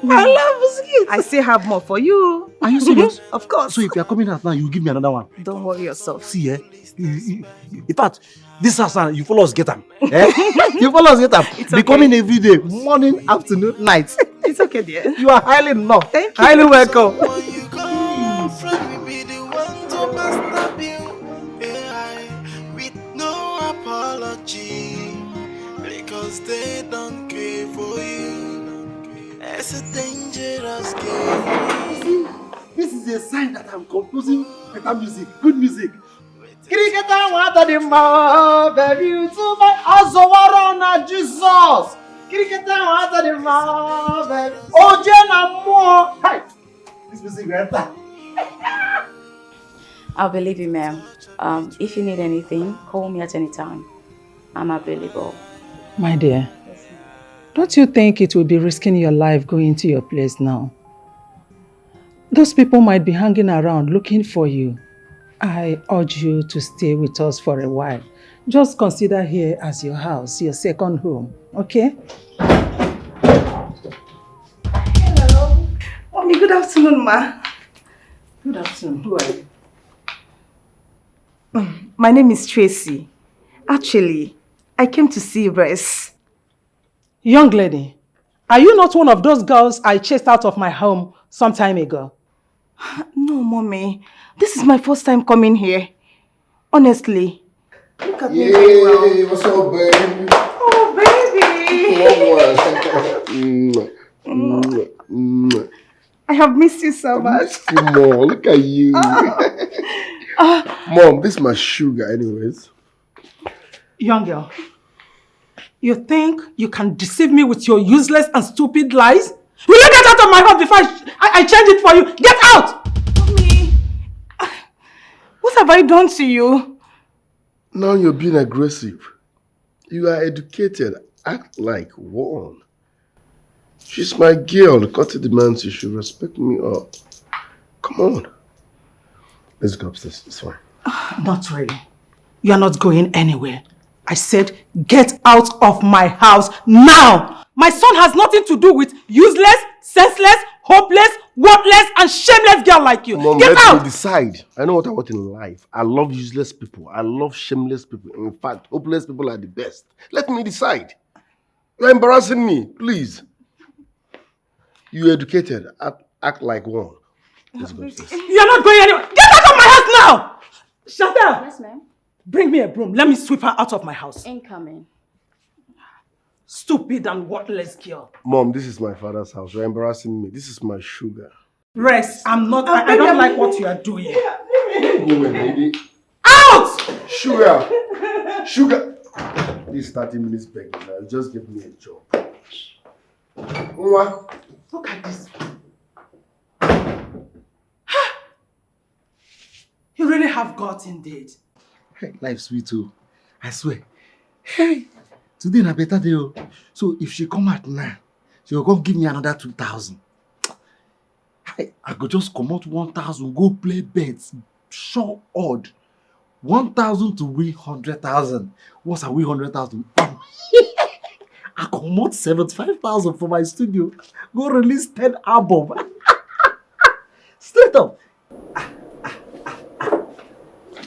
Speaker 10: I love biscuits.
Speaker 11: I still have more for you.
Speaker 10: Are you serious?
Speaker 11: Of course.
Speaker 10: So if you are coming out now, you will give me another one.
Speaker 11: Don't worry yourself.
Speaker 10: See, in fact, this house, you follow us get them. You follow us get them. Be coming every day, morning, afternoon, night.
Speaker 11: It's okay, dear.
Speaker 10: You are highly loved.
Speaker 11: Thank you.
Speaker 10: Highly welcome.
Speaker 6: With no apology, because they don't care for you. It's a dangerous game.
Speaker 10: This is a sign that I'm composing better music, good music. Cricketer water the mouth, baby, to my Azowarona Jesus. Cricketer water the mouth, baby. Oh, Jenna more. Hi. This music better.
Speaker 12: I'll believe you, ma'am. If you need anything, call me at any time. I'm available.
Speaker 3: My dear, don't you think it will be risking your life going to your place now? Those people might be hanging around looking for you. I urge you to stay with us for a while. Just consider here as your house, your second home, okay?
Speaker 11: Hello. Mommy, good afternoon, ma. Good afternoon. Who are you? My name is Tracy. Actually, I came to see Res.
Speaker 3: Young lady, are you not one of those girls I chased out of my home some time ago?
Speaker 11: No, Mommy. This is my first time coming here. Honestly. Look at me very well.
Speaker 2: What's up, baby?
Speaker 11: Oh, baby. I have missed you so much.
Speaker 2: Mom, look at you. Mom, this is my sugar anyways.
Speaker 3: Young girl, You think you can deceive me with your useless and stupid lies? Will you get out of my house before I change it for you? Get out! Mommy, what have I done to you?
Speaker 2: Now you're being aggressive. You are educated. Act like one. She's my girl. Cutty demands you should respect me up. Come on. Let's go upstairs. It's fine.
Speaker 3: Not really. You are not going anywhere. I said, get out of my house now! My son has nothing to do with useless, senseless, hopeless, worthless, and shameless girl like you.
Speaker 2: Mom,
Speaker 3: get
Speaker 2: let
Speaker 3: out!
Speaker 2: me decide. I know what I want in life. I love useless people. I love shameless people. In fact, hopeless people are the best. Let me decide. You're embarrassing me. Please. You're educated. Act like one. Let's go upstairs.
Speaker 3: You're not going anywhere. Get out of my house now! Chantel!
Speaker 12: Yes, ma'am.
Speaker 3: Bring me a broom. Let me sweep her out of my house.
Speaker 12: Incoming.
Speaker 3: Stupid and worthless girl.
Speaker 2: Mom, this is my father's house. You're embarrassing me. This is my sugar.
Speaker 3: Rex, I'm not. I don't like what you are doing.
Speaker 2: Go away, baby.
Speaker 3: Out!
Speaker 2: Sugar! Sugar! This 30 minutes begging now. Just give me a job.
Speaker 3: Look at this. You really have got indeed.
Speaker 10: Hey, life's sweet too. I swear. Hey, today na better day. So if she come out now, she will come give me another 2,000. I go just come out 1,000, go play bets. Sure odd. 1,000 to win 100,000. Once I win 100,000, I come out 75,000 for my studio. Go release 10 album. Straight up.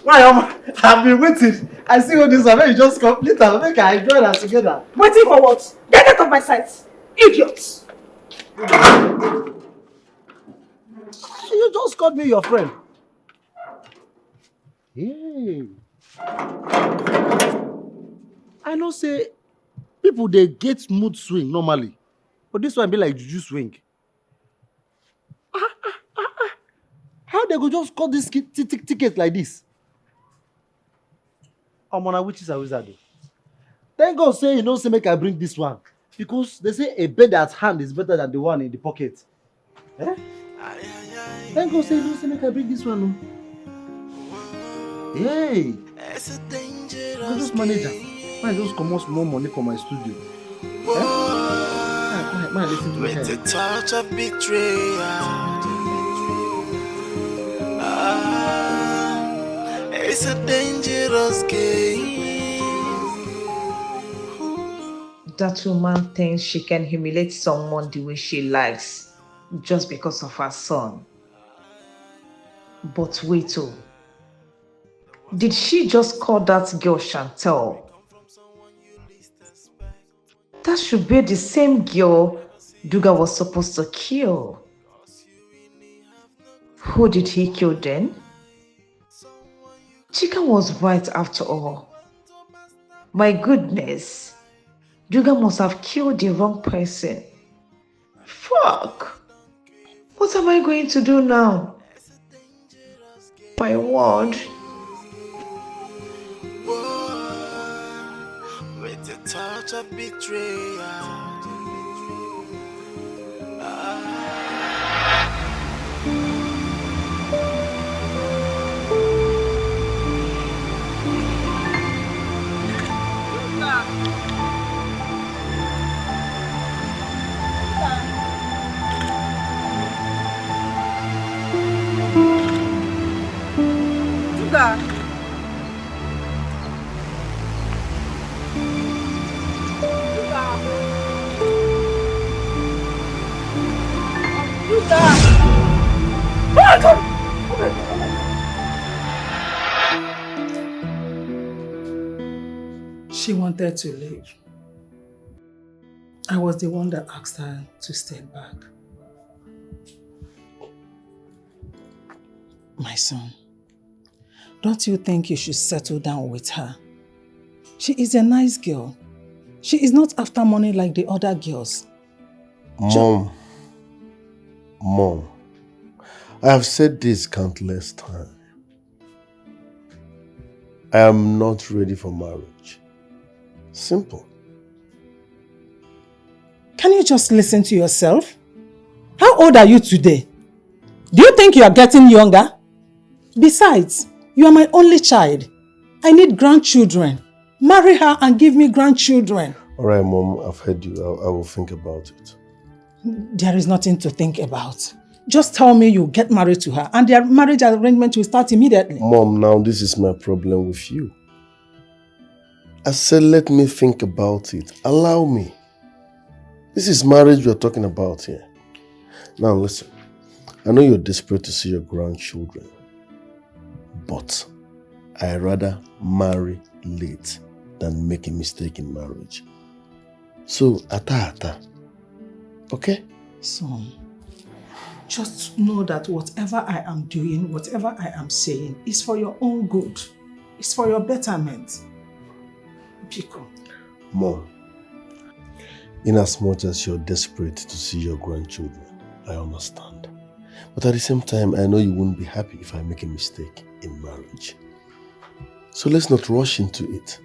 Speaker 10: Why, I've been waiting. I see all this, and you just complete and make I join us together.
Speaker 3: Waiting for what? Get out of my sight, idiots!
Speaker 10: You just called me your friend. Hey. I know say people they get mood swing normally, but this one be like juju swing. How they go just cut this ticket like this? I'm on a witches and wizard. Thank God say you know say make I bring this one because they say a bird at hand is better than the one in the pocket. Eh? Thank God say you know say make I bring this one. Hey, I just manage that. I just come out more money for my studio. Man, listen to me.
Speaker 6: With a touch of betrayal. It's a dangerous game.
Speaker 16: That woman thinks she can humiliate someone the way she likes just because of her son. But wait, oh. Did she just call that girl Chantel? That should be the same girl Duga was supposed to kill. Who did he kill then? Chika was right after all. My goodness. Duga must have killed the wrong person. Fuck. What am I going to do now? My word.
Speaker 6: With a touch of betrayal.
Speaker 3: She wanted to leave. I was the one that asked her to stay back. My son, don't you think you should settle down with her? She is a nice girl. She is not after money like the other girls.
Speaker 2: Mom, I have said this countless times. I am not ready for marriage. Simple.
Speaker 3: Can you just listen to yourself? How old are you today? Do you think you are getting younger? Besides, you are my only child. I need grandchildren. Marry her and give me grandchildren.
Speaker 17: Alright, Mom, I've heard you. I will think about it.
Speaker 3: There is nothing to think about. Just tell me you get married to her and their marriage arrangement will start immediately.
Speaker 17: Mom, now this is my problem with you. I said let me think about it. Allow me. This is marriage we're talking about here. Now listen, I know you're desperate to see your grandchildren, but I rather marry late than make a mistake in marriage. So, ata. Okay?
Speaker 3: Son, just know that whatever I am doing, whatever I am saying, is for your own good. It's for your betterment. Pico.
Speaker 17: Mom, in as much as you're desperate to see your grandchildren, I understand. But at the same time, I know you won't be happy if I make a mistake in marriage. So let's not rush into it.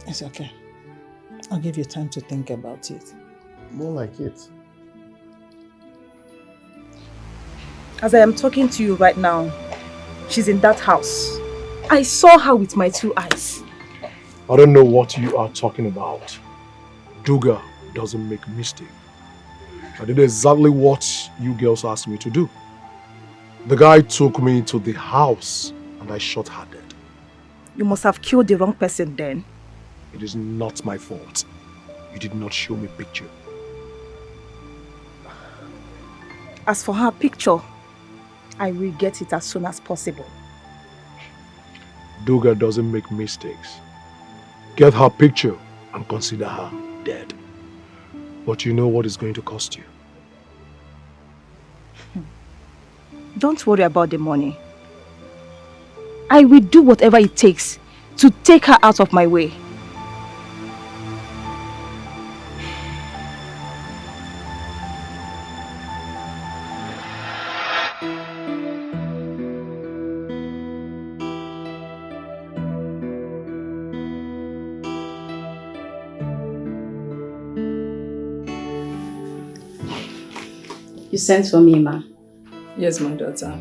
Speaker 3: It's okay. I'll give you time to think about it.
Speaker 17: More like it.
Speaker 7: As I am talking to you right now, she's in that house. I saw her with my 2 eyes.
Speaker 21: I don't know what you are talking about. Duga doesn't make mistake. I did exactly what you girls asked me to do. The guy took me to the house and I shot her dead.
Speaker 7: You must have killed the wrong person then.
Speaker 21: It is not my fault. You did not show me picture.
Speaker 7: As for her picture, I will get it as soon as possible.
Speaker 21: Duga doesn't make mistakes. Get her picture and consider her dead. But you know what it's going to cost you.
Speaker 7: Don't worry about the money. I will do whatever it takes to take her out of my way.
Speaker 12: You sent for me, Ma.
Speaker 3: Yes, my daughter.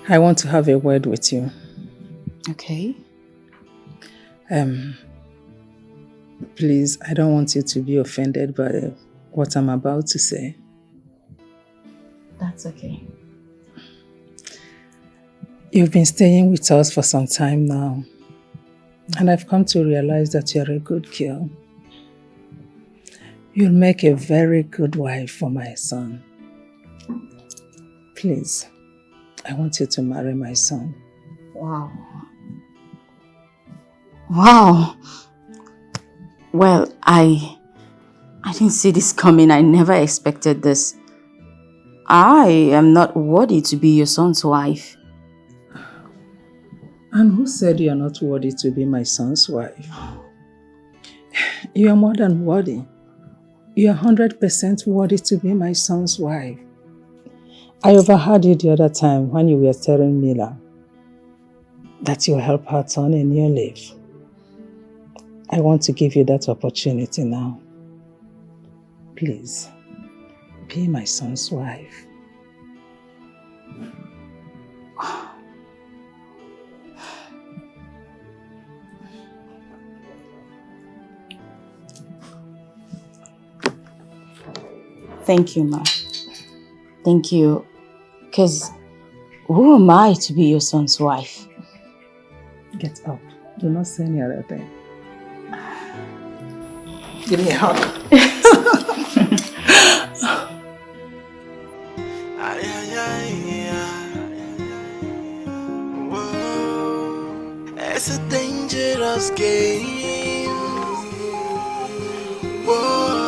Speaker 3: I want to have a word with you.
Speaker 12: Okay.
Speaker 3: Please, I don't want you to be offended by what I'm about to say.
Speaker 12: That's okay.
Speaker 3: You've been staying with us for some time now, and I've come to realize that you're a good girl. You'll make a very good wife for my son. Please, I want you to marry my son.
Speaker 12: Wow. Wow. Well, I didn't see this coming. I never expected this. I am not worthy to be your son's wife.
Speaker 3: And who said you're not worthy to be my son's wife? You're more than worthy. You're 100% worthy to be my son's wife. I overheard you the other time when you were telling Mila that you'll help her turn a new leaf. I want to give you that opportunity now. Please, be my son's wife.
Speaker 12: Thank you, Ma. Thank you. Because who am I to be your son's wife?
Speaker 3: Get up. Do not say any other thing. Give me a hug.
Speaker 6: It's a dangerous game. Whoa.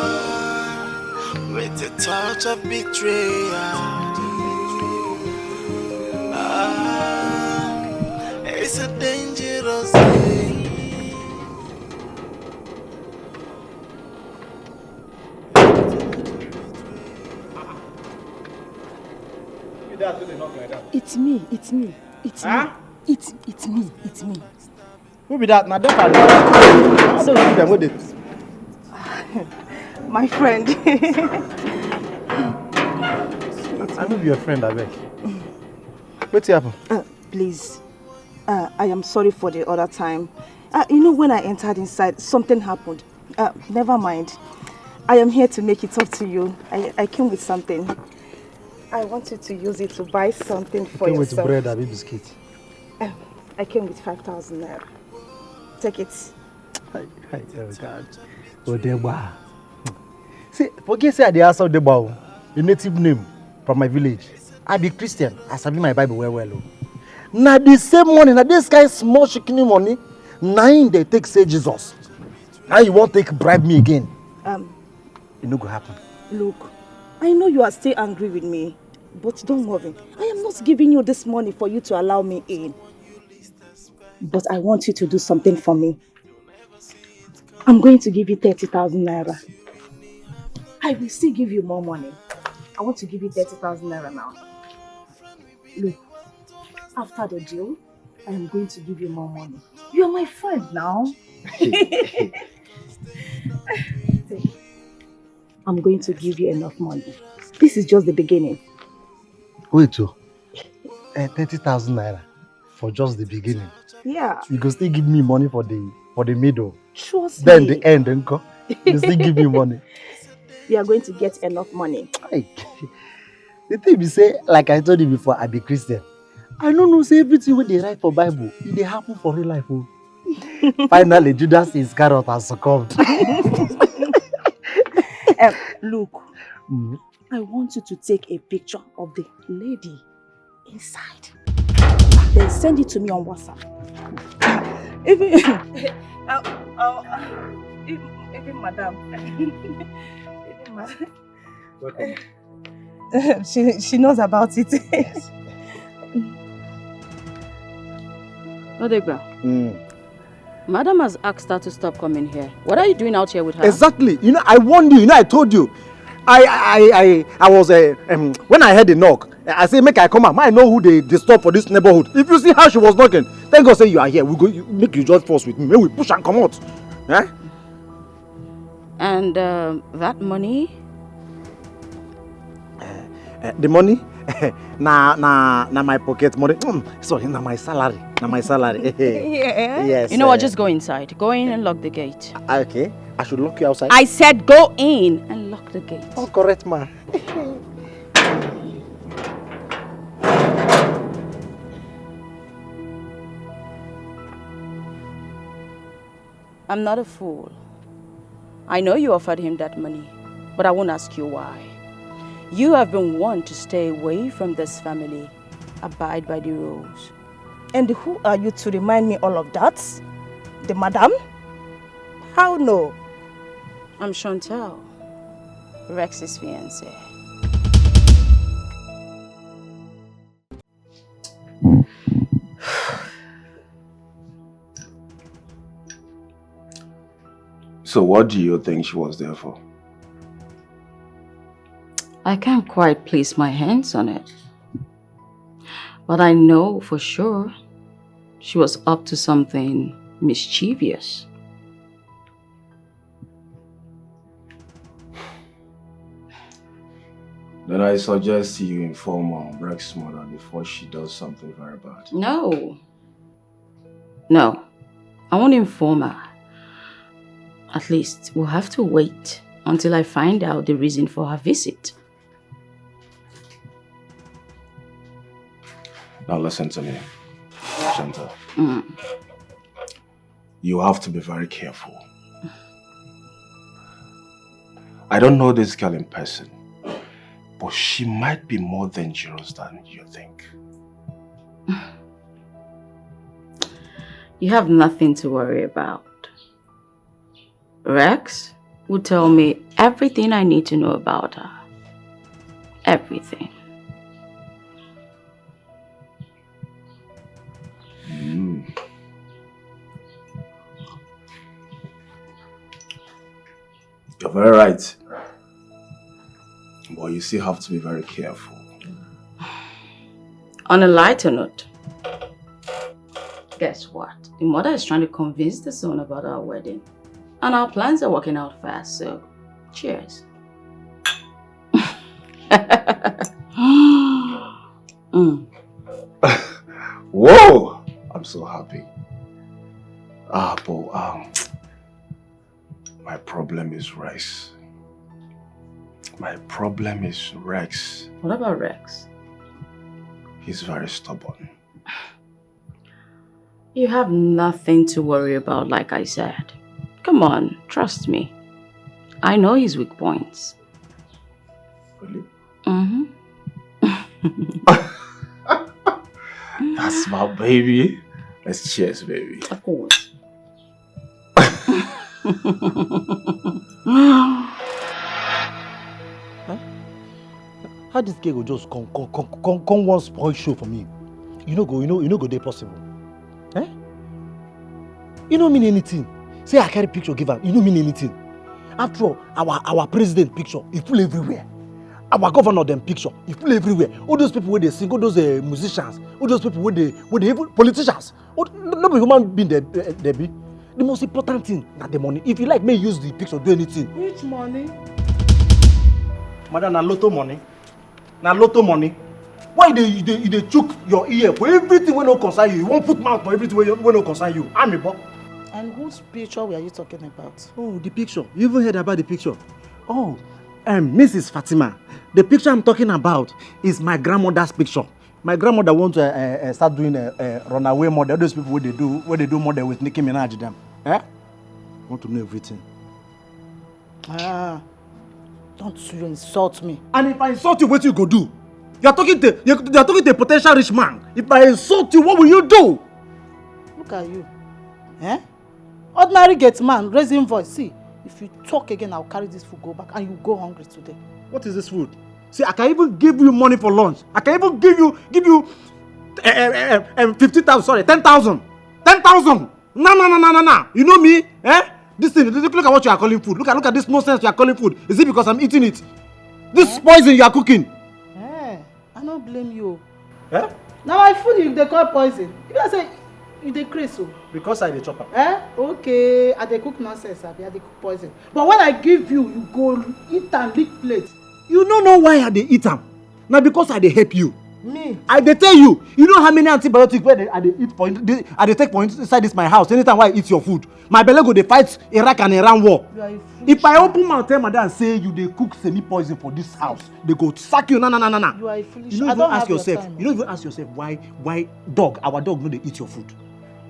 Speaker 6: With a touch of betrayal. It's a dangerous game.
Speaker 11: It's me, it's me, it's me. It's me, it's me.
Speaker 10: Who be that? Now them are I don't see them with it.
Speaker 11: My friend.
Speaker 10: I know be your friend, I beg. What's happened?
Speaker 11: Please, I am sorry for the other time. You know, when I entered inside, something happened. Never mind. I am here to make it up to you. I came with something. I want you to use it to buy something for yourself.
Speaker 10: With bread and biscuit.
Speaker 11: I came with 5,000 naira. Take it.
Speaker 10: Oh God. Odeba. See, forget say I dey answer Odeba, a native name from my village. I be Christian. I sabi my Bible well. Now the same money, now this guy small chicken money, now they take say Jesus. Now you won't take bribe me again. It no go happen.
Speaker 11: Look, I know you are still angry with me, but don't worry. I am not giving you this money for you to allow me in. But I want you to do something for me. I'm going to give you 30,000 naira. I will still give you more money. I want to give you 30,000 naira now. Look, after the deal, I am going to give you more money. You are my friend now. I'm going to give you enough money. This is just the beginning.
Speaker 10: Wait, 30,000 naira for just the beginning.
Speaker 11: Yeah.
Speaker 10: You can still give me money for the middle.
Speaker 11: Trust me.
Speaker 10: Then the end, uncle. You still give me money.
Speaker 11: You are going to get enough money.
Speaker 10: The thing be say, like I told you before, I be Christian. I don't know, say everything when they write for Bible, it dey happen for real life. Oh. Finally, Judas Iscariot has succumbed.
Speaker 11: Look, I want you to take a picture of the lady inside. Then send it to me on WhatsApp. Even madam. She knows about it.
Speaker 12: Odegba. Madam has asked her to stop coming here. What are you doing out here with her?
Speaker 10: Exactly. You know, I warned you. You know, I told you. I was when I heard the knock, I said, make I come out. I know who they stop for this neighborhood. If you see how she was knocking, thank God say you are here. We go make you join force with me. May we push and come out. Eh?
Speaker 12: And that money?
Speaker 10: The money? na my pocket money. Sorry, na my salary. Na my salary.
Speaker 12: Yeah.
Speaker 10: Yes.
Speaker 12: You know what? Just go inside. Go in and lock the gate.
Speaker 10: Okay. I should lock you outside.
Speaker 12: I said go in and lock the gate.
Speaker 10: Oh, correct, ma.
Speaker 12: I'm not a fool. I know you offered him that money, but I won't ask you why. You have been warned to stay away from this family. Abide by the rules.
Speaker 11: And who are you to remind me all of that? The madam? How no?
Speaker 12: I'm Chantal, Rex's fiancée.
Speaker 1: So what do you think she was there for?
Speaker 12: I can't quite place my hands on it. But I know for sure she was up to something mischievous.
Speaker 1: Then I suggest you inform Rex's mother before she does something very bad.
Speaker 12: No. No. I won't inform her. At least we'll have to wait until I find out the reason for her visit.
Speaker 1: Now listen to me, Chantal. You have to be very careful. I don't know this girl in person, but she might be more dangerous than you think.
Speaker 12: You have nothing to worry about. Rex will tell me everything I need to know about her. Everything.
Speaker 1: You're very right. But you still have to be very careful.
Speaker 12: On a lighter note, Guess what? The mother is trying to convince the son about our wedding. And our plans are working out fast, so cheers.
Speaker 17: Whoa! I'm so happy. But my problem is Rex. My problem is Rex.
Speaker 12: What about Rex?
Speaker 17: He's very stubborn.
Speaker 12: You have nothing to worry about, like I said. Come on, trust me. I know his weak points.
Speaker 17: Really?
Speaker 12: Mm-hmm.
Speaker 17: That's my baby. Let's cheers, baby.
Speaker 12: Of course.
Speaker 10: How this girl go just come one spoil show for me? You know go dey possible. Eh? You don't mean anything. Say I carry picture give her, you don't mean anything. After all, our president picture, he full everywhere. Our governor them picture, he full everywhere. All those people where they sing, all those musicians, all those people where they even politicians. No be human being they be. The most important thing na the money. If you like, may use the picture do anything.
Speaker 13: Which money?
Speaker 10: Madam, na lotto money. Na lotto money. Why you dey chook your ear for everything wey no concern you? You won't put mouth for everything wey no concern you. I'm a boy.
Speaker 13: And whose picture were you talking about?
Speaker 10: Oh, the picture. You even heard about the picture? Oh, Mrs. Fatima. The picture I'm talking about is my grandmother's picture. My grandmother want to start doing a runaway model. Those people where they do model with Nicki Minaj them. Eh? Want to know everything.
Speaker 13: Ah, don't you insult me.
Speaker 10: And if I insult you, what you go do? You're talking to a potential rich man. If I insult you, what will you do?
Speaker 13: Look at you. Eh? Ordinary gate man, raising voice. See, if you talk again, I'll carry this food, go back, and you go hungry today.
Speaker 10: What is this food? See, I can even give you money for lunch. I can even give you 50,000, sorry, 10,000. 10,000. No. You know me? Eh? This thing, look at what you are calling food. Look at this nonsense you are calling food. Is it because I'm eating it? This poison you are cooking.
Speaker 13: Eh, I don't blame you.
Speaker 10: Eh?
Speaker 13: Now my food they call poison. You guys say you dey crazy so.
Speaker 10: Because I dey chop am.
Speaker 13: Eh? Okay, I dey cook nonsense, I dey cook poison. But when I give you, you go eat and lick plate.
Speaker 10: You don't know why I dey eat am. Now because I dey help you.
Speaker 13: Me?
Speaker 10: I dey tell you. You know how many antibiotics where I dey eat point? I dey take point inside this my house. Anytime I eat your food, my belly go dey fight Iraq and Iran war. If I open mouth tell madam say you dey cook semi poison for this house, they go sack you. No.
Speaker 13: You are a foolish.
Speaker 10: You don't even ask yourself. You don't even ask yourself why our dog no dey eat your food.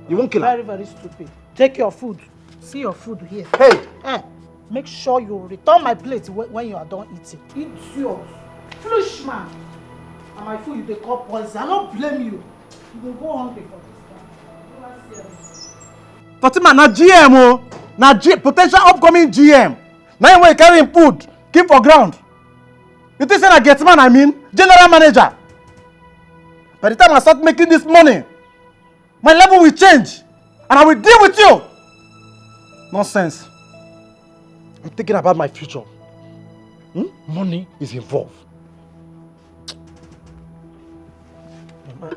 Speaker 10: You won't kill her.
Speaker 13: Very, very stupid. Take your food. See your food here.
Speaker 10: Hey!
Speaker 13: Make sure you return my plate when you are done eating. Eat yours. Foolish man. And my food, they call poison. I don't blame you. You will go hungry for this time.
Speaker 10: Fatima, na GM oh. Na potential upcoming GM. Now when you carry food, keep for ground. You think say na get man I mean? General manager. By the time I start making this money, my level will change. And I will deal with you. Nonsense. I'm thinking about my future. Money is involved.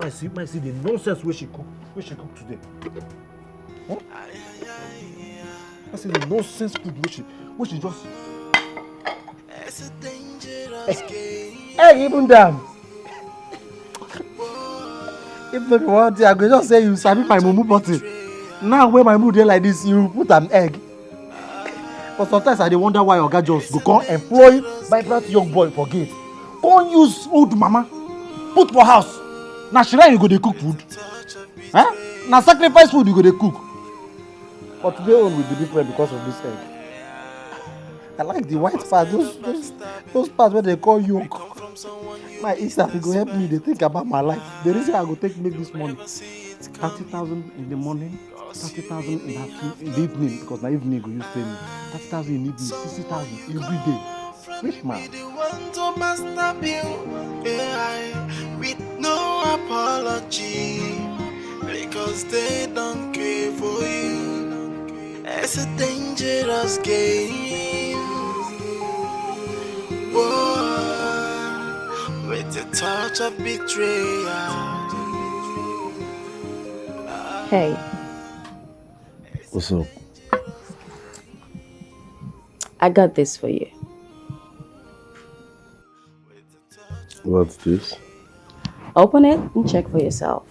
Speaker 10: I see the nonsense where she cook today. Huh? I see the nonsense food where she just. Hey, even damn. If not one thing, I could just say you sabi my mumu bottle. Now when my mood dey like this, you put an egg. But sometimes I dey wonder why Oga just go come employ vibrant young boy for gate. Come use old mama, put for house. Na shrine you go dey cook food. Na sacrifice food you go dey cook. But today own will be different because of this egg. I like the white part, those parts where they call yolk. My Easter, it go help me. They think about my life. The reason I go make this money, 30,000 in the morning, 30,000 in the evening, because na evening go use pay me. 30,000 in the evening, 60,000 every day. Rich man.
Speaker 6: With no apology, because they don't care for you. It's a dangerous game. Whoa, with the touch of betrayal.
Speaker 12: Hey.
Speaker 17: What's up?
Speaker 12: I got this for you.
Speaker 17: What's this?
Speaker 12: Open it and check for yourself.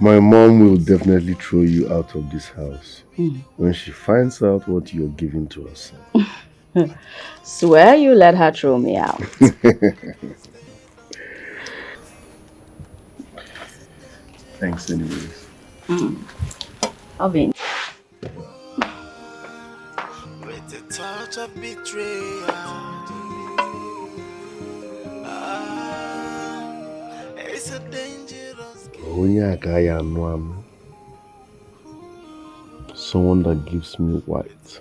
Speaker 17: My mom will definitely throw you out of this house when she finds out what you're giving to her son.
Speaker 12: Swear you let her throw me out.
Speaker 17: Thanks anyways.
Speaker 12: I'll be in.
Speaker 6: With a touch of betrayal. It's a dangerous game.
Speaker 17: Someone that gives me white.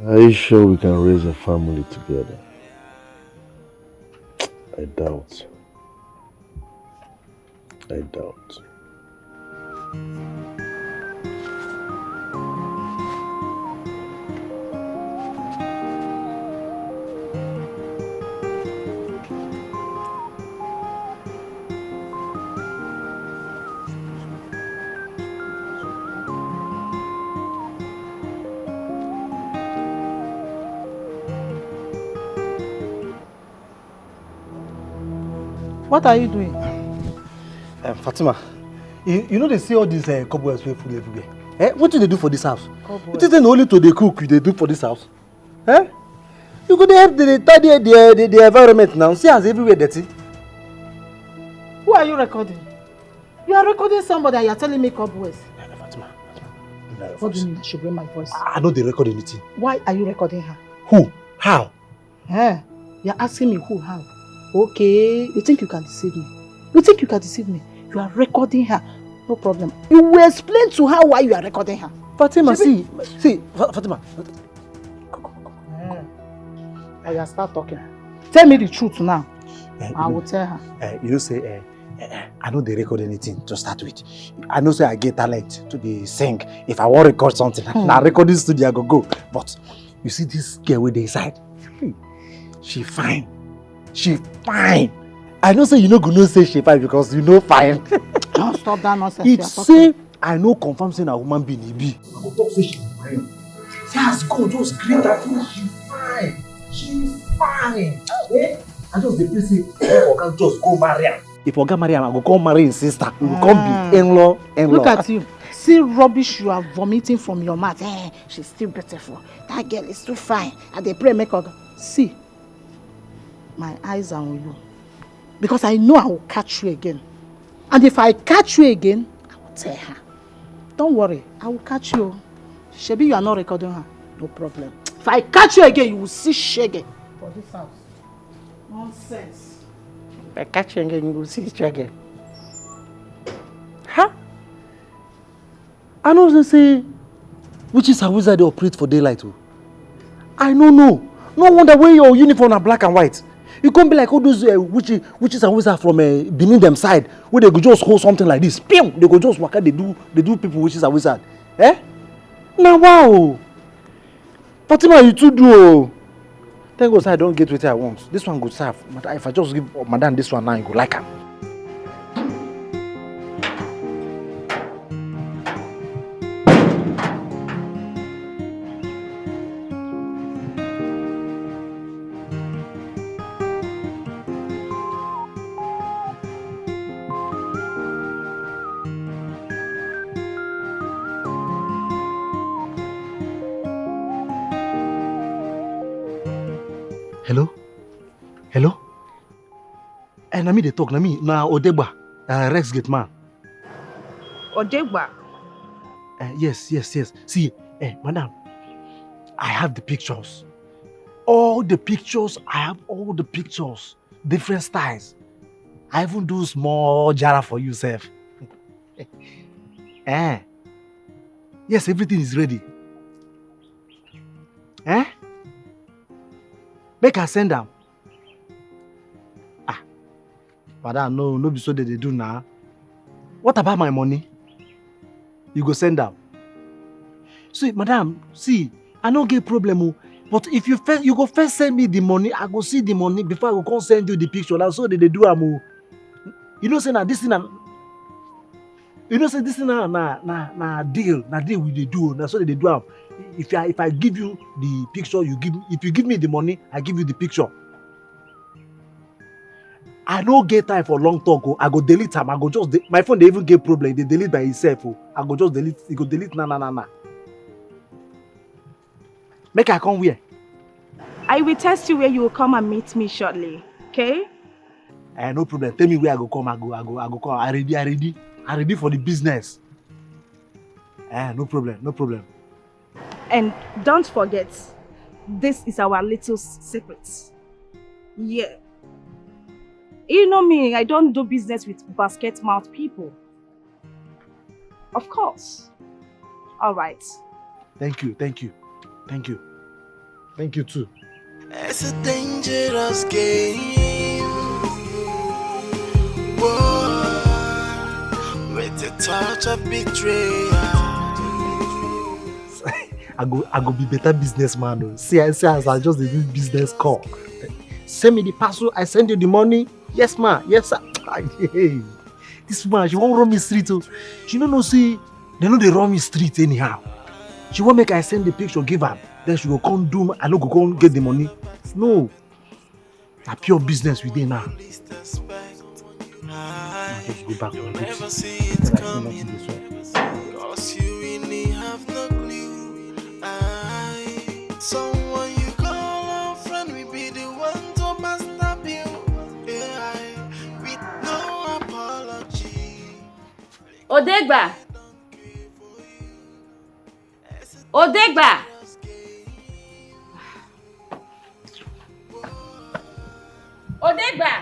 Speaker 17: Are you sure we can raise a family together? I doubt. I doubt.
Speaker 13: What are you doing?
Speaker 10: Fatima, you know they see all these cobwebs wey full everywhere. What do they do for this house?
Speaker 13: Cobwebs.
Speaker 10: It isn't only to the cook they do for this house. You could help the tidy the environment now. See as everywhere dirty.
Speaker 13: Who are you recording? You are recording somebody and you are telling me cobwebs.
Speaker 10: Fatima.
Speaker 13: What do you mean I should bring my voice?
Speaker 10: I know they record anything.
Speaker 13: Why are you recording her?
Speaker 10: Who? How?
Speaker 13: You are asking me who, how? Okay, you think you can deceive me? You think you can deceive me? You are recording her. No problem. You will explain to her why you are recording her.
Speaker 10: Fatima, see, Fatima.
Speaker 13: I will start talking. Tell me the truth now. I will tell her.
Speaker 10: You know, say, I know they record anything to start with. I know say I get talent to be sing. If I want to record something, now recording studio I go. But you see this girl with the inside, she fine. She fine. I know say you no go know say she fine because you know fine.
Speaker 13: Don't stop that nonsense.
Speaker 10: It's say I know confirm say na woman being e be. I go talk say she fine. Say as God just greet her, she fine. She fine. I just dey pray say if Oga just go marry am. If Oga marry am, I go come marry his sister. We go come be in-law.
Speaker 13: Look at you. See rubbish you are vomiting from your mouth. She's still beautiful. That girl is too fine. And they pray make Oga. See, my eyes are on you. Because I know I will catch you again. And if I catch you again, I will tell her. Don't worry, I will catch you. Shebi, you are not recording her. No problem. If I catch you again, you will see Shege for this house. Nonsense.
Speaker 10: If I catch you again, you will see Shege. Huh? I know they say witches and wizards they operate for daylight. I don't know. No wonder why your uniform are black and white. You can't be like all those witches and wizards from Benin them side where they go just hold something like this. Pew! They go just walk out. They do people witches and wizards. Now wow. Fatima, you too do. Thank God I don't get what I want. This one good serve. But if I just give Madam this one now, you go like her. Hello? Na me they talk, na me, na Odegba, Rex Gate man.
Speaker 20: Odegba?
Speaker 10: Yes. See, madam, I have the pictures. All the pictures, I have all the pictures. Different styles. I even do small jara for you, sef. Yes, everything is ready. Make her send them. Madam, no be so they do now. What about my money? You go send them. See, madam, see, I no get problem. Oh. But if you go first send me the money, I go see the money before I go come send you the picture. That's so they do am. You know say na this thing na deal we dey do. Na so they do am. If I give you the picture, if you give me the money, I give you the picture. I no get time for long talk. Oh. I go delete am. I go just my phone they even get problem. They delete by itself. Oh. I go just delete. It go delete na. Make I come where?
Speaker 11: I will test you where you will come and meet me shortly. Okay?
Speaker 10: No problem. Tell me where I go come. I go come. I ready for the business. No problem.
Speaker 11: And don't forget, this is our little secret. Yeah. You know me, I don't do business with basket mouth people. Of course. All right.
Speaker 10: Thank you too.
Speaker 6: It's a dangerous game. Whoa, with a touch of betrayal.
Speaker 10: I go be better businessman. Oh. See as I just do business call. Send me the parcel, I send you the money. Yes, ma. Yes, sir. Hey, this man, she won't run me street. Oh. She don't know, see, they know they run me street anyhow. She won't make I send the picture, give her. Then she go come do, I no go come get the money. No. A pure business within now. I just go back on it.
Speaker 6: Cause you really have no clue. Someone you call a friend will be the one to backstab you. Yeah, with no apology.
Speaker 12: Odegba! Odegba! Odegba!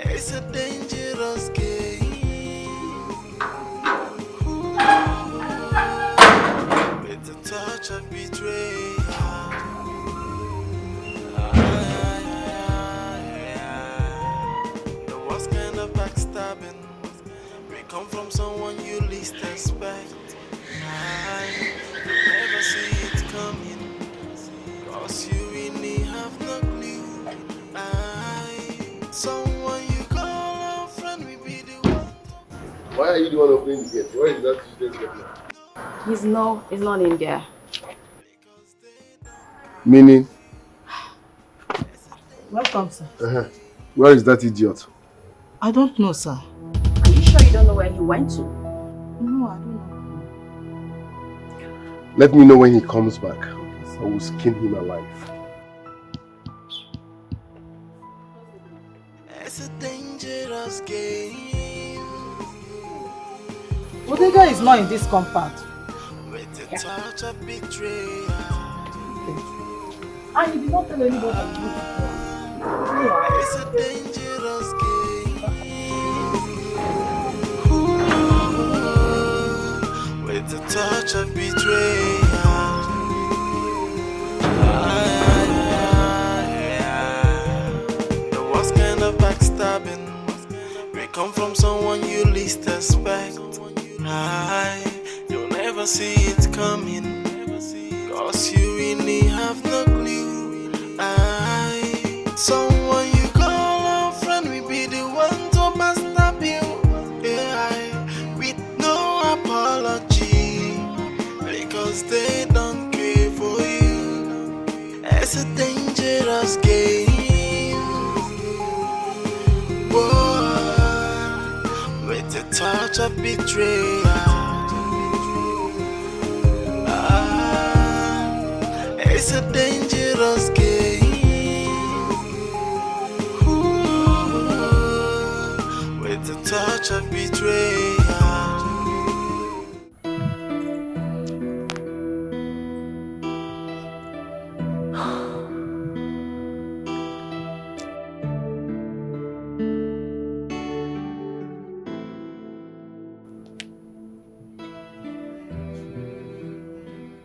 Speaker 6: It's a dangerous game. With a touch of betrayal. The worst kind of backstabbing may come from someone you least expect. You never see it coming, cause you really have no clue. Someone you call a friend will be the one.
Speaker 2: Why are you the one opening the gate? Where is that useless girl?
Speaker 12: He's not in there.
Speaker 2: Meaning?
Speaker 13: Welcome, sir.
Speaker 2: Where is that idiot?
Speaker 13: I don't know, sir.
Speaker 12: Are you sure you don't know where he went to?
Speaker 13: No, I don't know.
Speaker 2: Let me know when he comes back. I will skin him alive.
Speaker 6: It's a dangerous game.
Speaker 13: Odega is not in this compound.
Speaker 6: With a touch of betrayal.
Speaker 13: And you did not tell anybody.
Speaker 6: It's a dangerous game. With a touch of betrayal. The worst kind of backstabbing may come from someone you least expect. You'll never see it coming, cause you really have no clue. Someone you call a friend will be the one to backstab you. Yeah, with no apology, because they don't care for you. It's a dangerous game. Whoa, with a touch of betrayal. It's a dangerous game. With a touch of betrayal.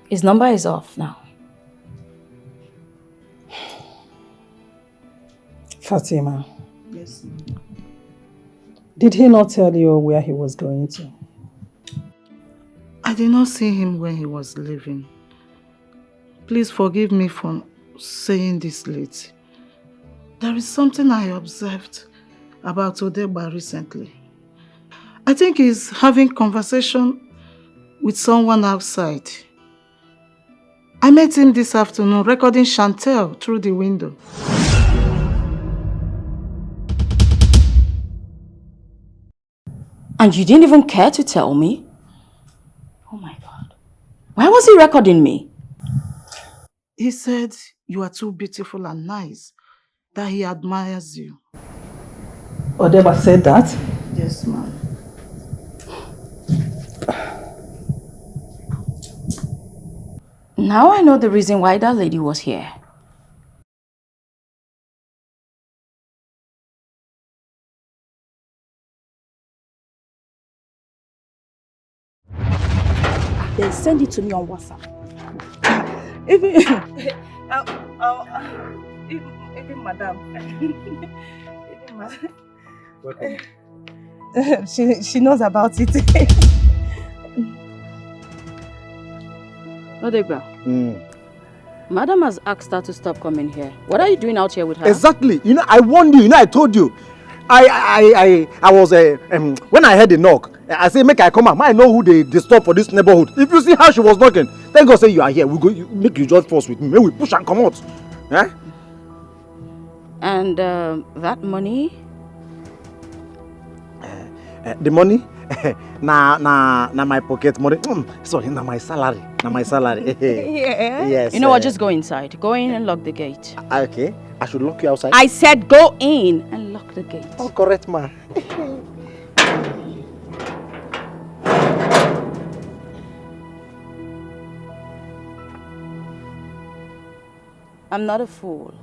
Speaker 12: His number is off now.
Speaker 3: Fatima,
Speaker 13: Yes.
Speaker 3: did he not tell you where he was going to?
Speaker 13: I did not see him when he was leaving. Please forgive me for saying this late. There is something I observed about Odegba recently. I think he's having conversation with someone outside. I met him this afternoon recording Chantel through the window.
Speaker 12: And you didn't even care to tell me? Oh my God. Why was he recording me?
Speaker 13: He said you are too beautiful and nice, that he admires you.
Speaker 3: Odeba said that?
Speaker 13: Yes, ma'am.
Speaker 12: Now I know the reason why that lady was here.
Speaker 11: Then send it to me on WhatsApp. Even, even madam. She knows about it.
Speaker 10: Odegba.
Speaker 12: Madam has asked her to stop coming here. What are you doing out here with her?
Speaker 10: Exactly. You know, I warned you. You know, I told you. I was when I heard the knock, I said, make I come out. I know who they disturb for this neighborhood. If you see how she was knocking, thank God say you are here. We go. Make you just force with me. May we push and come out. Eh?
Speaker 12: And that money?
Speaker 10: The money? na my pocket money. Sorry, na my salary. Na my salary.
Speaker 12: Yeah.
Speaker 10: Yes.
Speaker 12: You know what? Just go inside. Go in and lock the gate.
Speaker 10: Okay. I should lock you outside.
Speaker 12: I said go in and lock the gate.
Speaker 10: Oh, correct, ma.
Speaker 12: I'm not a fool.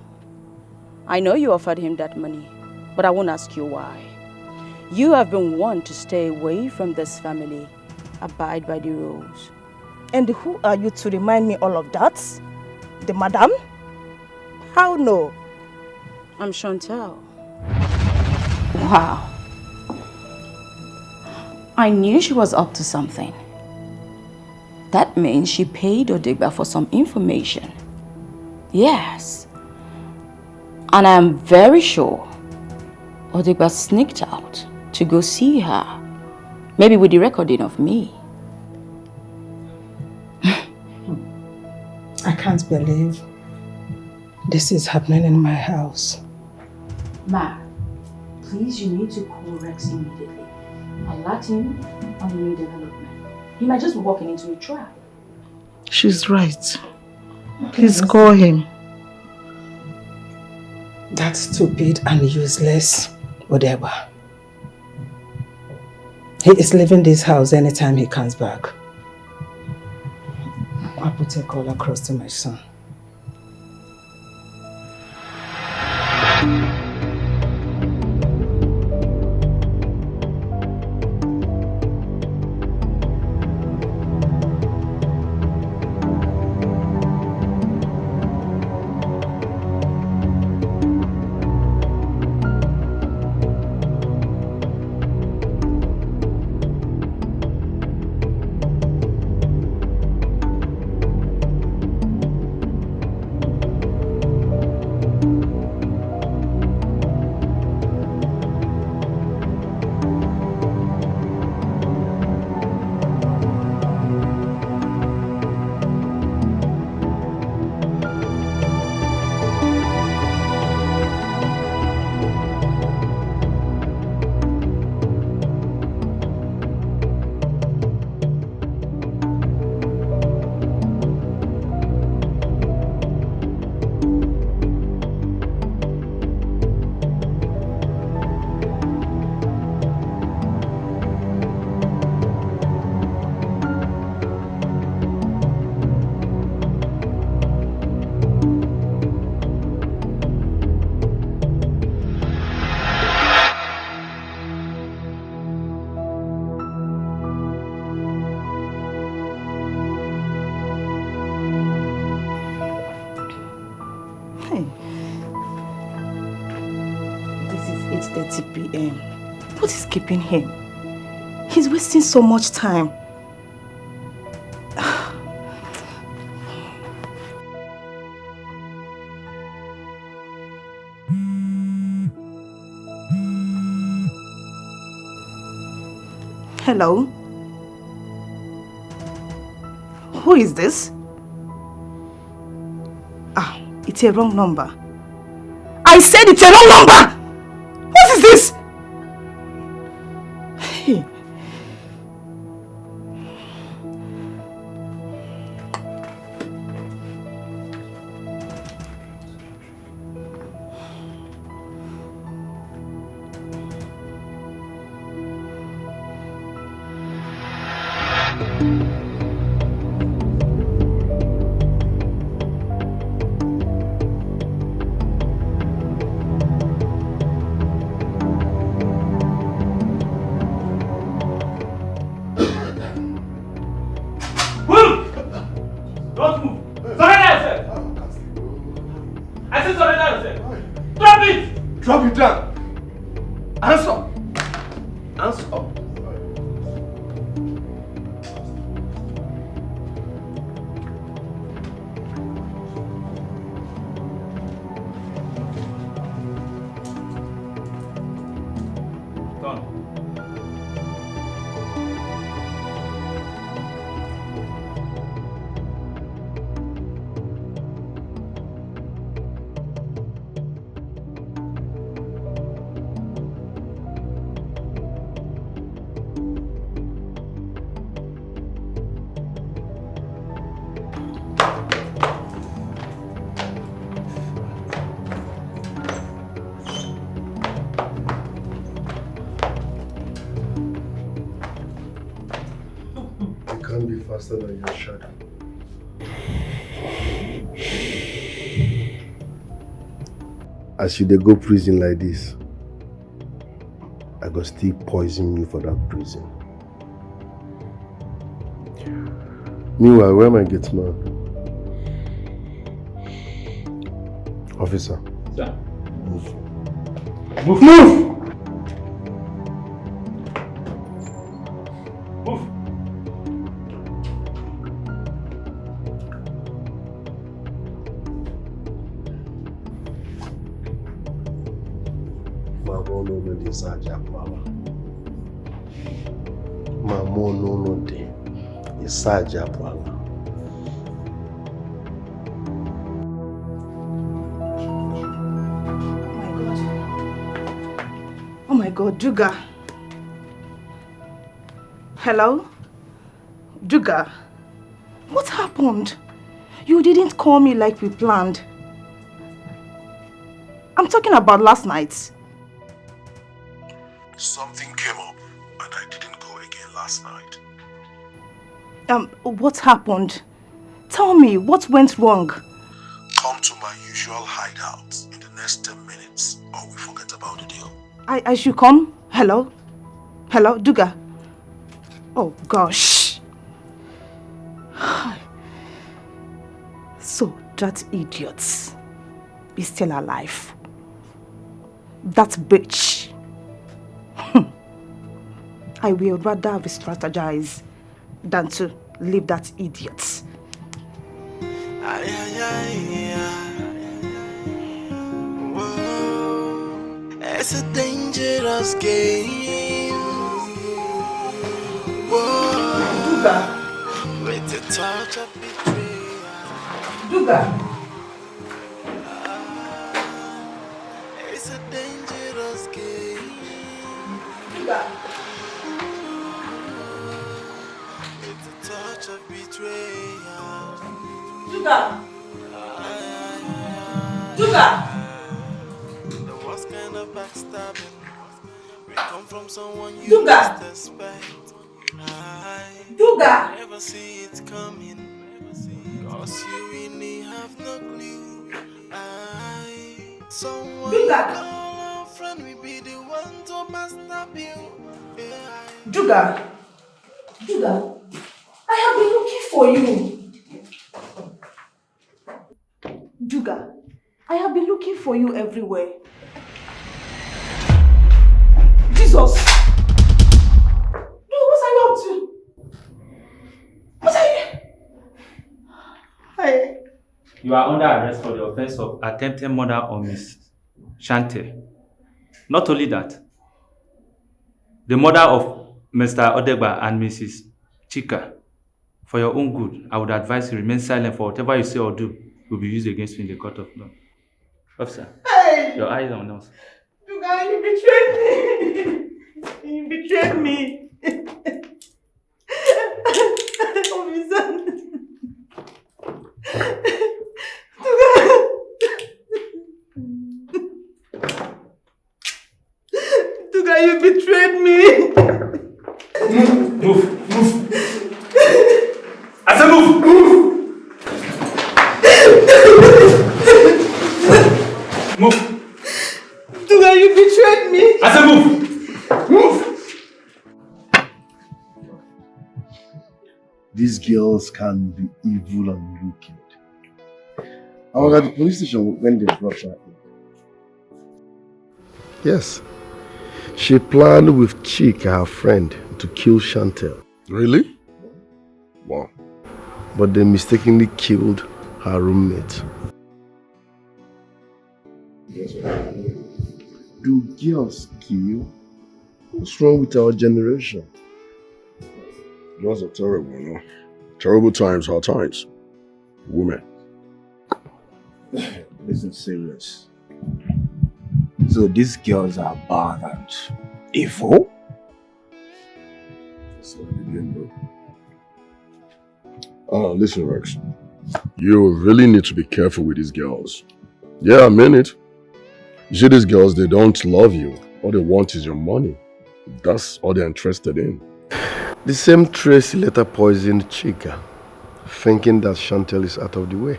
Speaker 12: I know you offered him that money, but I won't ask you why. You have been warned to stay away from this family. Abide by the rules.
Speaker 11: And who are you to remind me all of that? The madam? How no?
Speaker 12: I'm Chantel. Wow. I knew she was up to something. That means she paid Odegba for some information. Yes. And I'm very sure Odegba sneaked out to go see her. Maybe with the recording of me.
Speaker 3: I can't believe this is happening in my house.
Speaker 12: Ma, please, you need to call Rex immediately. Alert him on the new development. He might just be walking into a trap.
Speaker 13: She's right. Please call him.
Speaker 3: That stupid and useless Odegba. He is leaving this house anytime he comes back. I'll put a call across to my son.
Speaker 7: 6:30 p.m. What is keeping him? He's wasting so much time. Hello? Who is this? Ah, it's a wrong number. I said it's a wrong number! What is this? Hey.
Speaker 1: Drop it down. Answer. Answer.
Speaker 2: Faster than your shadow. As you dey go prison like this, I go still poison you for that prison. Meanwhile, where am I get man? Officer.
Speaker 1: Sir.
Speaker 2: Move.
Speaker 1: Move! Move!
Speaker 7: Oh my God, Duga. Hello? Duga, what happened? You didn't call me like we planned. I'm talking about last night.
Speaker 17: Something came up and I didn't go again last night.
Speaker 7: What happened? Tell me, what went wrong?
Speaker 17: Come to my usual hideout in the next 10 minutes or we forget about the deal.
Speaker 7: I should come? Hello? Hello, Duga? Oh gosh. So that idiot is still alive. That bitch. I will rather strategize than to leave that idiot.
Speaker 6: Whoa, it's a dangerous game. Whoa,
Speaker 7: Duga.
Speaker 6: With the touch of betrayal.
Speaker 7: Duga.
Speaker 6: It's a dangerous game.
Speaker 7: Duga.
Speaker 6: With the touch of betrayal.
Speaker 7: Duga. Duga.
Speaker 6: The worst kind of backstabbing. We come from someone you
Speaker 7: Duga.
Speaker 6: least expect.
Speaker 7: Duga.
Speaker 6: Never see it coming. Cause you really have no clue. Someone you call a friend will be the one to backstab you.
Speaker 7: Duga. Duga. I have been looking for you. Duga, I have been looking for you everywhere.
Speaker 11: Jesus! What are you up to? What are you? Hey.
Speaker 5: You are under arrest for the offense of attempted murder on Miss Shante. Not only that, the murder of Mr. Odegba and Mrs. Chika. For your own good, I would advise you remain silent, for whatever you say or do will be used against you in the court of law. Officer,
Speaker 11: Hey!
Speaker 5: your eyes on us.
Speaker 11: You guys, you betrayed me! You betrayed me! Officer! Tuga, you betrayed me!
Speaker 5: Move! I said move! Move!
Speaker 11: Tuga, you betrayed me!
Speaker 5: I said move!
Speaker 11: Move!
Speaker 2: These girls can be evil and wicked. I was at the police station when they brought her in. Yes. She planned with Chika, her friend, to kill Chantel.
Speaker 17: Really? Wow.
Speaker 2: But they mistakenly killed her roommate. Do girls kill? What's wrong with our generation?
Speaker 17: Girls are terrible, you know. Terrible times, hard times. Women.
Speaker 1: This is serious. So these girls are bad and evil?
Speaker 17: That's what they didn't do. Listen, Rex. You really need to be careful with these girls. Yeah, I mean it. You see, these girls, they don't love you. All they want is your money. That's all they're interested in.
Speaker 2: The same Tracy later poisoned Chika, thinking that Chantel is out of the way.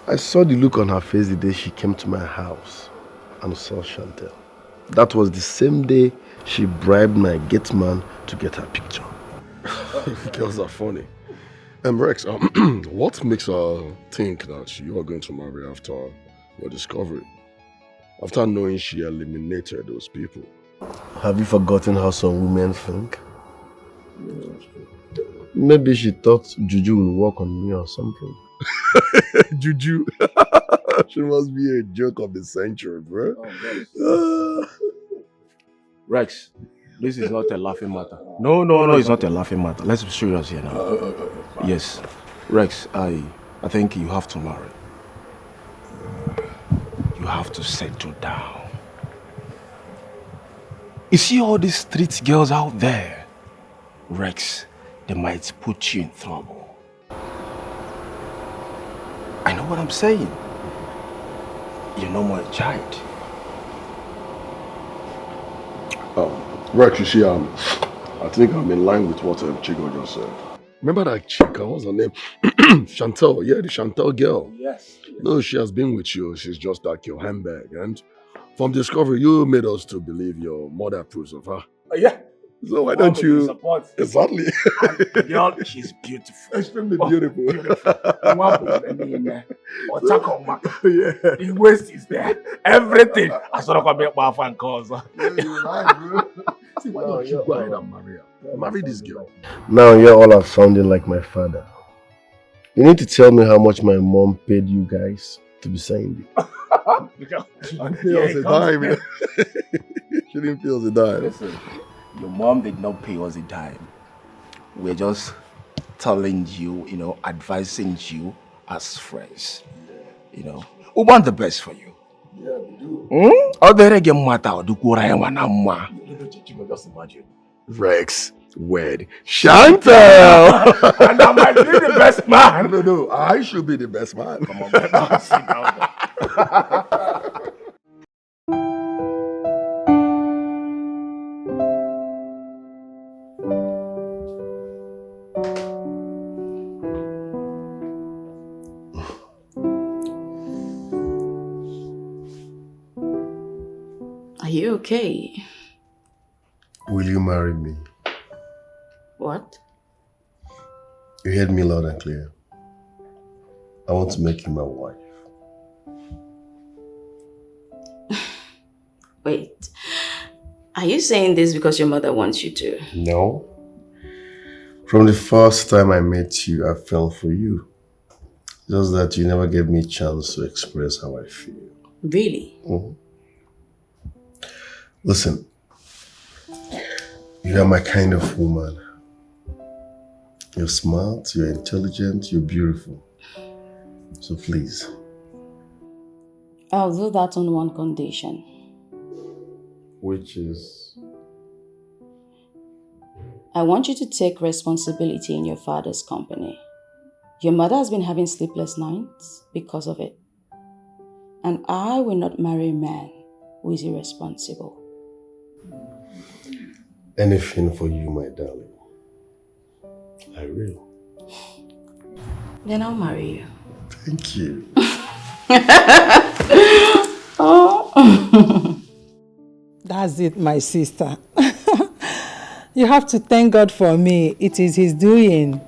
Speaker 2: I saw the look on her face the day she came to my house and saw Chantel. That was the same day she bribed my gate man to get her picture.
Speaker 17: Girls are funny. Rex, what makes her think that you are going to marry after your discovery? After knowing she eliminated those people?
Speaker 2: Have you forgotten how some women think? Maybe she thought Juju will work on me or something.
Speaker 17: Juju. She must be a joke of the century, bro.
Speaker 1: Rex, this is not a laughing matter. No, it's not a laughing matter. Let's be serious here now. Yes. Rex, I think you have to marry. You have to settle down. You see all these street girls out there? Rex, they might put you in trouble. I know what I'm saying. You're no more a child.
Speaker 17: Rex, you see, I think I'm in line with what Chico just said. Remember that chica, what's her name? Chantel, yeah, the Chantel girl.
Speaker 1: Yes.
Speaker 17: No, she has been with you. She's just like your handbag. And from discovery, you made us to believe your mother approves of her.
Speaker 1: Yeah.
Speaker 17: So why don't you...
Speaker 1: Support.
Speaker 17: Exactly.
Speaker 1: Girl, she's beautiful.
Speaker 17: Extremely beautiful.
Speaker 1: Beautiful. The waist is there. Everything. I sort of make my fan calls.
Speaker 17: See, why don't you go ahead and marry her? Marry this girl.
Speaker 2: Now you all are sounding like my father. You need to tell me how much my mom paid you guys to be saying it.
Speaker 17: She didn't pay us a dime. She didn't pay us a dime.
Speaker 1: Listen, your mom did not pay us a dime. We're just telling you, advising you as friends. We want the best for you.
Speaker 17: Yeah, we do. Just imagine. Rex wed Chantel.
Speaker 1: And I might be the best man.
Speaker 17: No, I should be the best man.
Speaker 1: Come on, sit down there.
Speaker 12: Are you okay?
Speaker 2: Will you marry me?
Speaker 12: What?
Speaker 2: You heard me loud and clear. I want to make you my wife.
Speaker 12: Wait. Are you saying this because your mother wants you to?
Speaker 2: No. From the first time I met you, I fell for you. Just that you never gave me a chance to express how I feel.
Speaker 12: Really?
Speaker 2: Mm-hmm. Listen, you are my kind of woman. You're smart, you're intelligent, you're beautiful. So please.
Speaker 12: I'll do that on one condition.
Speaker 2: Which is?
Speaker 12: I want you to take responsibility in your father's company. Your mother has been having sleepless nights because of it. And I will not marry a man who is irresponsible.
Speaker 2: Anything for you, my darling. I will.
Speaker 12: Then I'll marry you.
Speaker 2: Thank you.
Speaker 12: Oh.
Speaker 13: That's it, my sister. You have to thank God for me. It is His doing.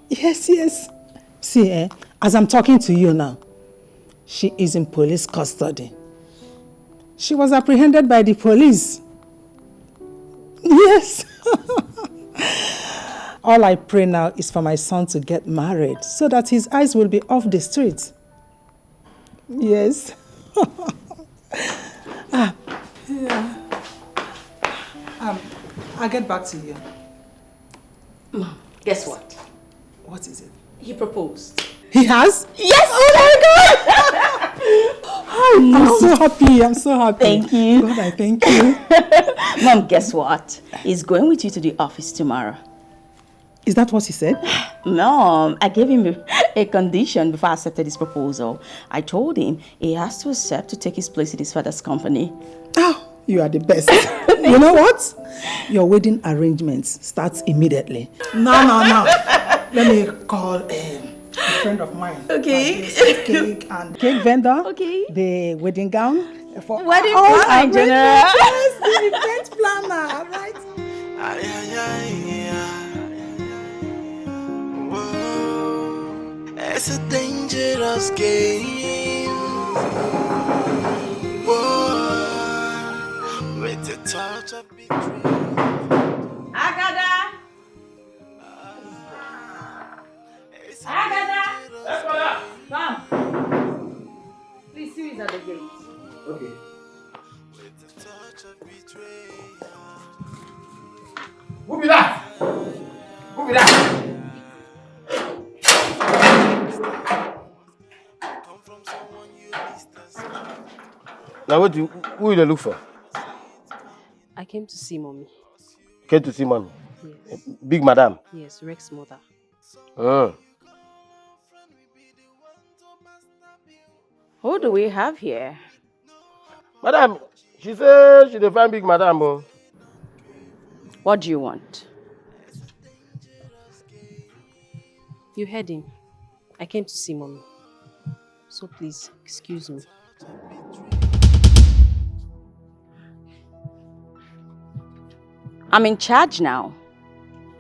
Speaker 13: Yes, yes. See, as I'm talking to you now, she is in police custody. She was apprehended by the police. Yes. All I pray now is for my son to get married so that his eyes will be off the streets. Yes. Yeah. I'll get back to you.
Speaker 12: Mom, guess what?
Speaker 13: What is it?
Speaker 12: He proposed.
Speaker 13: He has?
Speaker 12: Yes!
Speaker 13: Oh my God! I'm so happy. I'm so happy.
Speaker 12: Thank you.
Speaker 13: God, I thank you.
Speaker 12: Mom, guess what? He's going with you to the office tomorrow.
Speaker 13: Is that what he said?
Speaker 12: Mom, I gave him a condition before I accepted his proposal. I told him he has to accept to take his place in his father's company.
Speaker 13: Oh, you are the best. You know what? Your wedding arrangements starts immediately. No. Let me call a friend of mine.
Speaker 12: Okay.
Speaker 13: Cake and cake vendor.
Speaker 12: Okay.
Speaker 13: The wedding gown.
Speaker 12: Wedding planner in general.
Speaker 13: Yes, the event planner, right?
Speaker 6: Whoa, it's a dangerous game. Whoa, with the touch of betrayal.
Speaker 12: Agada! Come. Please see who's at the gate.
Speaker 10: Okay. Who be that? Who be that? Now who you look for?
Speaker 4: I came to see mommy.
Speaker 10: Came to see mommy?
Speaker 4: Yes.
Speaker 10: Big madam?
Speaker 4: Yes, Rex's mother.
Speaker 12: Who do we have here?
Speaker 10: Madam, she said she find big madam. Oh.
Speaker 12: What do you want?
Speaker 4: You heard him. I came to see mommy. So please, excuse me.
Speaker 12: I'm in charge now.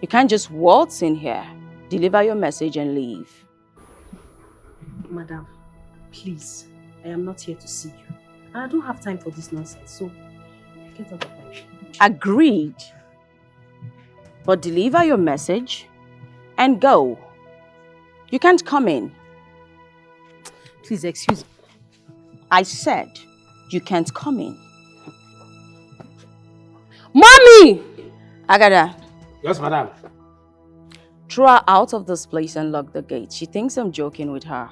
Speaker 12: You can't just waltz in here, deliver your message and leave.
Speaker 4: Madam, please. I am not here to see you. And I don't have time for this nonsense, so get out of my way.
Speaker 12: Agreed. But deliver your message and go. You can't come in.
Speaker 4: Please excuse me.
Speaker 12: I said you can't come in.
Speaker 4: Mommy!
Speaker 12: Agada.
Speaker 10: Yes, madam.
Speaker 12: Throw her out of this place and lock the gate. She thinks I'm joking with her.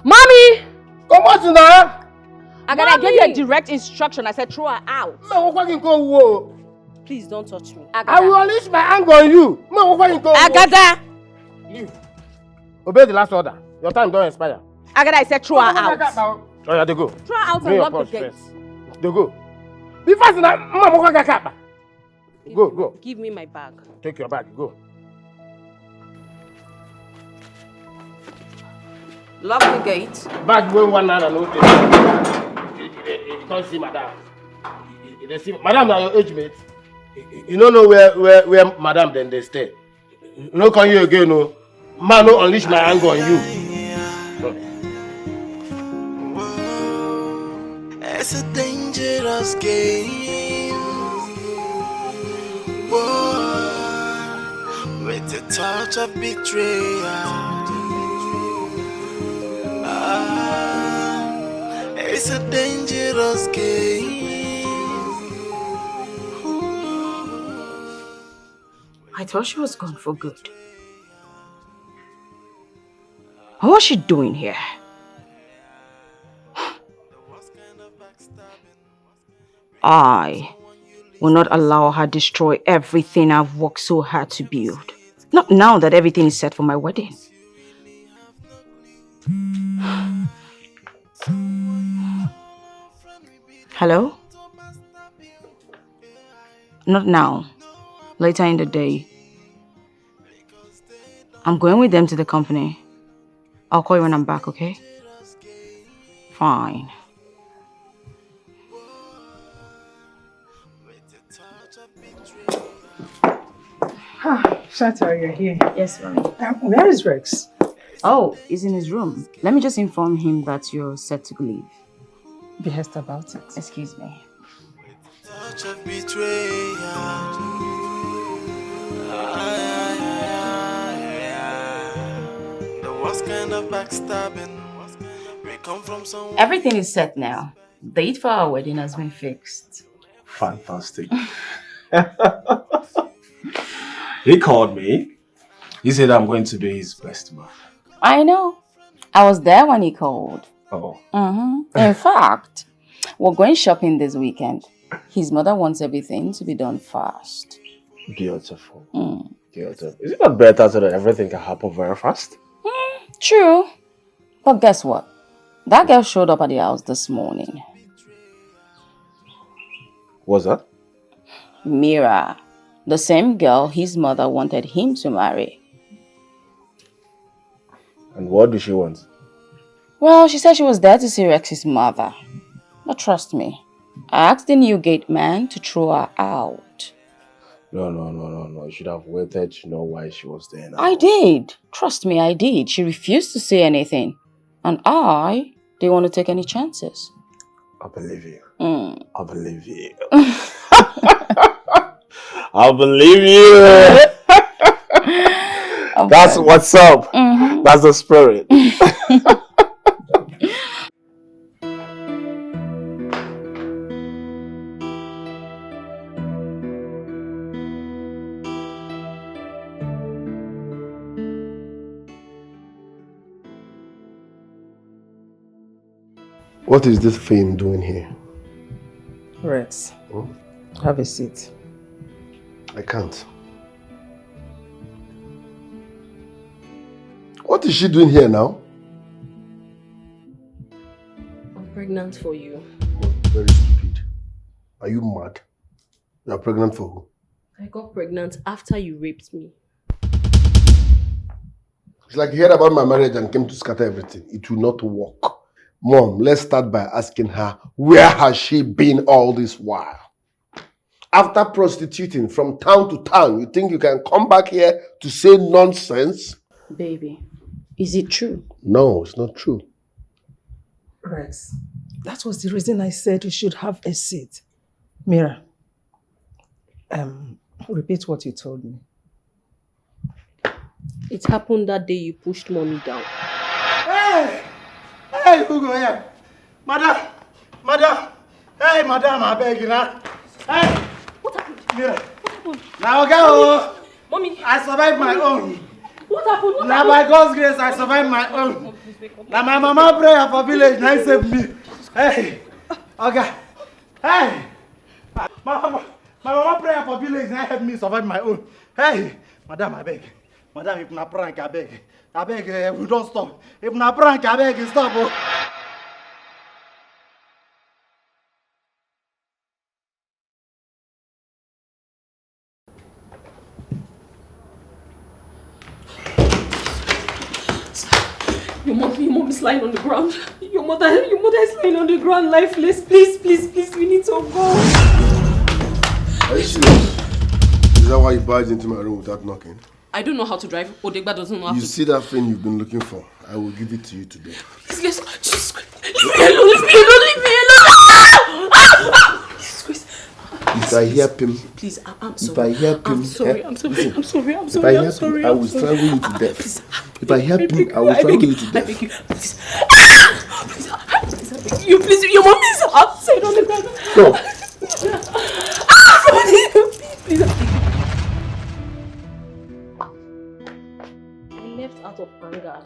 Speaker 4: Mommy!
Speaker 10: Come on now!
Speaker 12: Agada, I gave you a direct instruction. I said throw her out.
Speaker 4: Please don't touch me.
Speaker 12: Agada.
Speaker 10: I will unleash my anger on you.
Speaker 12: Agada!
Speaker 10: Leave. Obey the last order. Your time don't expire.
Speaker 12: Agada, I said throw her out.
Speaker 10: Oh yeah, they go.
Speaker 12: Throw her out and lock the gate.
Speaker 10: They go. Be fast now. Go.
Speaker 4: Give me my bag.
Speaker 10: Take your bag. Go.
Speaker 12: Lock the gate.
Speaker 10: Bag going one night and no you can't see madam. They see madam now your age mate. You don't know where madam then they stay. No can you again no. Man no unleash my anger on you.
Speaker 6: It's a danger. dangerous game. War with a touch of betrayal. It's a dangerous game.
Speaker 12: I thought she was gone for good. What was she doing here? I will not allow her destroy everything I've worked so hard to build. Not now that everything is set for my wedding. Hello? Not now. Later in the day. I'm going with them to the company. I'll call you when I'm back, okay? Fine.
Speaker 3: Shanta, you're here.
Speaker 12: Yes, Mommy.
Speaker 3: Where is Rex?
Speaker 12: Oh, he's in his room. Let me just inform him that you're set to leave.
Speaker 3: Behest about it.
Speaker 12: Excuse me.
Speaker 6: Touch of betrayal. The worst kind of backstabbing. We come from someone.
Speaker 12: Everything is set now. Date for our wedding has been fixed.
Speaker 21: Fantastic. He called me. He said I'm going to be his best man.
Speaker 12: I know. I was there when he called.
Speaker 21: Oh.
Speaker 12: In fact, we're going shopping this weekend. His mother wants everything to be done fast.
Speaker 21: Beautiful. Beautiful. Is it not better so that everything can happen very fast?
Speaker 12: True. But guess what? That girl showed up at the house this morning.
Speaker 21: What's that?
Speaker 12: Mira. The same girl his mother wanted him to marry.
Speaker 21: And what does she want?
Speaker 12: Well, she said she was there to see Rex's mother. But trust me, I asked the new gate man to throw her out.
Speaker 21: No. You should have waited to know why she was there now.
Speaker 12: I did. Trust me, I did. She refused to say anything. And I didn't want to take any chances.
Speaker 21: I believe you. I believe you. I believe you. That's what's up. That's the spirit.
Speaker 2: What is this fame doing here?
Speaker 3: Rex, have a seat.
Speaker 2: I can't. What is she doing here now?
Speaker 4: I'm pregnant for you.
Speaker 2: Very stupid. Are you mad? You are pregnant for who?
Speaker 4: I got pregnant after you raped me.
Speaker 2: It's like you heard about my marriage and came to scatter everything. It will not work. Mom, let's start by asking her, where has she been all this while? After prostituting from town to town, you think you can come back here to say nonsense?
Speaker 12: Baby, is it true?
Speaker 2: No, it's not true.
Speaker 3: Rex, that was the reason I said you should have a seat. Mira, repeat what you told me.
Speaker 4: It happened that day you pushed mommy down.
Speaker 10: Hey! Hey, who go here? Madam! Hey, madam, I beg you now. Hey!
Speaker 4: What happened?
Speaker 10: Mira.
Speaker 4: What happened?
Speaker 10: Now, go!
Speaker 4: Mommy!
Speaker 10: I survived my own.
Speaker 4: What happened?
Speaker 10: Now, by God's grace, I survived my own. Now, my mama prayer for village, now save me. Hey! Okay. Hey! My mama prayer for village, now help me survive my own. Hey! Madam, I beg. Madam, if na prank, I beg. I beg, we don't stop. If na prank, I beg, stop. Oh.
Speaker 4: Your mom is lying on the ground. Your mother is lying on the ground, lifeless. Please, we need to go.
Speaker 2: Are you serious? Is that why you barged into my room without knocking?
Speaker 4: I don't know how to drive. Odegba doesn't know how to.
Speaker 2: You see that thing you've been looking for? I will give it to you today.
Speaker 4: Please, Jesus Christ. Leave me alone, leave me alone.
Speaker 2: If I hear him,
Speaker 11: please, I'm
Speaker 2: if
Speaker 11: sorry.
Speaker 2: I hear him,
Speaker 11: I'm sorry, I'm sorry,
Speaker 2: listen,
Speaker 11: I'm sorry, I'm
Speaker 2: if
Speaker 11: sorry,
Speaker 2: I
Speaker 11: I'm
Speaker 2: hear
Speaker 11: sorry.
Speaker 2: him, I will strangle you to death. If I hear him, I will strangle you to death.
Speaker 11: I beg you, please. Please, I beg you, please. Your mom is outside on the ground.
Speaker 2: No.
Speaker 11: Please, I beg you.
Speaker 4: I left out of anger.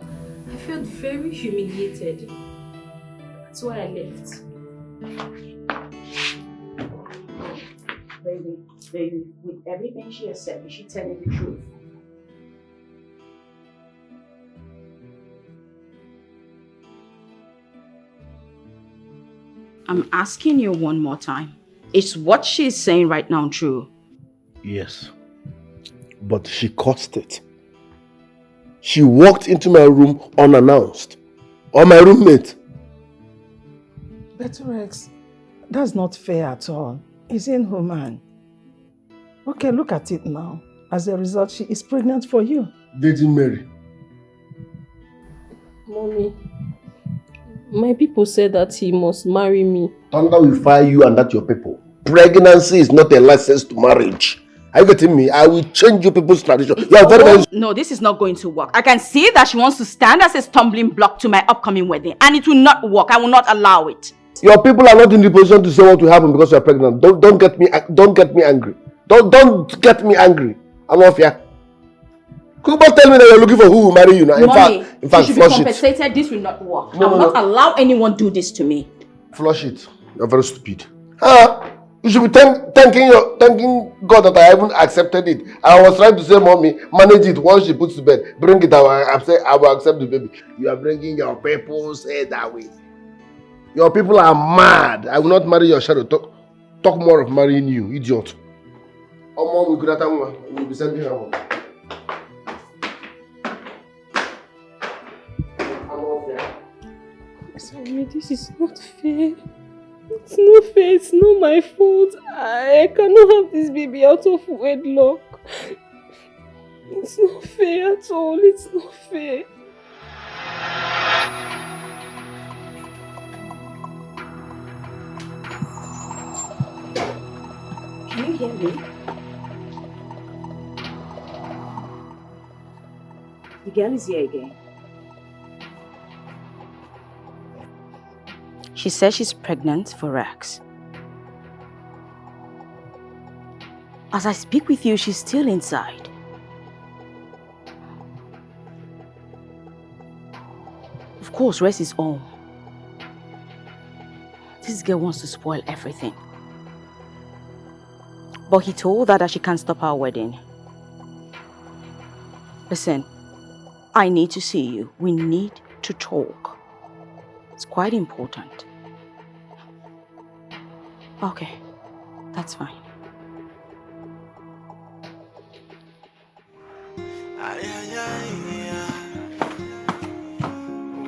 Speaker 4: I felt very humiliated. That's why I left.
Speaker 12: Baby, with everything she has said, is she telling the truth? I'm asking you one more time. Is what she's saying right now true?
Speaker 2: Yes. But she caused it. She walked into my room unannounced. Or my roommate.
Speaker 3: But Rex, that's not fair at all. It's inhuman. Okay, look at it now. As a result, she is pregnant for you.
Speaker 2: Virgin Mary.
Speaker 4: Mommy, my people said that he must marry me.
Speaker 2: Thunder will fire you and that your people. Pregnancy is not a license to marriage. Are you getting me? I will change you people's tradition. You are very...
Speaker 12: No, this is not going to work. I can see that she wants to stand as a stumbling block to my upcoming wedding, and it will not work. I will not allow it.
Speaker 2: Your people are not in the position to say what will happen because you are pregnant. Don't get me angry. Don't get me angry. I'm off here. Could you tell me that you're looking for who will marry you now? In fact,
Speaker 12: she should be compensated. This will not work. I will not allow anyone do this to me.
Speaker 2: Flush it. You're very stupid. You should be thanking God that I haven't accepted it. I was trying to say, mommy, manage it once she puts to bed. Bring it out. I will accept the baby. You are bringing your people's head that way. Your people are mad. I will not marry your shadow. Talk more of marrying you, idiot. Oh, mom, we will be sending her home.
Speaker 4: Sorry, this is not fair. It's not fair. It's not my fault. I cannot have this baby out of wedlock. It's not fair at all. It's not fair.
Speaker 12: Can you hear me? The girl is here again. She says she's pregnant for Rex. As I speak with you, she's still inside. Of course, Rex is home. This girl wants to spoil everything. But he told her that she can't stop our wedding. Listen, I need to see you. We need to talk. It's quite important. Okay, that's fine.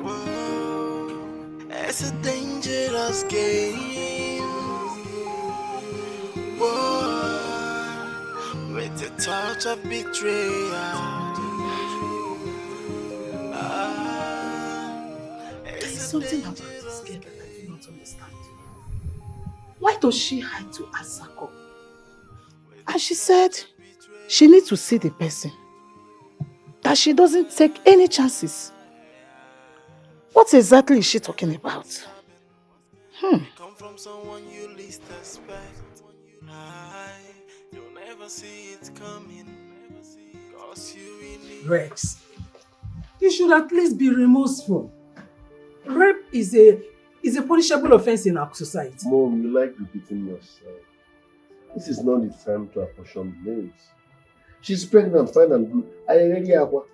Speaker 6: Whoa, it's a dangerous game. Whoa, with a touch of betrayal.
Speaker 13: There's something about this girl that I do not understand. Why does she hide to Asako? And she said she needs to see the person. That she doesn't take any chances. What exactly is she talking about?
Speaker 6: Come from someone you least expect. You'll never see it coming. Cause you really...
Speaker 3: Rex, you should at least be remorseful. Rape is a punishable offense in our society.
Speaker 2: Mom, you like repeating yourself. This is not the time to apportion blames. She's pregnant, fine and good. I already have one.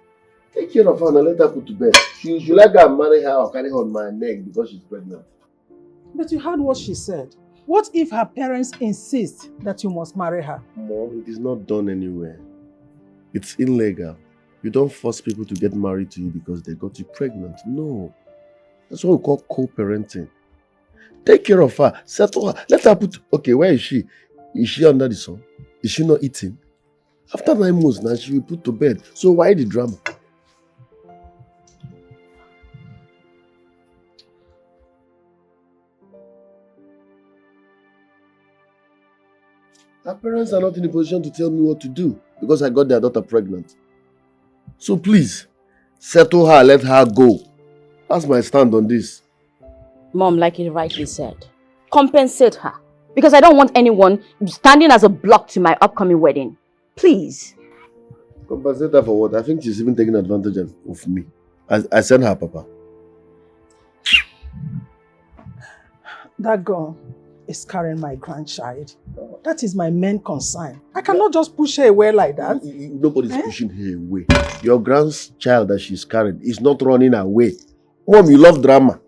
Speaker 2: Take care of her and let her put to bed. She like I marry her or carry her on my neck because she's pregnant.
Speaker 3: But you heard what she said. What if her parents insist that you must marry her?
Speaker 2: Mom, it is not done anywhere. It's illegal. You don't force people to get married to you because they got you pregnant. No. That's what we call co-parenting. Take care of her. Settle her. Let her put... Okay, where is she? Is she under the sun? Is she not eating? After 9 months now, she will put to bed. So why the drama? Her parents are not in a position to tell me what to do because I got their daughter pregnant. So please, settle her, let her go. That's my stand on this.
Speaker 12: Mom, like you rightly said, compensate her. Because I don't want anyone standing as a block to my upcoming wedding. Please.
Speaker 2: Compensate her for what? I think she's even taking advantage of me. I sent her, Papa.
Speaker 3: That girl is carrying my grandchild. That is my main concern. I cannot just push her away like that.
Speaker 2: Nobody's pushing her away. Your grandchild that she's carrying is not running away. Mom, you love drama.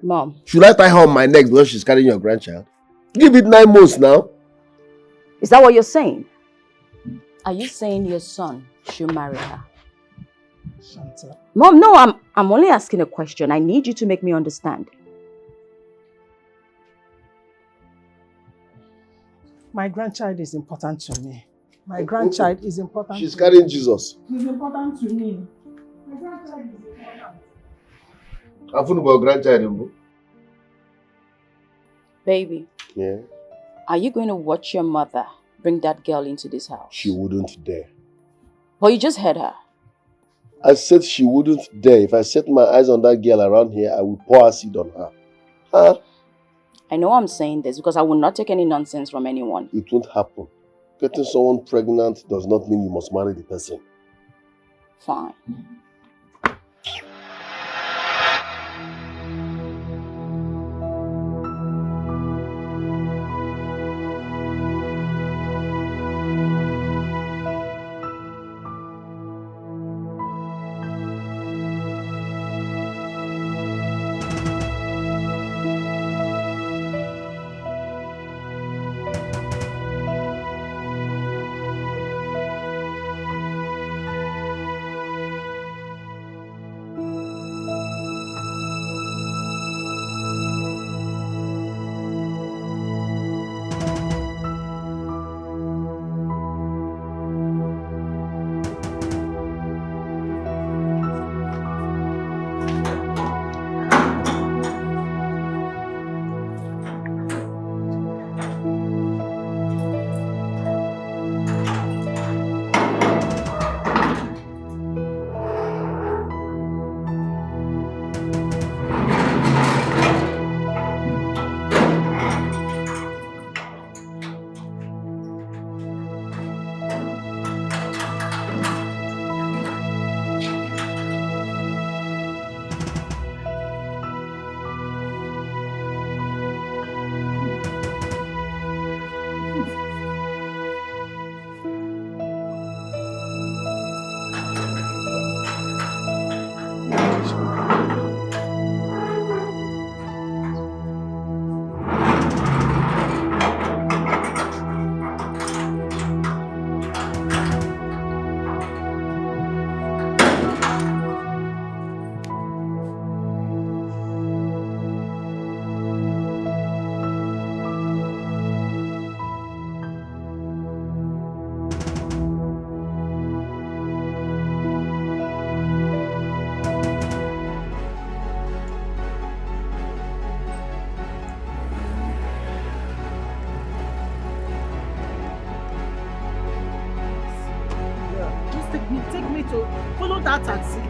Speaker 12: Mom.
Speaker 2: Should I tie her on my neck because she's carrying your grandchild? Give it 9 months now.
Speaker 12: Is that what you're saying? Are you saying your son should marry her?
Speaker 3: Shanta.
Speaker 12: Mom, no, I'm only asking a question. I need you to make me understand.
Speaker 3: My grandchild is important to me. My grandchild is important.
Speaker 2: She's carrying Jesus.
Speaker 3: He's important to me. My grandchild is important.
Speaker 2: I'm talking about grandchild.
Speaker 12: Baby.
Speaker 2: Yeah?
Speaker 12: Are you going to watch your mother bring that girl into this house?
Speaker 2: She wouldn't dare.
Speaker 12: But you just heard her.
Speaker 2: I said she wouldn't dare. If I set my eyes on that girl around here, I will pour acid on her. Huh?
Speaker 12: I know I'm saying this because I will not take any nonsense from anyone.
Speaker 2: It won't happen. Getting someone pregnant does not mean you must marry the person.
Speaker 12: Fine.
Speaker 13: Take me to follow that taxi.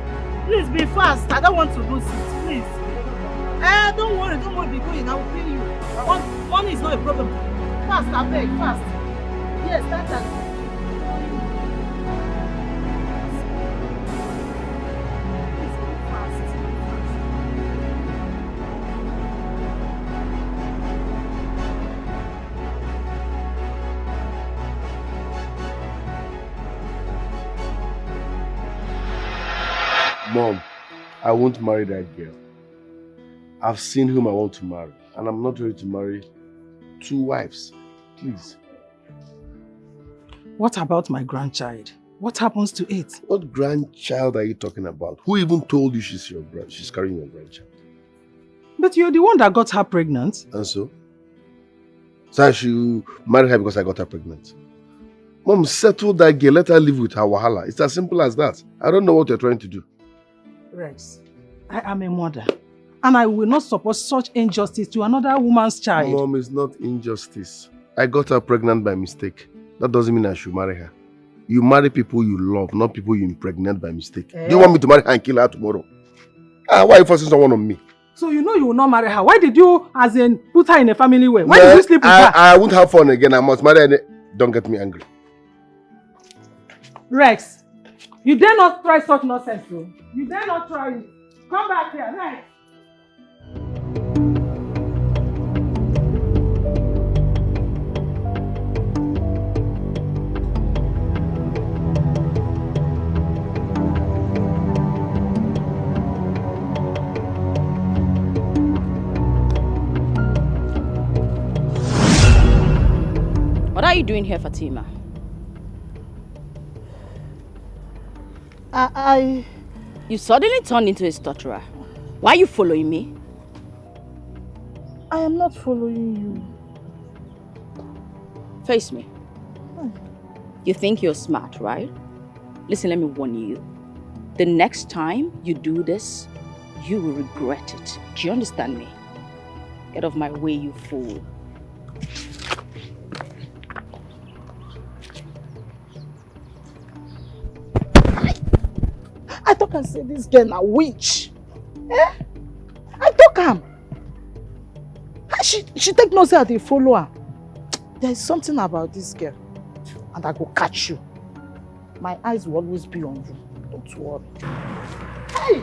Speaker 13: Please be fast. I don't want to lose it. Please. Don't worry. Be going. I will pay you. Money is not a problem. Fast, I beg. Fast. Yes, that taxi.
Speaker 2: Mom, I won't marry that girl. I've seen whom I want to marry, and I'm not ready to marry 2 wives. Please.
Speaker 3: What about my grandchild? What happens to it?
Speaker 2: What grandchild are you talking about? Who even told you she's carrying your grandchild?
Speaker 3: But you're the one that got her pregnant.
Speaker 2: And so? So I should marry her because I got her pregnant. Mom, settle that girl. Let her live with her wahala. It's as simple as that. I don't know what you're trying to do.
Speaker 3: Rex, I am a mother. And I will not support such injustice to another woman's child.
Speaker 2: Mom, it's not injustice. I got her pregnant by mistake. That doesn't mean I should marry her. You marry people you love, not people you impregnate by mistake. Do you want me to marry her and kill her tomorrow? Why are you forcing someone on me?
Speaker 3: So you know you will not marry her. Why did you, as in, put her in a family way? Why did you sleep with her?
Speaker 2: I won't have fun again. I must marry her. Don't get me angry.
Speaker 3: Rex, you dare not try such nonsense, though. You dare not try it. Come back here, Rex.
Speaker 12: What are you doing here, Fatima?
Speaker 13: You
Speaker 12: suddenly turned into a stutterer. Why are you following me?
Speaker 13: I am not following you.
Speaker 12: Face me. You think you're smart, right? Listen, let me warn you. The next time you do this, you will regret it. Do you understand me? Get off my way, you fool.
Speaker 13: I talk and say this girl a witch. Eh? I talk am. She take no say I dey follow her. There is something about this girl, and I go catch you. My eyes will always be on you. Don't worry. Hey!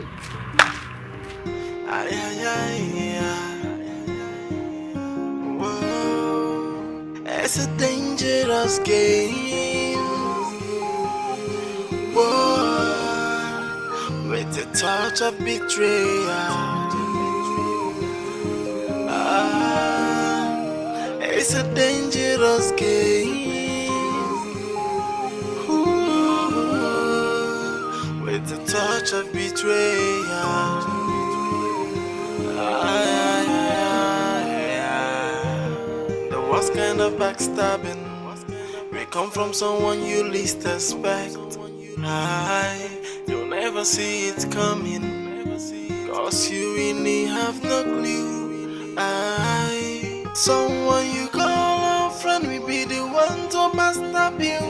Speaker 6: Whoa, it's a dangerous game. Whoa, with a touch of betrayal. It's a dangerous game. Ooh, with a touch of betrayal. The worst kind of backstabbing may come from someone you least expect. You'll never see it coming, cause you really have no clue. Someone you call a friend will be the one to backstab you,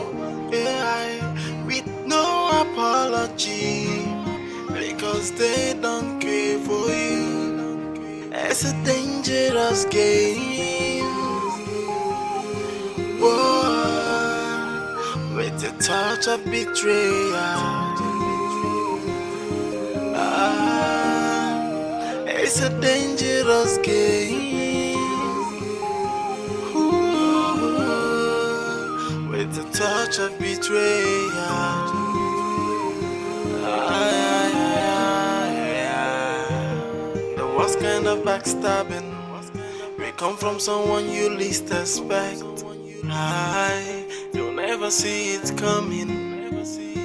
Speaker 6: with no apology, because they don't care for you. It's a dangerous game. Whoa, with a touch of betrayal. It's a dangerous game. Ooh, with a touch of betrayal. The worst kind of backstabbing may come from someone you least expect. You'll never see it coming,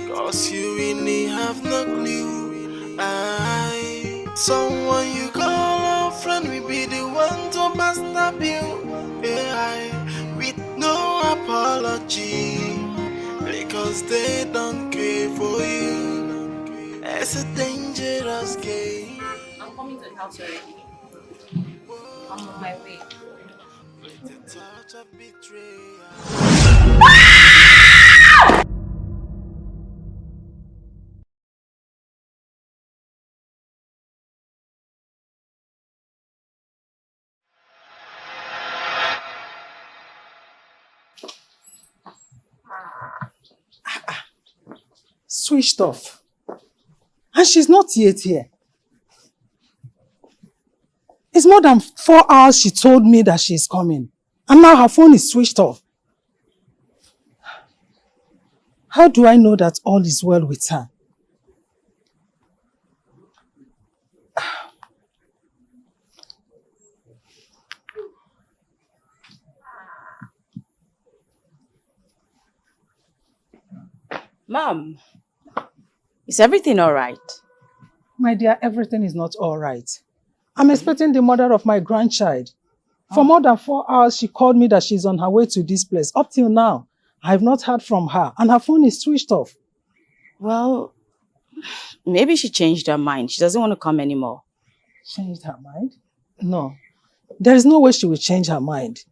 Speaker 6: cause you really have no clue. Someone you call a friend will be the one to backstab you, with no apology, because they don't care for you. It's a dangerous game.
Speaker 15: I'm coming to the house already. I'm on my way.
Speaker 6: With the touch of betrayal.
Speaker 3: Switched off. And she's not yet here. It's more than 4 hours she told me that she's coming. And now her phone is switched off. How do I know that all is well with her?
Speaker 12: Mom, is everything all right?
Speaker 3: My dear, everything is not all right. I'm expecting the mother of my grandchild. For more than 4 hours, she called me that she's on her way to this place. Up till now, I have not heard from her, and her phone is switched off.
Speaker 12: Well, maybe she changed her mind. She doesn't want to come anymore.
Speaker 3: Changed her mind? No. There is no way she will change her mind.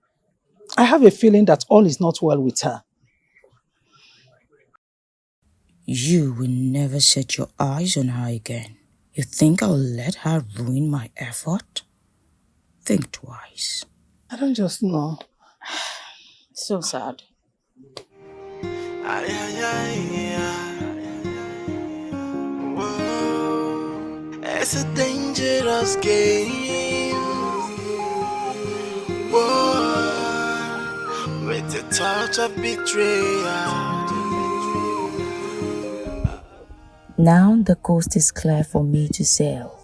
Speaker 3: I have a feeling that all is not well with her.
Speaker 12: You will never set your eyes on her again. You think I'll let her ruin my effort? Think twice.
Speaker 3: I don't just know.
Speaker 12: So sad.
Speaker 6: Ay, ay, ay, whoa. It's a dangerous game. Whoa. With the touch of betrayal.
Speaker 12: Now the coast is clear for me to sail.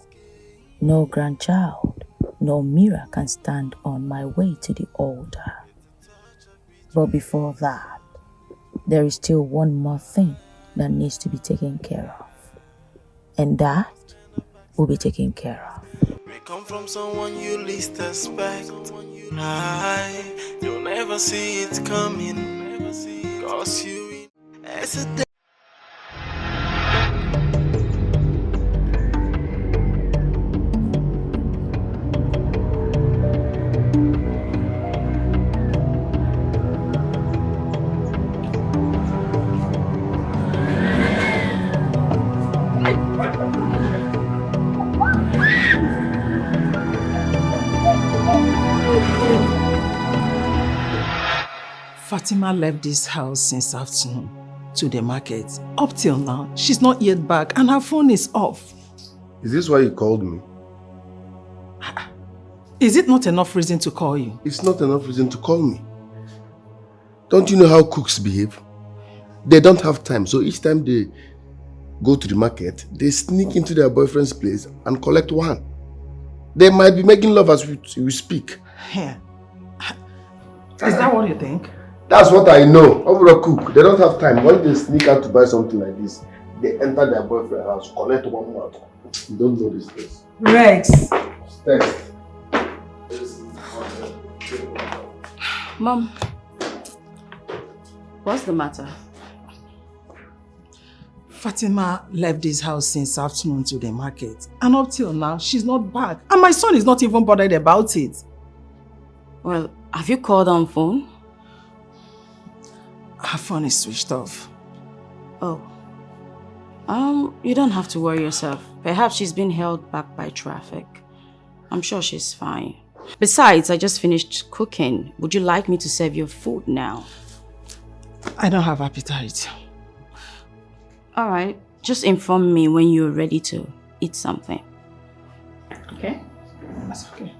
Speaker 12: No grandchild, no mirror can stand on my way to the altar. But before that, there is still one more thing that needs to be taken care of. And that will be taken care of.
Speaker 6: We come from someone you least expect. You'll never see it coming. Cause you hesitate.
Speaker 3: Fatima left this house since afternoon to the market. Up till now, she's not yet back and her phone is off.
Speaker 2: Is this why you called me?
Speaker 3: Is it not enough reason to call you?
Speaker 2: It's not enough reason to call me. Don't you know how cooks behave? They don't have time, so each time they go to the market, they sneak into their boyfriend's place and collect one. They might be making love as we speak.
Speaker 3: Yeah. Is that what you think?
Speaker 2: That's what I know. Over a cook, they don't have time. When they sneak out to buy something like this, they enter their boyfriend's house, collect one more. You don't know this place.
Speaker 3: Rex.
Speaker 2: Stay.
Speaker 12: Mom, what's the matter?
Speaker 3: Fatima left this house since afternoon to the market. And up till now, she's not back. And my son is not even bothered about it.
Speaker 12: Well, have you called on phone?
Speaker 3: Her phone is switched off.
Speaker 12: Oh. You don't have to worry yourself. Perhaps she's been held back by traffic. I'm sure she's fine. Besides, I just finished cooking. Would you like me to serve your food now?
Speaker 3: I don't have appetite.
Speaker 12: Alright, just inform me when you're ready to eat something. Okay?
Speaker 3: That's okay.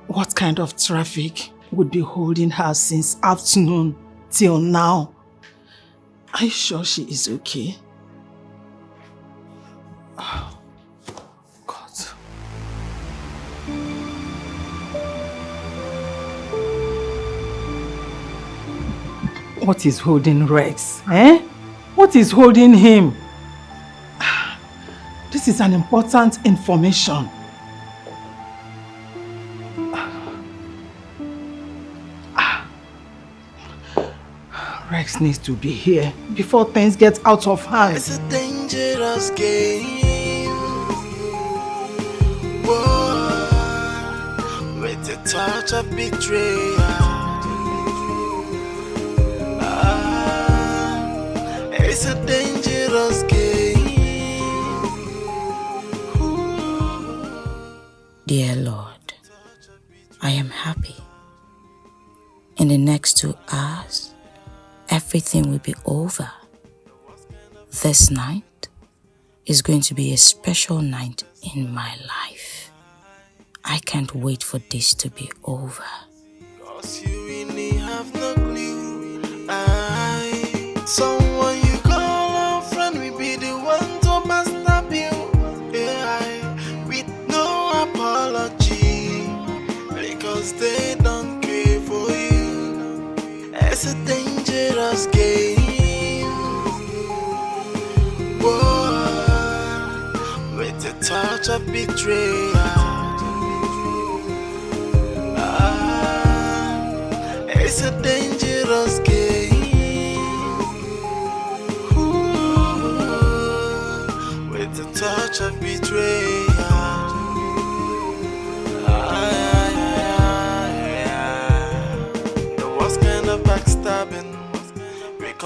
Speaker 3: What kind of traffic would be holding her since afternoon till now? Are you sure she is okay? Oh, God. What is holding Rex? Eh? What is holding him? This is an important information. Rex needs to be here before things get out of hand.
Speaker 6: It's a dangerous game. Whoa. With the touch of betrayal. It's a dangerous game.
Speaker 12: Dear Lord, I am happy. In the next 2 hours, everything will be over. This night is going to be a special night in my life. I can't wait for this to be over.
Speaker 6: Cause you really have no clue. Someone you call a friend will be the one to backstab you. Yeah, with no apology. Because they don't care for you. It's a dangerous game. Whoa. With the touch of betrayal. It's a dangerous game. Ooh, with the touch of betrayal.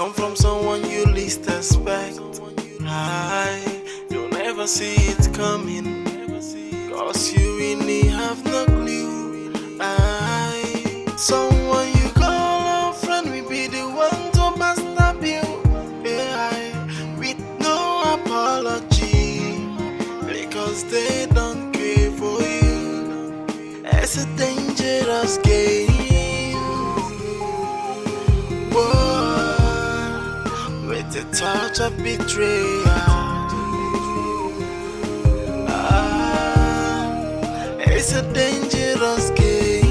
Speaker 6: come from someone you least expect. You'll never see it coming, cause you really have no clue. Someone you call a friend will be the one to backstab you, with no apology, because they don't care for you. It's a dangerous game. Whoa, with the touch of betrayal. It's a dangerous game.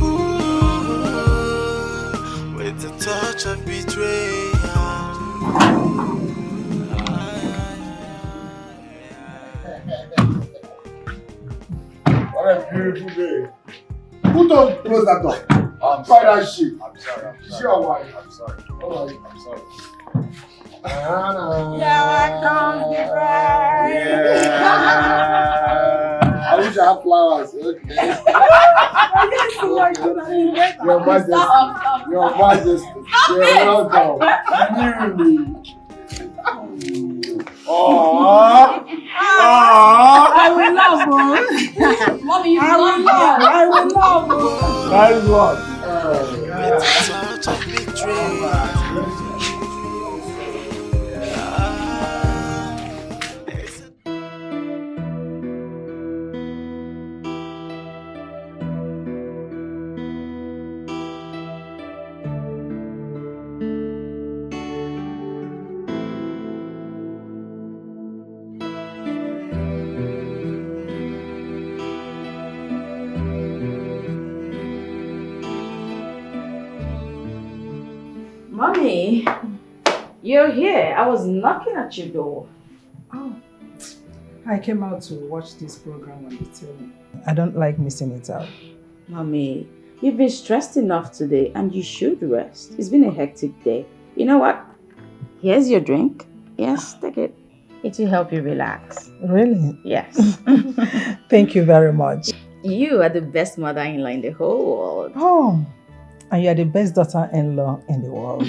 Speaker 6: Ooh, with the touch of betrayal.
Speaker 2: What a beautiful day. Who don't close that door? I'm sorry. That shit.
Speaker 21: I'm sorry.
Speaker 2: Is your wife?
Speaker 21: I'm sorry.
Speaker 2: Oh,
Speaker 21: I'm sorry.
Speaker 2: Yeah, I wish I had flowers. Okay. Your Majesty. Your Majesty. You're welcome. Really.
Speaker 3: I will love her.
Speaker 15: Mommy, you
Speaker 3: I will love her.
Speaker 2: That is what.
Speaker 12: Mommy, you're here. I was knocking at your door.
Speaker 3: Oh, I came out to watch this program on the TV. I don't like missing it out.
Speaker 12: Mommy, you've been stressed enough today and you should rest. It's been a hectic day. You know what? Here's your drink. Yes, take it. It will help you relax.
Speaker 3: Really?
Speaker 12: Yes.
Speaker 3: Thank you very much.
Speaker 12: You are the best mother-in-law in the whole world.
Speaker 3: Oh, and you are the best daughter-in-law in the world.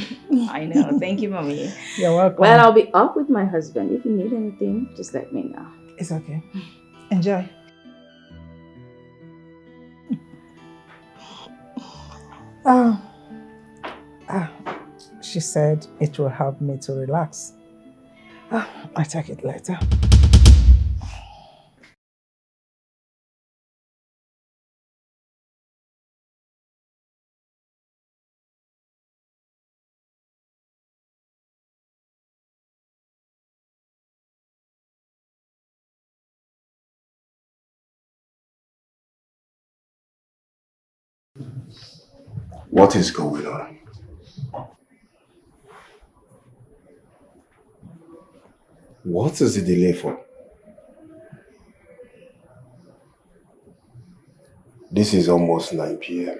Speaker 12: I know. Thank you, Mommy.
Speaker 3: You're welcome.
Speaker 12: Well, I'll be up with my husband. If you need anything, just let me know.
Speaker 3: It's okay. Enjoy. She said it will help me to relax. I'll take it later.
Speaker 2: What is going on? What is the delay for? This is almost 9 p.m.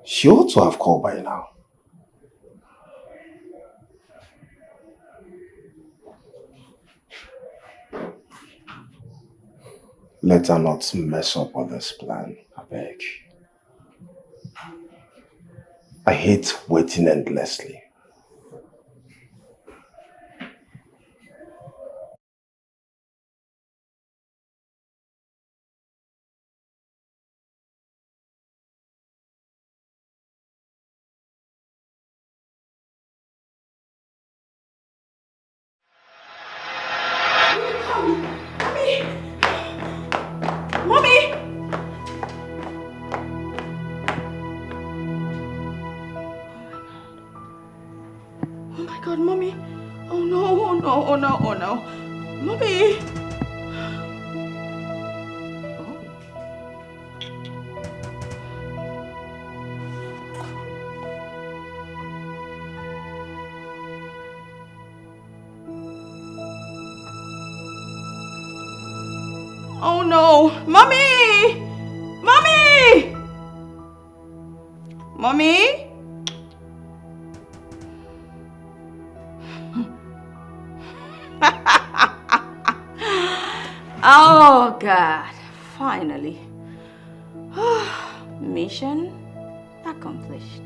Speaker 2: She ought to have called by now. Let her not mess up on this plan, I beg. I hate waiting endlessly.
Speaker 11: Mommy. Oh no, oh no, oh no, oh no. Mommy. Oh no. Mommy! Mommy! Mommy?
Speaker 12: Oh God, finally. Mission Accomplished.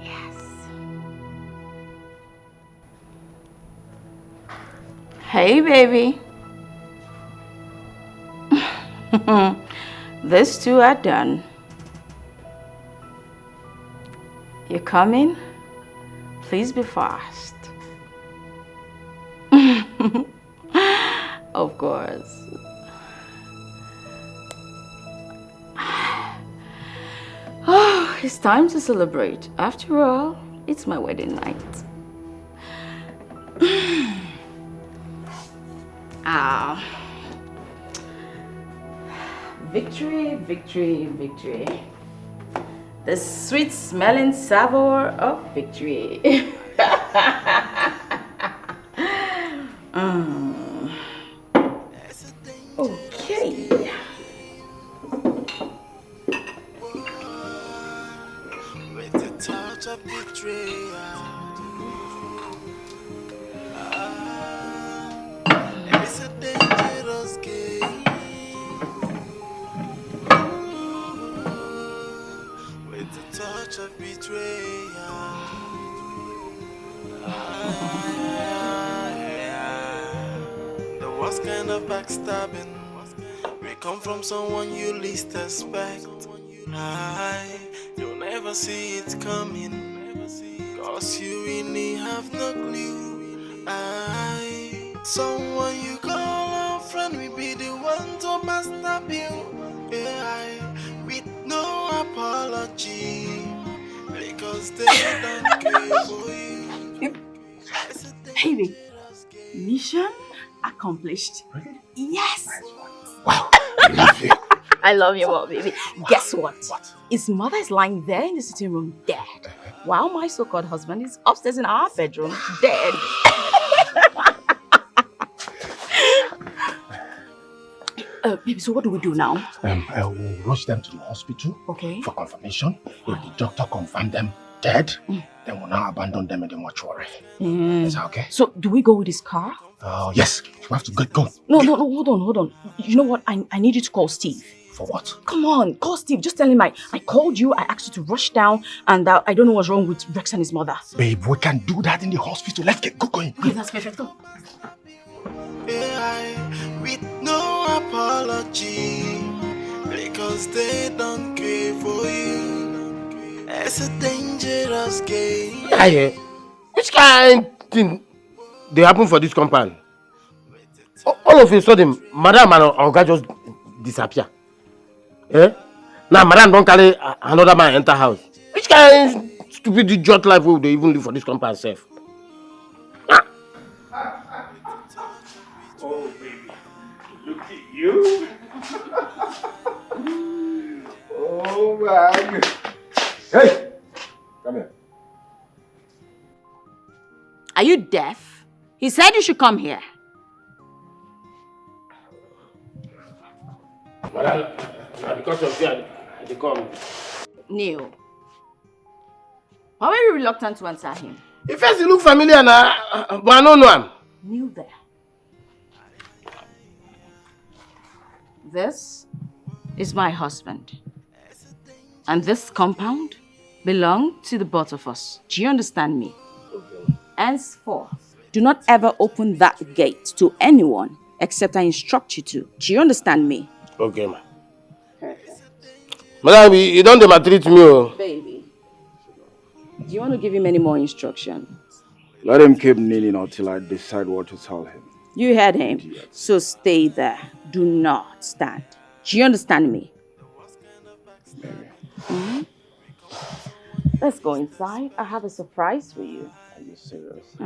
Speaker 12: Yes. Hey, baby. These two are done. You coming? Please be fast. Of course. Oh, it's time to celebrate. After all, it's my wedding night. Victory, victory, victory. The sweet smelling savour of victory. Okay.
Speaker 6: With a touch of betrayal. It's a dangerous game. With a touch of betrayal. The worst kind of backstabbing. We come from someone you least expect. You'll never see it coming. Cause you really have no clue. Someone you call a friend will be the one to backstab you. With no apology. Because they don't care for you.
Speaker 11: Baby, mission accomplished. Yes.
Speaker 1: Wow, I love you.
Speaker 11: I love you more, baby. Guess what? His mother is lying there in the sitting room dead, while my so-called husband is upstairs in our bedroom dead. Baby, so what do we do now?
Speaker 1: We'll rush them to the hospital for confirmation. If the doctor confirms them dead, then we'll now abandon them in the mortuary. Is that okay?
Speaker 11: So, do we go with his car?
Speaker 1: Yes. We have to go.
Speaker 11: No, hold on. You know what? I need you to call Steve.
Speaker 1: For what?
Speaker 11: Come on, call Steve. Just tell him I called you, I asked you to rush down, and I don't know what's wrong with Rex and his mother.
Speaker 1: Babe, we can do that in the hospital. Let's go going.
Speaker 11: Okay, that's perfect. Go.
Speaker 6: With no apology. Because they don't care for you. It's a dangerous game.
Speaker 2: Aye, which kind thing they happen for this compound? All of a sudden, Madam and Oga just disappear. Now Madam don't carry another man enter house. Which kind stupid idiot life will they even live for this compound self?
Speaker 1: Oh baby, look at you. Oh man. Hey, come here.
Speaker 12: Are you deaf? He said you should come here.
Speaker 2: Madam, because of you, I come.
Speaker 12: Neil, why were you reluctant to answer him?
Speaker 2: He first he look familiar now, but I don't know him.
Speaker 12: Neil there. This is my husband. And this compound belongs to the both of us. Do you understand me? Henceforth, do not ever open that gate to anyone except I instruct you to. Do you understand me?
Speaker 2: Okay, ma. Madam, you don't maltreat me. Oh.
Speaker 12: Baby, do you want to give him any more instructions?
Speaker 18: Let him keep kneeling until I decide what to tell him.
Speaker 12: You heard him. So stay there. Do not stand. Do you understand me? Hmm? Let's go inside. I have a surprise for you.
Speaker 18: Are you serious?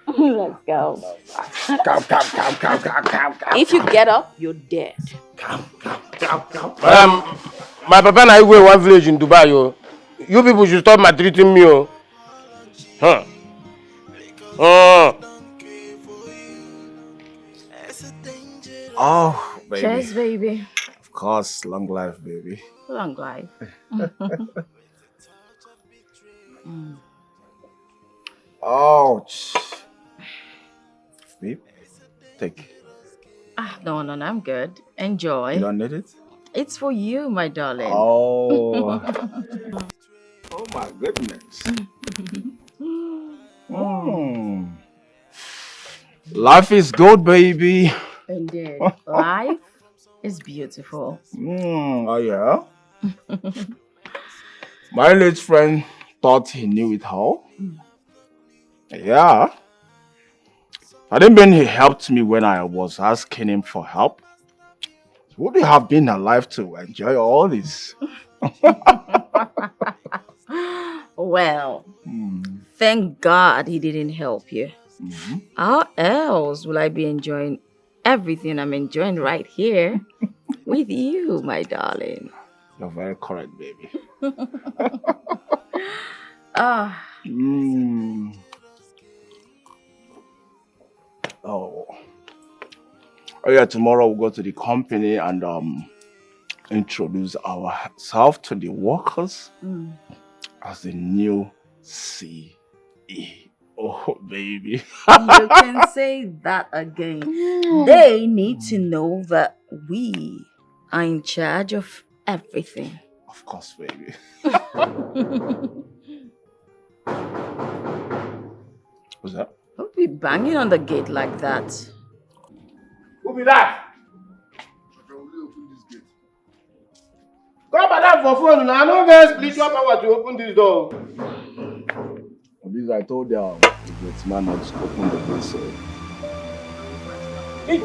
Speaker 12: Let's go.
Speaker 2: Come.
Speaker 12: If you get up, you're dead.
Speaker 2: Come. My papa and I go one village in Dubai. Yo. You people should stop maltreating me. Oh. Huh.
Speaker 18: Oh, baby.
Speaker 12: Cheers, baby.
Speaker 18: Of course, long life, baby.
Speaker 12: Long life.
Speaker 18: Ouch.
Speaker 1: babe. Take.
Speaker 20: No, I'm good. Enjoy.
Speaker 1: You don't need it?
Speaker 20: It's for you, my darling.
Speaker 1: Oh. Oh my goodness. Life is good, baby.
Speaker 20: Indeed. Life is beautiful.
Speaker 1: Oh yeah? My late friend thought he knew it all. Yeah. I didn't mean he helped me when I was asking him for help. Would you have been alive to enjoy all this?
Speaker 20: Well, thank God he didn't help you. How else will I be enjoying everything I'm enjoying right here with you, my darling?
Speaker 1: You're very correct, baby. Oh yeah, tomorrow we'll go to the company and introduce ourselves to the workers as the new CEO. Oh, baby.
Speaker 20: You can say that again. They need to know that we are in charge of everything.
Speaker 1: Of course, baby. What's that?
Speaker 20: Don't be banging on the gate like that.
Speaker 1: Who be that?
Speaker 2: Go madam for phone now. No get spiritual power to open this door.
Speaker 1: At least I told them the man not to open the door, so. Hey.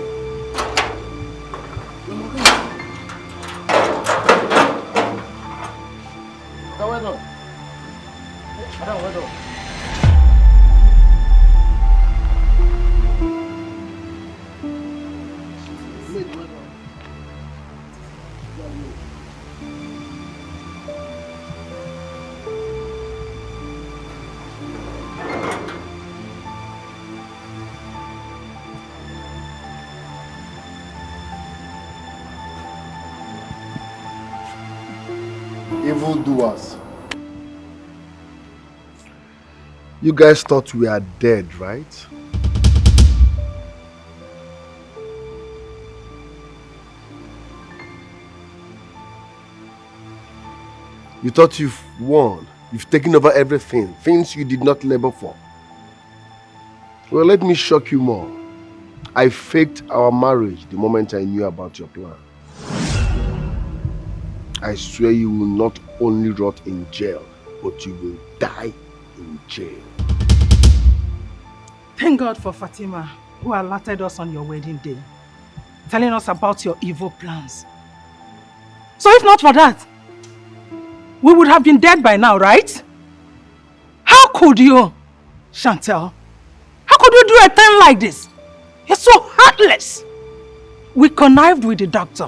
Speaker 2: Evildoers. You guys thought we are dead, right? You thought you've won. You've taken over everything. Things you did not labor for. Well, let me shock you more. I faked our marriage the moment I knew about your plan. I swear you will not only rot in jail, but you will die in jail.
Speaker 3: Thank God for Fatima, who alerted us on your wedding day, telling us about your evil plans. So if not for that, we would have been dead by now, right? How could you, Chantel? How could you do a thing like this? You're so heartless. We connived with the doctor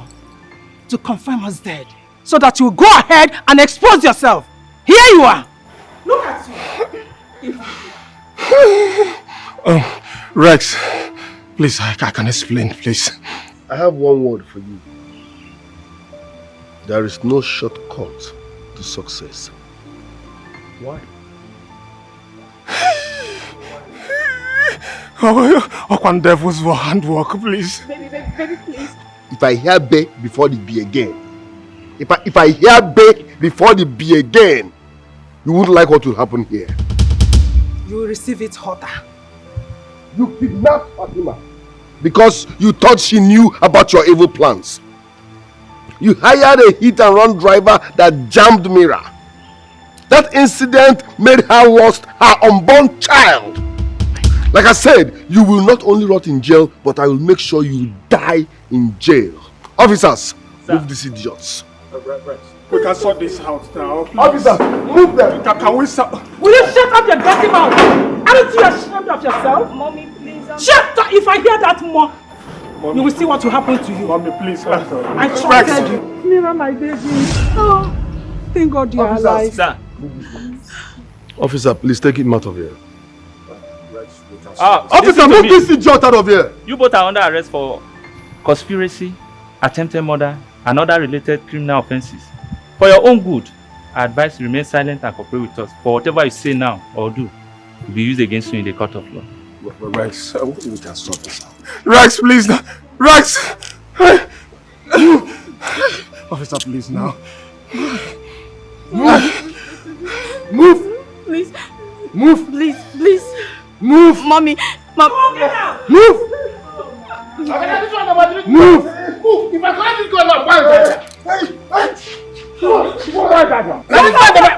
Speaker 3: to confirm us dead, so that you go ahead and expose yourself. Here you are. Look at you.
Speaker 17: Rex, please, I can explain, please.
Speaker 2: I have one word for you. There is no shortcut to success. Why?
Speaker 17: Oh, one devil's handwork, please.
Speaker 14: Baby, please.
Speaker 2: If I hear bay before the be again, if I hear bay before the be again, you wouldn't like what will happen here.
Speaker 3: You will receive it hotter.
Speaker 2: You kidnapped Fatima because you thought she knew about your evil plans. You hired a hit-and-run driver that jammed Mira. That incident made her lost her unborn child. Like I said, you will not only rot in jail, but I will make sure you die in jail. Officers, move these idiots.
Speaker 17: We can sort this out now. Please.
Speaker 2: Officers, move them.
Speaker 17: Can we stop?
Speaker 3: Will you shut up your dirty mouth? Aren't you ashamed of yourself?
Speaker 14: Mommy, please.
Speaker 3: Shut up! If I hear that more,
Speaker 17: Mommy,
Speaker 3: you will see what will happen to you.
Speaker 17: Mommy, please.
Speaker 3: I trusted you. Mira, my baby. Oh, thank God you are alive.
Speaker 5: Sir.
Speaker 2: Officer, please take him out of here.
Speaker 5: Officer,
Speaker 2: move this idiot out of here.
Speaker 5: You both are under arrest for conspiracy, attempted murder, and other related criminal offences. For your own good, I advise you remain silent and cooperate with us. For whatever you say now or do will be used against you in the court of law.
Speaker 17: Rex, we can sort this out.
Speaker 1: Rex, please. Rex!
Speaker 17: Officer, please now.
Speaker 1: Move!
Speaker 11: Please.
Speaker 1: Move!
Speaker 11: Please, please.
Speaker 1: Move!
Speaker 11: Mommy.
Speaker 1: Move!
Speaker 11: Move!
Speaker 1: Move!
Speaker 2: If I can't just go now, why is that?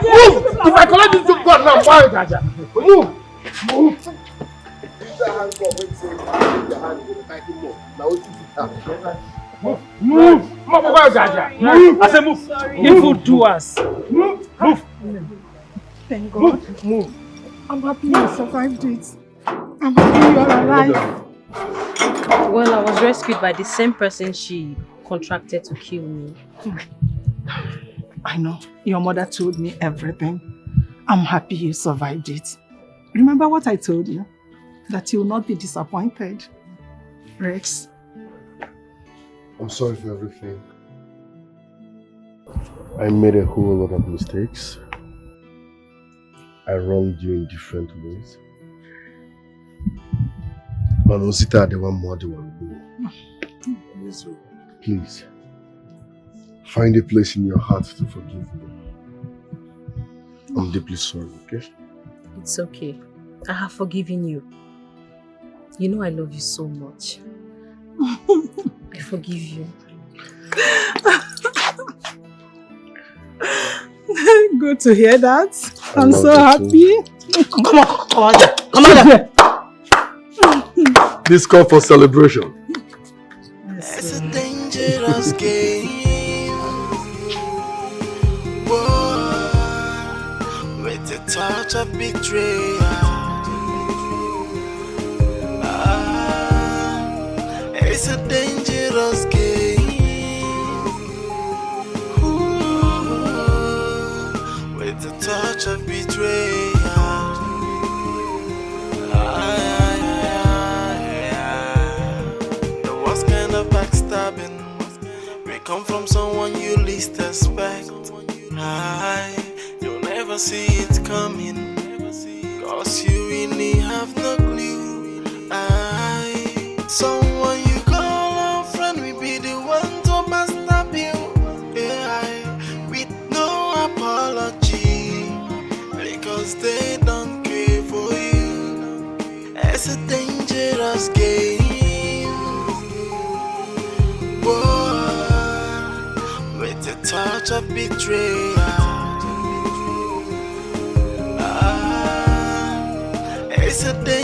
Speaker 2: Move! If I collect this gun now, why is that? Move! Move! Move! Why is that? Move! I said move!
Speaker 3: Evil doers.
Speaker 2: Move! Move!
Speaker 3: Thank God.
Speaker 2: Move!
Speaker 3: I'm happy you survived it. I'm happy you are alive.
Speaker 14: Well, I was rescued by the same person she contracted to kill me.
Speaker 3: I know. Your mother told me everything. I'm happy you survived it. Remember what I told you? That you will not be disappointed. Rex.
Speaker 17: I'm sorry for everything. I made a whole lot of mistakes. I wronged you in different ways. Please, find a place in your heart to forgive me. I'm deeply sorry, okay?
Speaker 14: It's okay. I have forgiven you. You know I love you so much. I forgive you.
Speaker 3: Good to hear that. I'm so happy.
Speaker 2: Come on there. Come on there.
Speaker 17: This call for celebration.
Speaker 6: It's a dangerous game. Whoa, with a touch of betrayal. It's a dangerous game. Ooh, with a touch of betrayal. The worst kind of backstabbing. We come from someone you least expect. You'll never see it coming. Cause you really have no clue. Someone you call a friend will be the one to backstab you. With no apology. Because they don't care for you. It's a dangerous game. Whoa, with a touch of betrayal. It's a dangerous